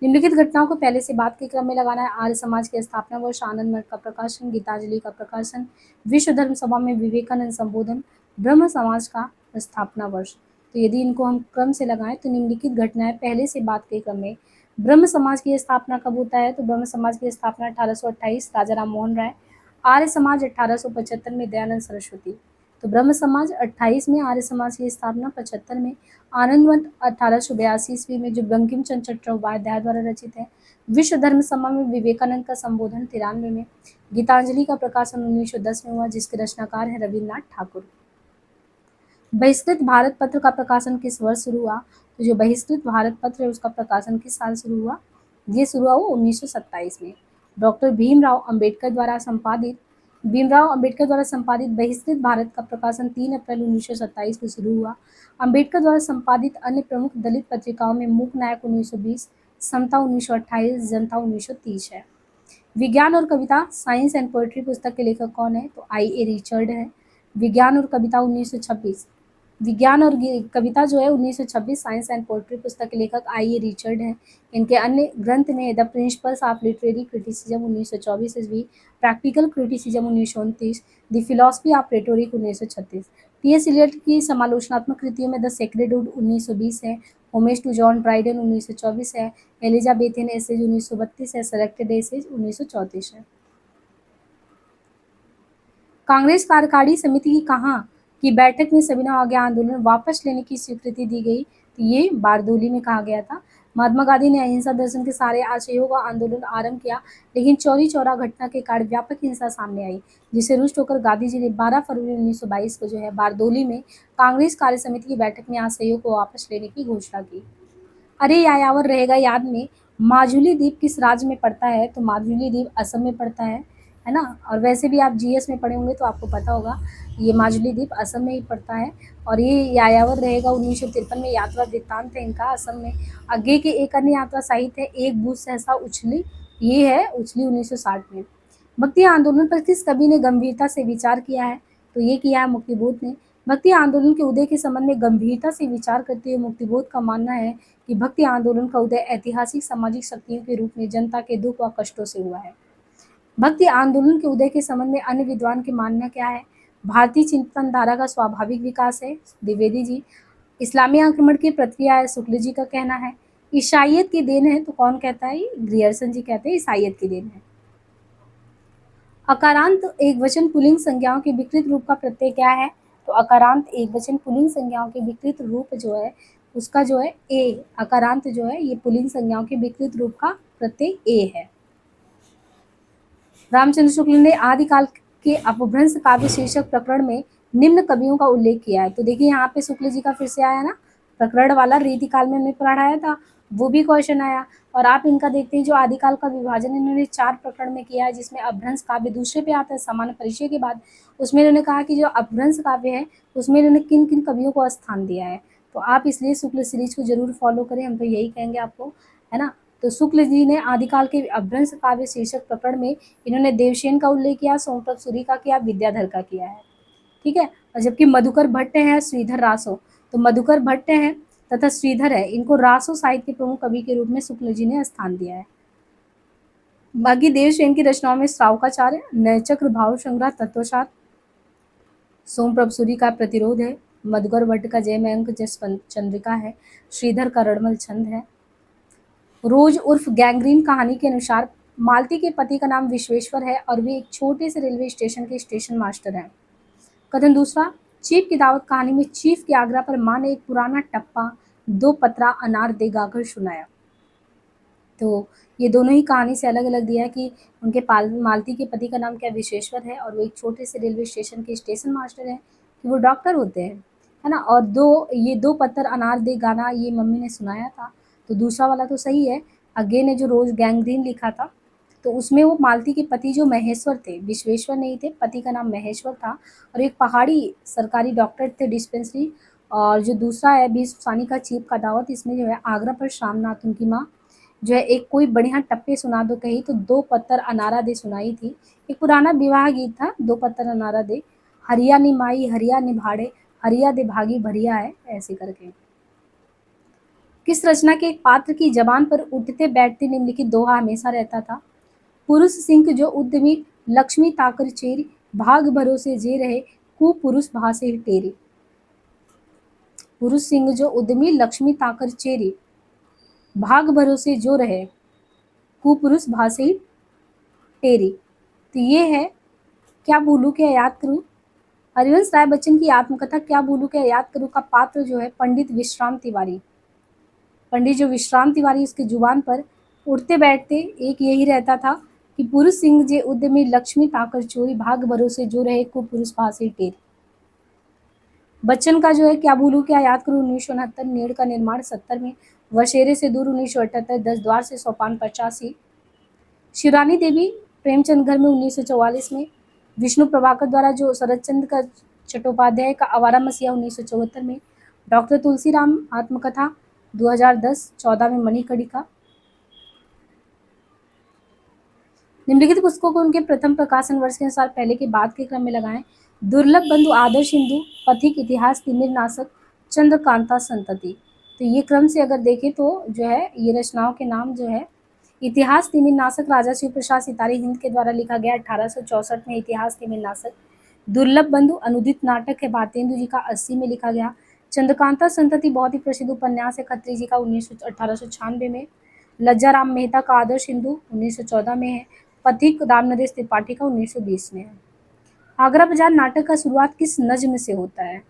Speaker 1: निम्नलिखित घटनाओं को पहले से बाद के क्रम में लगाना है। आर्य समाज की स्थापना वर्ष, आनंद मठ का प्रकाशन, गीतांजलि का प्रकाशन, विश्व धर्म सभा में विवेकानंद संबोधन, ब्रह्म समाज का स्थापना वर्ष। तो यदि इनको हम क्रम से लगाएं तो निम्नलिखित घटनाएं पहले से बाद के क्रम में। ब्रह्म समाज की स्थापना कब होता है? तो ब्रह्म समाज की स्थापना 1828 राजा राम मोहन राय। आर्य समाज 1875 में दयानंद सरस्वती। तो ब्रह्म समाज 28 में, आर्य समाज की स्थापना 75 में, आनंद मठ 1882 ईस्वी में जो बंकिम चंद्र चट्टोपाध्याय द्वारा रचित है। विश्व धर्म सभा में विवेकानंद का संबोधन 93 में। गीतांजलि का प्रकाशन 1910 में हुआ जिसके रचनाकार हैं रविन्द्रनाथ ठाकुर। बहिष्कृत भारत पत्र का प्रकाशन किस वर्ष शुरू हुआ? तो जो बहिष्कृत भारत पत्र है उसका प्रकाशन किस साल शुरू हुआ? ये शुरू हुआ 1927 में। डॉक्टर भीमराव अंबेडकर द्वारा संपादित बहिष्कृत भारत का प्रकाशन 3 अप्रैल 1927 को शुरू हुआ। अंबेडकर द्वारा संपादित अन्य प्रमुख दलित पत्रिकाओं में मूक नायक 1920, समता 1928, जनता 1930 है। विज्ञान और कविता साइंस एंड पोएट्री पुस्तक के लेखक कौन है? तो आई.ए. रिचर्ड है। विज्ञान और कविता 1926, विज्ञान और कविता जो है 1926 साइंस एंड पोएट्री पुस्तक के लेखक आई.ए. रिचर्ड हैं। इनके अन्य ग्रंथ में the principles of literary criticism 1924 ईस्वी, practical criticism 1929, the philosophy of rhetoric 1936। TS. Eliot की समालोचनात्मक कृतियों में द सेक्रेड वुड 1920 है, होमेज टू जॉन ड्राइडन 1924 है, एलिजाबेथन एसेज 1932 है, सेलेक्टेड एसेज 1934 है। कांग्रेस कार्यकारिणी समिति की कहाँ की बैठक में सविनय अवज्ञा आंदोलन वापस लेने की स्वीकृति दी गई? तो ये बारदोली में कहा गया था। महात्मा गांधी ने अहिंसा दर्शन के सारे आशयों का आंदोलन आरंभ किया, लेकिन चौरी चौरा घटना के कारण व्यापक हिंसा सामने आई, जिसे रुष्ट होकर गांधी जी ने 12 फरवरी 1922 को जो है बारदोली में कांग्रेस कार्य समिति की बैठक में आशयों को वापस लेने की घोषणा की। अरे यायावर रहेगा याद में, माजुली द्वीप किस राज्य में पड़ता है? तो माजुली द्वीप असम में पड़ता है ना। और वैसे भी आप जीएस में पढ़े होंगे तो आपको पता होगा ये माजुली द्वीप असम में ही पड़ता है। और ये यायावर रहेगा 1953 में यात्रा वृत्तांत है इनका असम में। आगे के एक अन्य यात्रा साहित्य है एक बूझ सहसा उछली, ये है उछली 1960 में। भक्ति आंदोलन पर किस कवि ने गंभीरता से विचार किया है? तो ये किया है मुक्तिबोध ने। भक्ति आंदोलन के उदय के संबंध में गंभीरता से विचार करते हुए मुक्तिबोध का मानना है कि भक्ति आंदोलन का उदय ऐतिहासिक सामाजिक शक्तियों के रूप में जनता के दुख व कष्टों से हुआ है। भक्ति आंदोलन के उदय के संबंध में अन्य विद्वान के मानना क्या है? भारतीय चिंतन धारा का स्वाभाविक विकास है, द्विवेदी जी। इस्लामी आक्रमण की प्रक्रिया है, शुक्ल जी का कहना है। ईसाइयत की देन है, तो कौन कहता है? ग्रियर्सन जी कहते हैं ईसाइयत की देन है। अकारांत एक वचन पुल्लिंग संज्ञाओं के विकृत रूप का प्रत्यय क्या है? तो अकारांत एक वचन पुल्लिंग संज्ञाओं के विकृत रूप जो है उसका जो है ए, अकारांत जो है ये पुल्लिंग संज्ञाओं के विकृत रूप का प्रत्यय ए है। रामचंद्र शुक्ल ने आदिकाल के अपभ्रंश काव्य शीर्षक प्रकरण में निम्न कवियों का उल्लेख किया है। तो देखिए यहाँ पे शुक्ल जी का फिर से आया ना, प्रकरण वाला रीतिकाल में हमने पढ़ाया था, वो भी क्वेश्चन आया। और आप इनका देखते हैं जो आदिकाल का विभाजन इन्होंने 4 प्रकरण में किया है, जिसमें अपभ्रंश काव्य दूसरे पे आता है सामान्य परिचय के बाद। उसमें इन्होंने कहा कि जो अपभ्रंश काव्य है उसमें इन्होंने किन किन कवियों को स्थान दिया है। तो आप इसलिए शुक्ल सीरीज को जरूर फॉलो करें, हम तो यही कहेंगे आपको, है ना। तो शुक्ल जी ने आदिकाल के अपभ्रंश काव्य शीर्षक प्रकरण में इन्होंने देवसेन का उल्लेख किया, सोमप्रभ सूरी का किया, विद्याधर का किया है, ठीक है। और जबकि मधुकर भट्ट हैं, श्रीधर रासो, तो मधुकर भट्ट हैं तथा श्रीधर है, इनको रासो साहित्य के प्रमुख कवि के रूप में शुक्ल जी ने स्थान दिया है। बाकी देवसेन की रचनाओं में श्रावकाचार्य, नयचक्र भाव संग्रह, तत्वसार, सोमप्रभ सूरी का प्रतिरोध है, मधुकर भट्ट का जय मयंक जस चंद्रिका है, श्रीधर का रणमल छंद है। रोज उर्फ गैंग्रीन कहानी के अनुसार मालती के पति का नाम विश्वेश्वर है और वे एक छोटे से रेलवे स्टेशन के स्टेशन मास्टर हैं। कथन दूसरा, चीफ की दावत कहानी में चीफ के आग्रह पर माँ ने एक पुराना टप्पा 2 पतरा अनार दे गाकर सुनाया। तो ये दोनों ही कहानी से अलग अलग दिया है कि उनके मालती के पति का नाम क्या विश्वेश्वर है और वो एक छोटे से रेलवे स्टेशन के स्टेशन मास्टर हैं, कि वो डॉक्टर होते हैं, है ना। और 2 पत्थर अनार दे गाना ये मम्मी ने सुनाया था। तो दूसरा वाला तो सही है। अगे ने जो रोज गैंग्रीन लिखा था तो उसमें वो मालती के पति जो महेश्वर थे, विश्वेश्वर नहीं थे, पति का नाम महेश्वर था और एक पहाड़ी सरकारी डॉक्टर थे डिस्पेंसरी। और जो दूसरा है 20 सानी का चीफ का दावत, इसमें जो है आगरा पर शामनाथ उनकी माँ जो है एक कोई बढ़िया टप्पे सुना दो कही, तो 2 पत्थर अनारा दे सुनाई थी। एक पुराना विवाह गीत था 2 पत्थर अनारा दे, हरिया निमाई हरिया निभाड़े, हरिया दे भागी भरिया है, ऐसे करके। किस रचना के एक पात्र की जबान पर उठते बैठते निम्नलिखित दोहा हमेशा रहता था? पुरुष सिंह जो उद्यमी लक्ष्मी ताकर चेरी, भाग भरोसे जे रहे कुपुरुष भासे टेरी। पुरुष सिंह जो उद्यमी लक्ष्मी ताकर चेरी, भाग भरोसे जो रहे कुपुरुष भासे टेरी। तो ये है क्या भूलू क्या याद करूं, हरिवंश राय बच्चन की आत्मकथा क्या भूलू क्या याद करूं का पात्र जो है पंडित विश्राम तिवारी। पंडित जो विश्राम तिवारी उसके जुबान पर उठते बैठते एक यही रहता था कि पुरुष सिंह जे उद्यमी लक्ष्मी ताकर चोरी, भाग भरोसे जो रहे को पुरुष भासे टेर। बच्चन का जो है क्या भूलू क्या याद करूं 1969, नेड़ का निर्माण 70 में, वशेरे से दूर 1978, 10 द्वार से सोपान 85, शिवरानी देवी प्रेमचंद घर में 1944 में, विष्णु प्रभाकर द्वारा जो शरद चंद्र का चट्टोपाध्याय का आवारा मसीहा 1974 में, डॉक्टर तुलसीराम आत्मकथा 2010 14 में, मणिकर्णिका। निम्नलिखित पुस्तकों को उनके प्रथम प्रकाशन वर्ष के अनुसार पहले के बाद के क्रम में लगाएं। दुर्लभ बंधु, आदर्श हिंदू, पथिक, इतिहास, तिमिर नाशक, चंद्रकांता संतति। तो ये क्रम से अगर देखें तो जो है ये रचनाओं के नाम जो है, इतिहास तिमिर नाशक राजा शिव प्रसाद सितारे हिंद के द्वारा लिखा गया 1864 में, इतिहास तिमिर नाशक। दुर्लभ बंधु अनुदित नाटक है भारतेंदु जी का 80 में लिखा गया। चंद्रकांता संतति बहुत ही प्रसिद्ध उपन्यास है खत्री जी का 1896 में। लज्जाराम मेहता का आदर्श हिंदू 1914 में है। पथिक राम नरेश त्रिपाठी का 1920 में है। आगरा बाजार नाटक का शुरुआत किस नज्म से होता है?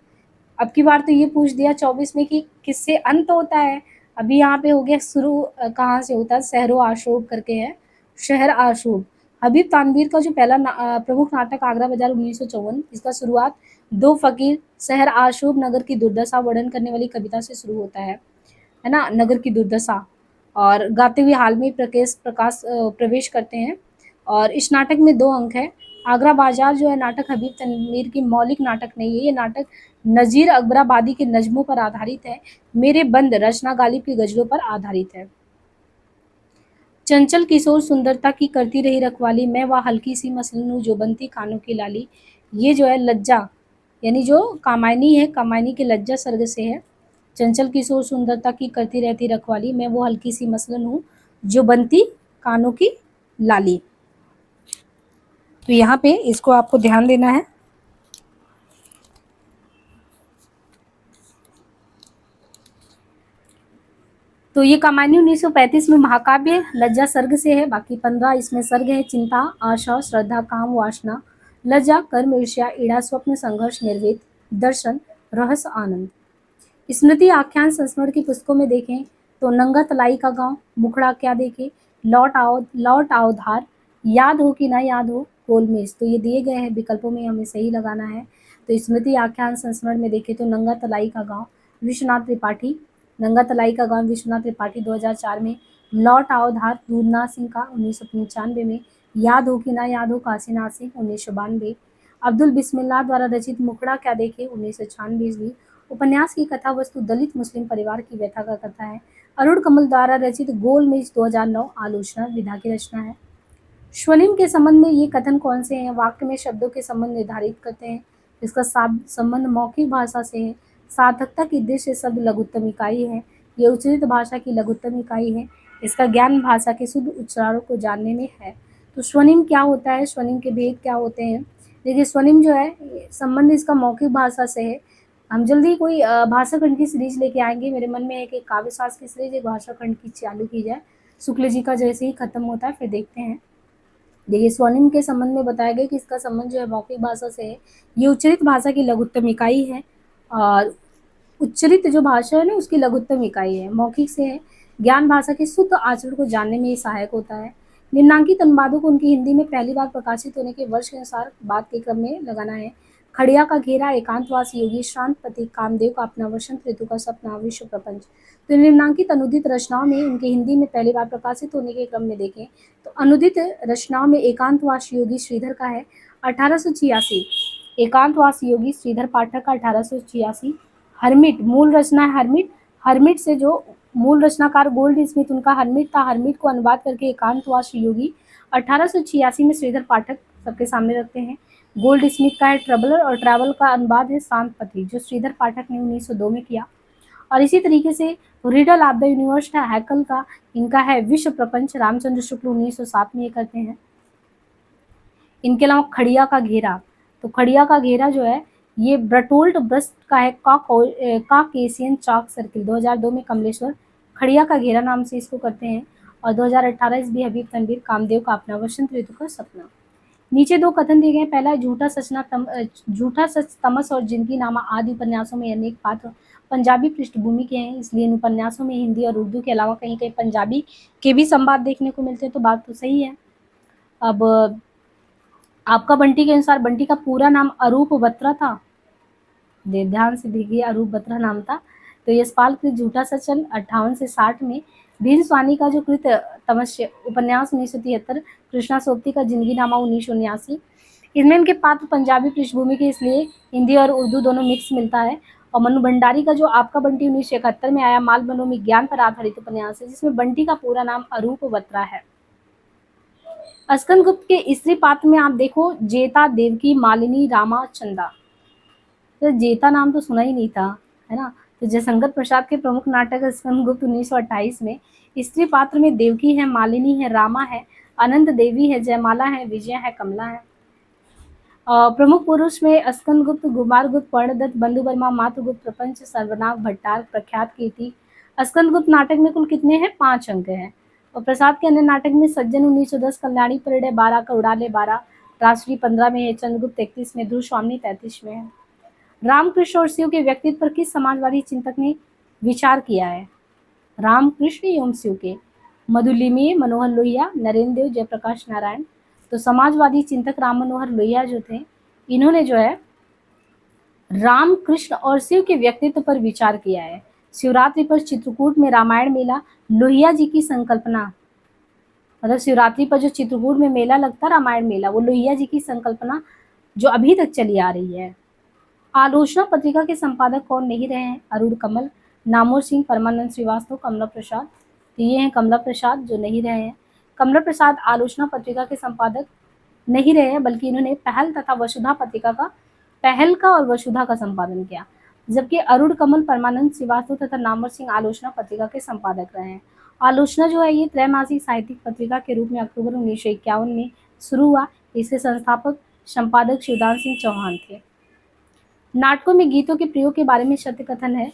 Speaker 1: अब की बार तो ये पूछ दिया 24 में कि किससे अंत होता है। अभी यहाँ पे हो गया शुरू कहाँ से होता है, शहरो आशोभ करके है, शहर आशोभ। हबीब तानवीर का जो पहला प्रमुख नाटक आगरा बाजार 1954, इसका शुरुआत 2 फकीर शहर आशोभ नगर की दुर्दशा वर्णन करने वाली कविता से शुरू होता है ना, नगर की दुर्दशा। और गाते हुए हाल में प्रवेश करते हैं। और इस नाटक में 2 अंक है। आगरा बाजार जो है नाटक हबीब तनवीर की मौलिक नाटक नहीं है, ये नाटक नज़ीर अकबराबादी के नज़्मों पर आधारित है। मेरे बंद रचना गालिब की गज़लों पर आधारित है। चंचल किशोर सुंदरता की करती रही रखवाली, मैं वह हल्की सी मसलन हूँ जो बनती कानों की लाली। ये जो है लज्जा यानी जो कामायनी है, कामायनी के लज्जा सर्ग से है। चंचल किशोर सुंदरता की करती रहती रखवाली, मैं वो हल्की सी मसलन हूँ जो बनती कानों की लाली। तो यहाँ पे इसको आपको ध्यान देना है। तो ये कहानी 1935 में महाकाव्य लज्जा सर्ग से है। बाकी 15 इसमें सर्ग है। चिंता, आशा, श्रद्धा, काम, वासना, लज्जा, कर्म, ईर्ष्या, ईड़ा, स्वप्न, संघर्ष, निर्वेद, दर्शन, रहस्य, आनंद। स्मृति आख्यान संस्मरण की पुस्तकों में देखें तो नंगा तलाई का गांव, मुखड़ा क्या देखे, लौट आओ धार, याद हो कि ना याद हो, गोलमेज। तो ये दिए गए हैं विकल्पों में, हमें सही लगाना है। तो स्मृति आख्यान संस्मरण में देखें तो नंगा तलाई का गांव विश्वनाथ त्रिपाठी, नंगा तलाई का गांव विश्वनाथ त्रिपाठी 2004 में, लौट आओ धार दूधनाथ सिंह का 1995 में, याद हो कि ना याद हो काशीनाथ सिंह 1992, अब्दुल बिस्मिल्लाह द्वारा रचित मुखड़ा क्या देखे 1996। उपन्यास की कथा वस्तु दलित मुस्लिम परिवार की व्यथा का कथा है। अरुण कमल द्वारा रचित गोलमेज 2009 आलोचना विधा की रचना है। स्वनिम के संबंध में ये कथन कौन से हैं? वाक्य में शब्दों के संबंध निर्धारित करते हैं। इसका संबंध मौखिक भाषा से है। सार्थकता की दृष्टि से शब्द लघुत्तम इकाई है। ये उच्चरित भाषा की लघुत्तम इकाई है। इसका ज्ञान भाषा के शुद्ध उच्चारणों को जानने में है। तो स्वनिम क्या होता है, स्वनिम के भेद क्या होते हैं? देखिए, स्वनिम जो है संबंध इसका मौखिक भाषा से है। हम जल्दी कोई भाषा खंड की सीरीज लेके आएंगे। मेरे मन में है कि काव्य शास्त्र की सीरीज एक भाषा खंड की चालू की जाए। शुक्ल जी का जैसे ही खत्म होता है फिर देखते हैं। देखिए, स्वनिम के संबंध में बताया गया कि इसका संबंध जो है मौखिक भाषा से है। ये उच्चरित भाषा की लघुत्तम इकाई है और उच्चरित जो भाषा है ना उसकी लघुत्तम इकाई है। मौखिक से है। ज्ञान भाषा के शुद्ध आचरण को जानने में ये सहायक होता है। निम्नांकित अनुवादों को उनकी हिंदी में पहली बार प्रकाशित होने के वर्ष के अनुसार बात के क्रम में लगाना है। खड़िया का घेरा, एकांतवासी योगी, शांत पति, कामदेव का अपना, वसंत ऋतु का सपना, विश्व प्रपंच। तो निम्नांकित अनुदित रचनाओं में उनके हिंदी में पहली बार प्रकाशित होने के क्रम में देखें तो अनुदित रचनाओं में एकांतवासी योगी श्रीधर का है 1886। एकांतवासी योगी श्रीधर पाठक का 1886। हर्मिट मूल रचना है। हर्मिट, हर्मिट से जो मूल रचनाकार गोल्ड स्मिथ उनका हर्मिट था। हर्मिट को अनुवाद करके एकांतवास योगी 1886 में श्रीधर पाठक सबके सामने रखते हैं। गोल्ड स्मिथ का है ट्रबलर और ट्रैवल का अनुवाद है शांत पति जो श्रीधर पाठक ने 1902 में किया। और इसी तरीके से रिडल ऑफ द यूनिवर्स है हैकल का, इनका है विश्व प्रपंच, रामचंद्र शुक्ल 1907 में ये करते हैं। इनके अलावा खड़िया का घेरा, तो खड़िया का घेरा जो है ये ब्रटोल्ट ब्रस्ट का है। काकेशियन चॉक सर्किल 2002 में कमलेश्वर खड़िया का घेरा नाम से इसको करते हैं। और 2018 इसमें हबीब तनवीर कामदेव का अपना, वसंत ऋतु का सपना। नीचे दो कथन दिए गए। पहला है झूठा सच तमस और जिंदगी नामा आदि उपन्यासों में अनेक पात्र पंजाबी पृष्ठभूमि के हैं, इसलिए इन उपन्यासों में हिंदी और उर्दू के अलावा कहीं कहीं पंजाबी के भी संवाद देखने को मिलते हैं। तो बात तो सही है। अब आपका बंटी के अनुसार बंटी का पूरा नाम अरूप बत्रा था। ध्यान से देखिए, अरूप बत्रा नाम था। तो यशपाल कृत झूठा सच 58 से 60 में, भीम स्वानी का जो कृत तमस्य उपन्यास 1973, कृष्णा सोबती का जिंदगी नामा 1979। इसमें इनके पात्र पंजाबी पृष्ठभूमि के, इसलिए हिंदी और उर्दू दोनों मिक्स मिलता है। और मनु भंडारी का जो आपका बंटी 1971 में आया माल मनोमी ज्ञान पर आधारित उपन्यास है, जिसमें बंटी का पूरा नाम अरूप बत्रा है। स्कंदगुप्त के स्त्री पात्र में आप देखो जेता, देवकी, मालिनी, रामा, चंदा। तो जेता नाम तो सुना ही नहीं था, है ना। तो जयशंकर प्रसाद के प्रमुख नाटक स्कंदगुप्त 1928 में स्त्री पात्र में देवकी है, मालिनी है, रामा है, अनंत देवी है, जयमाला है, विजया है, कमला है। प्रमुख पुरुष में स्कंदगुप्त, कुमारगुप्त, पर्णदत्त, बंधु वर्मा, मातृगुप्त, प्रपंच, सर्वनाग, भट्टार, प्रख्यात कीर्ति। स्कंदगुप्त नाटक में कुल कितने हैं? 5 अंक हैं। और प्रसाद के अन्य नाटक में सज्जन 1910, कल्याणी परिणय 12 का, उड़ाले 12, राष्ट्रीय 15 में है, चंद्रगुप्त 31 में, ध्रुव स्वामी 33 में है। रामकृष्ण और शिव के व्यक्तित्व पर किस समाजवादी चिंतक ने विचार किया है? रामकृष्ण एवं शिव के, मधुलिमी, मनोहर लोहिया, नरेंद्र देव, जयप्रकाश नारायण। तो समाजवादी चिंतक राम मनोहर लोहिया जो थे, इन्होंने जो है राम, कृष्ण और शिव के व्यक्तित्व पर विचार किया है। शिवरात्रि पर चित्रकूट में रामायण मेला लोहिया जी की संकल्पना, मतलब शिवरात्रि पर जो चित्रकूट में मेला लगता रामायण मेला, वो लोहिया जी की संकल्पना जो अभी तक चली आ रही है। आलोचना पत्रिका के संपादक कौन नहीं रहे हैं? अरुण कमल, नामोर सिंह, परमानंद श्रीवास्तव, कमला प्रसाद। तो ये हैं कमला प्रसाद जो नहीं रहे हैं। कमला प्रसाद आलोचना पत्रिका के संपादक नहीं रहे हैं, बल्कि इन्होंने पहल तथा वसुधा पत्रिका का, पहल का और वसुधा का संपादन किया। जबकि अरुण कमल, परमानंद श्रीवास्तव तथा नामवर सिंह आलोचना पत्रिका के संपादक रहे हैं। आलोचना जो है ये त्रैमासिक साहित्यिक पत्रिका के रूप में अक्टूबर 1951 में शुरू हुआ। इसके संस्थापक संपादक शिवदान सिंह चौहान थे। नाटकों में गीतों के प्रयोग के बारे में सत्य कथन है।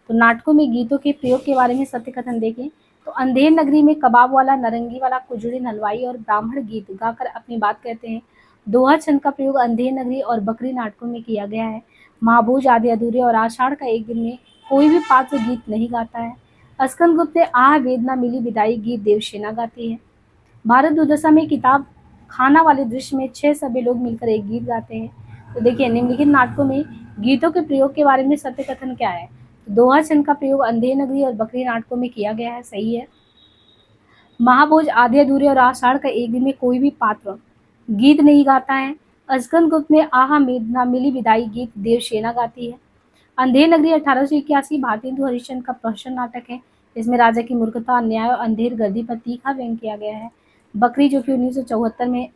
Speaker 1: तो नाटकों में गीतों के प्रयोग के बारे में सत्य कथन देखें तो अंधेर नगरी में कबाब वाला, नारंगी वाला, कुजड़ीन हलवाई और ब्राह्मण गीत गाकर अपनी बात कहते हैं। दोहा छंद का प्रयोग अंधेर नगरी और बकरी नाटकों में किया गया है। महाभोज, आधे अधूरे और आषाढ़ का एक दिन में कोई भी पात्र गीत नहीं गाता है। स्कंदगुप्त ने आह वेदना मिली विदाई गीत देवसेना गाती है। भारत दुर्दशा में किताब खाना वाले दृश्य में 6 सभ्य लोग मिलकर एक गीत गाते हैं। तो देखिए निम्नलिखित नाटकों में गीतों के प्रयोग के बारे में सत्य कथन क्या है। तो दोहा छंद का प्रयोग अंधेर नगरी और बकरी नाटकों में किया गया है, सही है। महाभोज, आधे अधूरे और आषाढ़ का एक दिन में कोई भी पात्र गीत नहीं गाता है। स्कंदगुप्त में आहा मेघना मिली विदाई गीत देवसेना गाती है। अंधेर नगरी 1881 भारतेंदु हरिश्चंद्र का प्रहसन नाटक है। इसमें राजा की मूर्खता, अन्याय और अंधेर गर्दी पर तीखा व्यंग किया गया है। बकरी जो कि 1974 में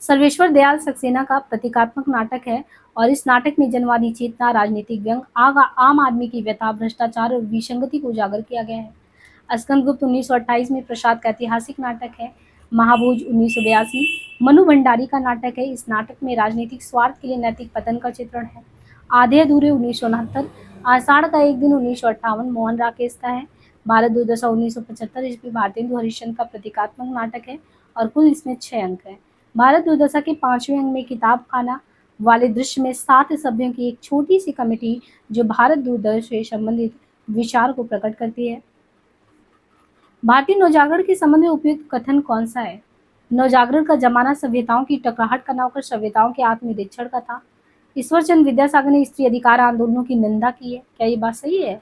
Speaker 1: सर्वेश्वर दयाल सक्सेना का प्रतीकात्मक नाटक है और इस नाटक में जनवादी चेतना, राजनीतिक व्यंग, आम आदमी की व्यथा, भ्रष्टाचार और विसंगति को उजागर किया गया है। स्कंदगुप्त 1928 में प्रसाद का ऐतिहासिक नाटक है। महाभोज 1982 मनु भंडारी का नाटक है। इस नाटक में राजनीतिक स्वार्थ के लिए नैतिक पतन का चित्रण है। आधे अधूरे 1969, आषाढ़ का एक दिन 1958 मोहन राकेश का है। भारत दुर्दशा 1975 ईस्वी भारतेंदु हरिश्चंद्र का प्रतीकात्मक नाटक है और कुल इसमें 6 अंक हैं। भारत दुर्दशा के 5वें अंक में किताब खाना वाले दृश्य में 7 सभ्यों की एक छोटी सी कमेटी जो भारत दुर्दशा से संबंधित विचार को प्रकट करती है। भारतीय नवजागरण के संबंध में उपयुक्त कथन कौन सा है। नवजागरण का जमाना सभ्यताओं की टकराहट का न होकर सभ्यताओं के आत्मनिरीक्षण का था। ईश्वरचंद्र विद्यासागर ने स्त्री अधिकार आंदोलनों की निंदा की है, क्या ये बात सही है।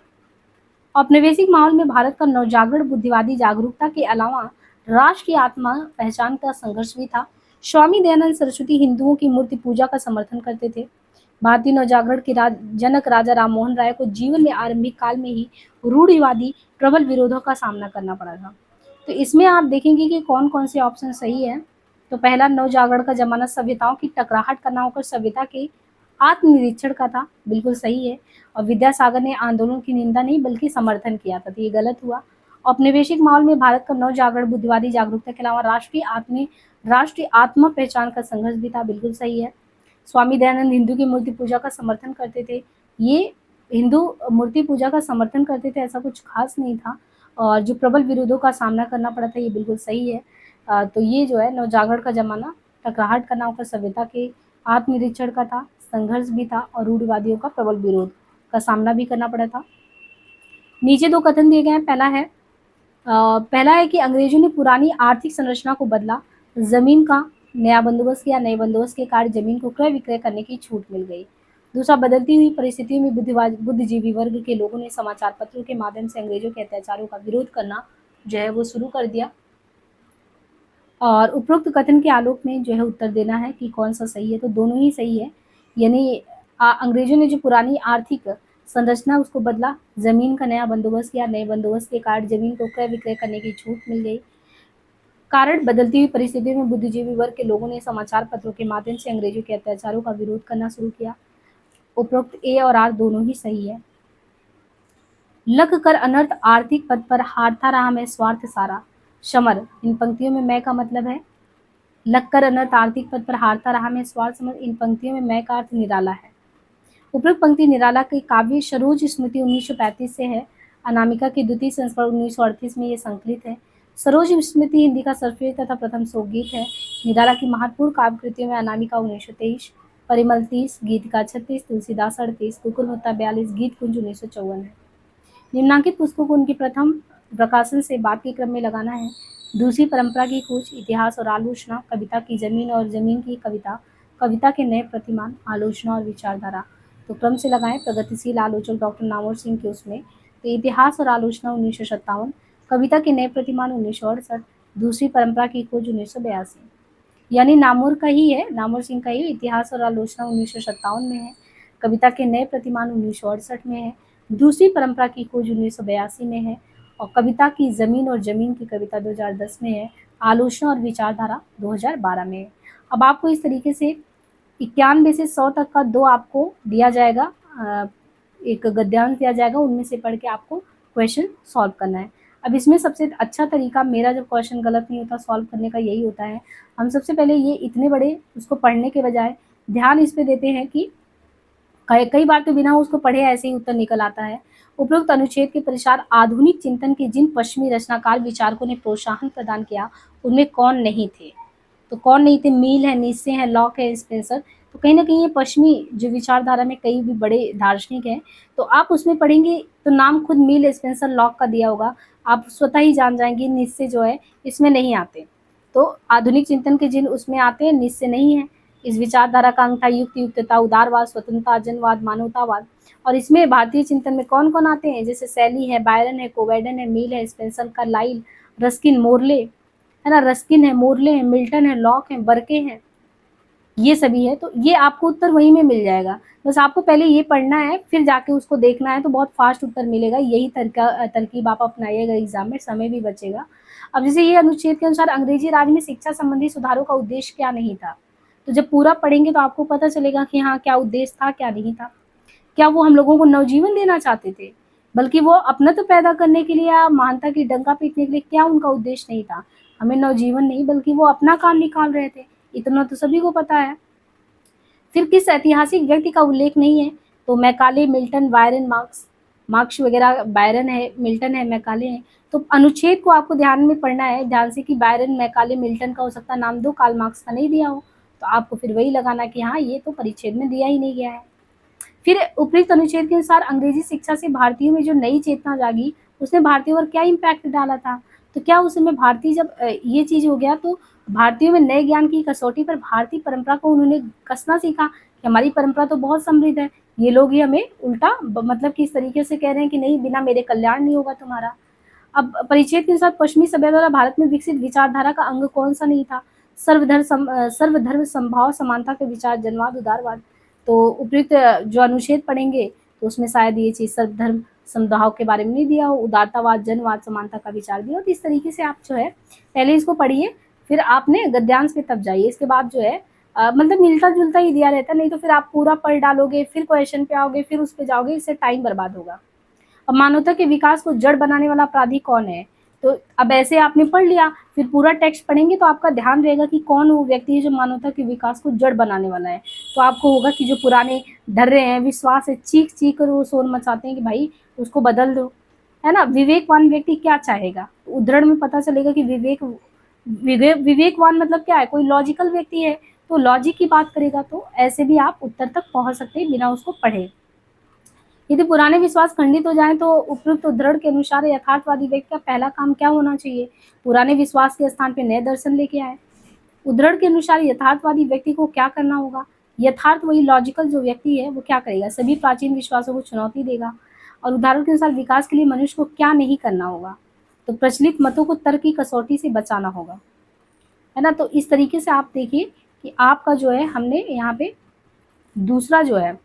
Speaker 1: औपनिवेशिक माहौल में भारत का नवजागरण बुद्धिवादी जागरूकता के अलावा राष्ट्र की आत्मा पहचान का संघर्ष भी था। स्वामी दयानंद सरस्वती हिंदुओं की मूर्ति पूजा का समर्थन करते थे। भारतीय नवजागरण के जनक राजा राममोहन राय को जीवन में आरंभिक काल में ही रूढ़िवादी प्रबल विरोधों का सामना करना पड़ा था। तो इसमें आप देखेंगे कि कौन कौन से ऑप्शन सही है। तो पहला, नवजागरण का जमाना सभ्यताओं की टकराहट का ना होकर सभ्यता के आत्मनिरीक्षण का था, बिल्कुल सही है। और विद्यासागर ने आंदोलन की निंदा नहीं बल्कि समर्थन किया था, तो ये गलत हुआ। औपनिवेशिक माहौल में भारत का नवजागरण बुद्धिवादी जागरूकता के अलावा राष्ट्रीय आत्म पहचान का संघर्ष भी था, बिल्कुल सही है। स्वामी दयानंद हिंदू की मूर्ति पूजा का समर्थन करते थे। ये हिंदू मूर्ति पूजा का समर्थन करते थे, ऐसा कुछ खास नहीं था। और जो प्रबल विरोधों का सामना करना पड़ा था, ये बिल्कुल सही है। तो ये जो है नवजागरण का जमाना टकराहट का ना होकर सभ्यता के आत्मनिरीक्षण का था, संघर्ष भी था और रूढ़िवादियों का प्रबल विरोध का सामना भी करना पड़ा था। नीचे 2 कथन दिए गए हैं। पहला है कि अंग्रेजों ने पुरानी आर्थिक संरचना को बदला, जमीन का नया बंदोबस्त किया, नए बंदोबस्त के कारण जमीन को क्रय विक्रय करने की छूट मिल गई। दूसरा, बदलती हुई परिस्थितियों में बुद्धिजीवी वर्ग के लोगों ने समाचार पत्रों के माध्यम से अंग्रेजों के अत्याचारों का विरोध करना जो है वो शुरू कर दिया। और उपरोक्त कथन के आलोक में जो है उत्तर देना है कि कौन सा सही है। तो दोनों ही सही है। यानी अंग्रेजों ने जो पुरानी आर्थिक संरचना उसको बदला, जमीन का नया बंदोबस्त किया, नए बंदोबस्त के कारण जमीन को क्रय विक्रय करने की छूट मिल गई। कारण, बदलती हुई परिस्थितियों में बुद्धिजीवी वर्ग के लोगों ने समाचार पत्रों के माध्यम से अंग्रेजों के अत्याचारों का विरोध करना शुरू किया। उपरोक्त ए और आर दोनों ही सही है। लख कर अनर्थ आर्थिक पद पर हारता रहा मैं स्वार्थ सारा समर। इन पंक्तियों में मैं का मतलब है लख कर अनर्थ आर्थिक पद पर हारता रहा मैं स्वार्थ समर। इन पंक्तियों में मैं का अर्थ निराला है। उपरोक्त पंक्ति निराला के काव्य सरोज स्मृति 1935 से है। अनामिका के द्वितीय संस्करण 1938 में ये संकलित है। सरोज स्मृति हिंदी का सर्वश्रेष्ठ तथा प्रथम शोकगीत है। निराला की महत्वपूर्ण काव्य कृतियों में अनामिका 1923, परिमल 30, गीतिका 36, तुलसीदास 38, कुकुरमुत्ता 42, गीत कुंज 1954 है। निम्नांकित पुस्तकों को उनके प्रथम प्रकाशन से बाद के क्रम में लगाना है। दूसरी परंपरा की खोज, इतिहास और आलोचना, कविता की जमीन और जमीन की कविता, कविता के नए प्रतिमान, आलोचना और विचारधारा। तो क्रम से लगाएं। प्रगतिशील आलोचक डॉक्टर नामवर सिंह के उसमें तो इतिहास और आलोचना 1957, कविता के नए प्रतिमान 1968, दूसरी परंपरा की खोज 1982। यानी नामवर का ही है, नामवर सिंह का ही इतिहास और आलोचना 1957 में है, कविता के नए प्रतिमान 1968 में है, दूसरी परंपरा की खोज 1982 में है और कविता की जमीन और जमीन की कविता 2010 में है, आलोचना और विचारधारा 2012 में है। अब आपको इस तरीके से 91 से 100 तक का 2 आपको दिया जाएगा, एक गद्यांश दिया जाएगा, उनमें से पढ़ के आपको क्वेश्चन सॉल्व करना है। अब इसमें सबसे अच्छा तरीका मेरा जब क्वेश्चन गलत नहीं होता सॉल्व करने का यही होता है, हम सबसे पहले ये इतने बड़े उसको पढ़ने के बजाय ध्यान इस पे देते हैं कि कई बार तो बिना उसको पढ़े ऐसे ही उत्तर निकल आता है। उपरोक्त अनुच्छेद के पश्चात आधुनिक चिंतन के जिन पश्चिमी रचनाकार विचारकों ने प्रोत्साहन प्रदान किया, उनमें कौन नहीं थे? तो कौन नहीं थे? मिल है, नीत्शे है, लॉक है, स्पेंसर। तो कहीं न कहीं ये पश्चिमी जो विचारधारा में कई भी बड़े दार्शनिक हैं, तो आप उसमें पढ़ेंगे तो नाम खुद मिल, स्पेंसर, लॉक का दिया होगा। आप स्वतः ही जान जाएँगे नीत्शे जो है इसमें नहीं आते। तो आधुनिक चिंतन के जिन उसमें आते हैं, नीत्शे नहीं है। इस विचारधारा का अंग था युक्ति, युक्तता, उदारवाद, स्वतंत्रता, जनवाद, मानवतावाद। और इसमें भारतीय चिंतन में कौन-कौन आते हैं? जैसे शैली है, बायरन है, कोवैडन है, मिल है, स्पेंसर, कार्लाइल, रस्किन, मोर्ले, है ना? रस्किन है, मोर्ले है, मिल्टन है, लॉक है, बर्के हैं, ये सभी है। तो ये आपको उत्तर वहीं में मिल जाएगा। बस आपको पहले ये पढ़ना है, फिर जाके उसको देखना है, तो बहुत फास्ट उत्तर मिलेगा। यही तरकीब आप अपनाइएगा एग्ज़ाम में, समय भी बचेगा। अब जैसे ये अनुच्छेद के अनुसार अंग्रेजी राज में शिक्षा संबंधी सुधारों का उद्देश्य क्या नहीं था? तो जब पूरा पढ़ेंगे तो आपको पता चलेगा कि हाँ, क्या उद्देश्य था, क्या नहीं था। क्या वो हम लोगों को नवजीवन देना चाहते थे? बल्कि वो अपनत्व पैदा करने के लिए या महानता की डंका पीटने के लिए, क्या उनका उद्देश्य नहीं था? हमें नवजीवन नहीं, बल्कि वो अपना काम निकाल रहे थे। इतना तो सभी को पता है। फिर किस ऐतिहासिक व्यक्ति का उल्लेख नहीं है? तो Macaulay, Milton, Byron, marks. Marks वगैरह बायरन है, मिल्टन है, मैकाले हैं। तो अनुच्छेद को आपको ध्यान में पढ़ना है, ध्यान से, कि बायरन, मैकाले, मिल्टन का हो सकता है नाम दो, कार्ल मार्क्स का नहीं दिया हो। तो आपको फिर वही लगाना कि हाँ, ये तो परिच्छेद में दिया ही नहीं गया है। फिर उपयुक्त अनुच्छेद के अनुसार अंग्रेजी शिक्षा से भारतीयों में जो नई चेतना जागी, उसने भारतीयों पर क्या इम्पैक्ट डाला था? तो क्या उस समय भारतीय जब ये चीज़ हो गया, तो भारतीयों में नए ज्ञान की कसौटी पर भारतीय परंपरा को उन्होंने कसना सीखा कि हमारी परंपरा तो बहुत समृद्ध है, ये लोग ही हमें उल्टा मतलब कि इस तरीके से कह रहे हैं कि नहीं, बिना मेरे कल्याण नहीं होगा तुम्हारा। अब परिच्छेद के अनुसार पश्चिमी सभ्यता द्वारा भारत में विकसित विचारधारा का अंग कौन सा नहीं था? सर्वधर्म समभाव समानता के विचार, जनवाद, उदारवाद। तो उपयुक्त जो अनुच्छेद पढ़ेंगे तो उसमें शायद ये चीज़ सर्वधर्म समभाव के बारे में नहीं दिया हो, उदारतावाद, जनवाद, समानता का विचार दिया हो। तो इस तरीके से आप जो है पहले इसको पढ़िए, फिर आपने गद्यांश पे तब जाइए। इसके बाद जो है मतलब मिलता-जुलता ही दिया रहता है, नहीं तो फिर आप पूरा पढ़ डालोगे, फिर क्वेश्चन पे आओगे, फिर उस पे जाओगे, इससे टाइम बर्बाद होगा। अब मानवता के विकास को जड़ बनाने वाला अपराधी कौन है? तो अब ऐसे आपने पढ़ लिया, फिर पूरा टेक्स्ट पढ़ेंगे तो आपका ध्यान रहेगा कि कौन वो व्यक्ति है जो मानवता के विकास को जड़ बनाने वाला है। तो आपको होगा कि जो पुराने ढर्रे हैं, विश्वास है, चीख-चीख कर वो शोर मचाते हैं कि भाई उसको बदल दो, है ना? विवेकवान व्यक्ति क्या चाहेगा? उद्धरण में पता चलेगा कि विवेकवान मतलब क्या है? कोई लॉजिकल व्यक्ति है, तो लॉजिक की बात करेगा। तो ऐसे भी आप उत्तर तक पहुँच सकते हैं बिना उसको पढ़े। यदि पुराने विश्वास खंडित हो जाएँ तो उपयुक्त उद्धरण के अनुसार यथार्थवादी व्यक्ति का पहला काम क्या होना चाहिए? पुराने विश्वास के स्थान पे नए दर्शन लेके आए। उद्धरण के अनुसार यथार्थवादी व्यक्ति को क्या करना होगा? यथार्थ वही लॉजिकल जो व्यक्ति है वो क्या करेगा? सभी प्राचीन विश्वासों को चुनौती देगा। और उदाहरण के अनुसार विकास के लिए मनुष्य को क्या नहीं करना होगा? तो प्रचलित मतों को तर्क की कसौटी से बचाना होगा, है ना? तो इस तरीके से आप देखिए कि आपका जो है हमने यहाँ पे दूसरा जो है,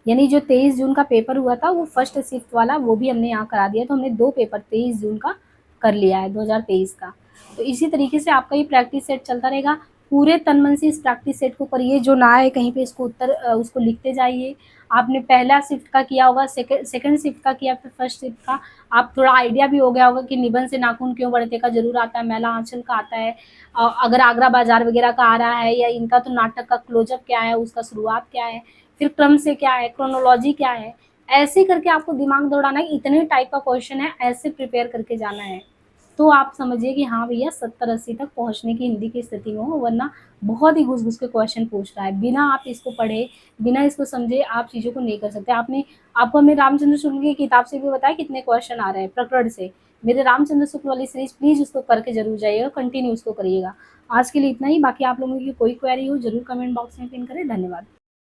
Speaker 1: यानी जो 23 जून का पेपर हुआ था वो फर्स्ट शिफ्ट वाला, वो भी हमने यहाँ करा दिया। तो हमने 2 पेपर 23 जून का कर लिया है, 2023 का। तो इसी तरीके से आपका ये प्रैक्टिस सेट चलता रहेगा। पूरे तन मन से इस प्रैक्टिस सेट को करिए, जो ना आए कहीं पे इसको उत्तर उसको लिखते जाइए। आपने पहला शिफ्ट का किया होगा, सेकंड शिफ्ट का किया, फिर फर्स्ट शिफ्ट का। आप थोड़ा आइडिया भी हो गया होगा कि निबंध से नाखून क्यों बढ़ते का ज़रूर आता है, मैला आँचल का आता है। अगर आगरा बाज़ार वगैरह का आ रहा है, या इनका तो नाटक का क्लोज़अप क्या है, उसका शुरुआत क्या है, फिर क्रम से क्या है, क्रोनोलॉजी क्या है, ऐसे करके आपको दिमाग दौड़ाना है। इतने टाइप का क्वेश्चन है, ऐसे प्रिपेयर करके जाना है। तो आप समझिए कि हाँ भैया 70-80 तक पहुँचने की हिंदी की स्थिति में हो, वरना बहुत ही घुस-घुस के क्वेश्चन पूछ रहा है। बिना आप इसको पढ़े, बिना इसको समझे आप चीज़ों को नहीं कर सकते। आपको हमने रामचंद्र शुक्ल की किताब से भी बताया कितने क्वेश्चन आ रहे हैं प्रकरण से। मेरे रामचंद्र शुक्ल वाली सीरीज़ प्लीज़ उसको करके ज़रूर जाइएगा, कंटिन्यू उसको करिएगा। आज के लिए इतना ही, बाकी आप लोगों की कोई क्वेरी हो ज़रूर कमेंट बॉक्स में पिन करें। धन्यवाद।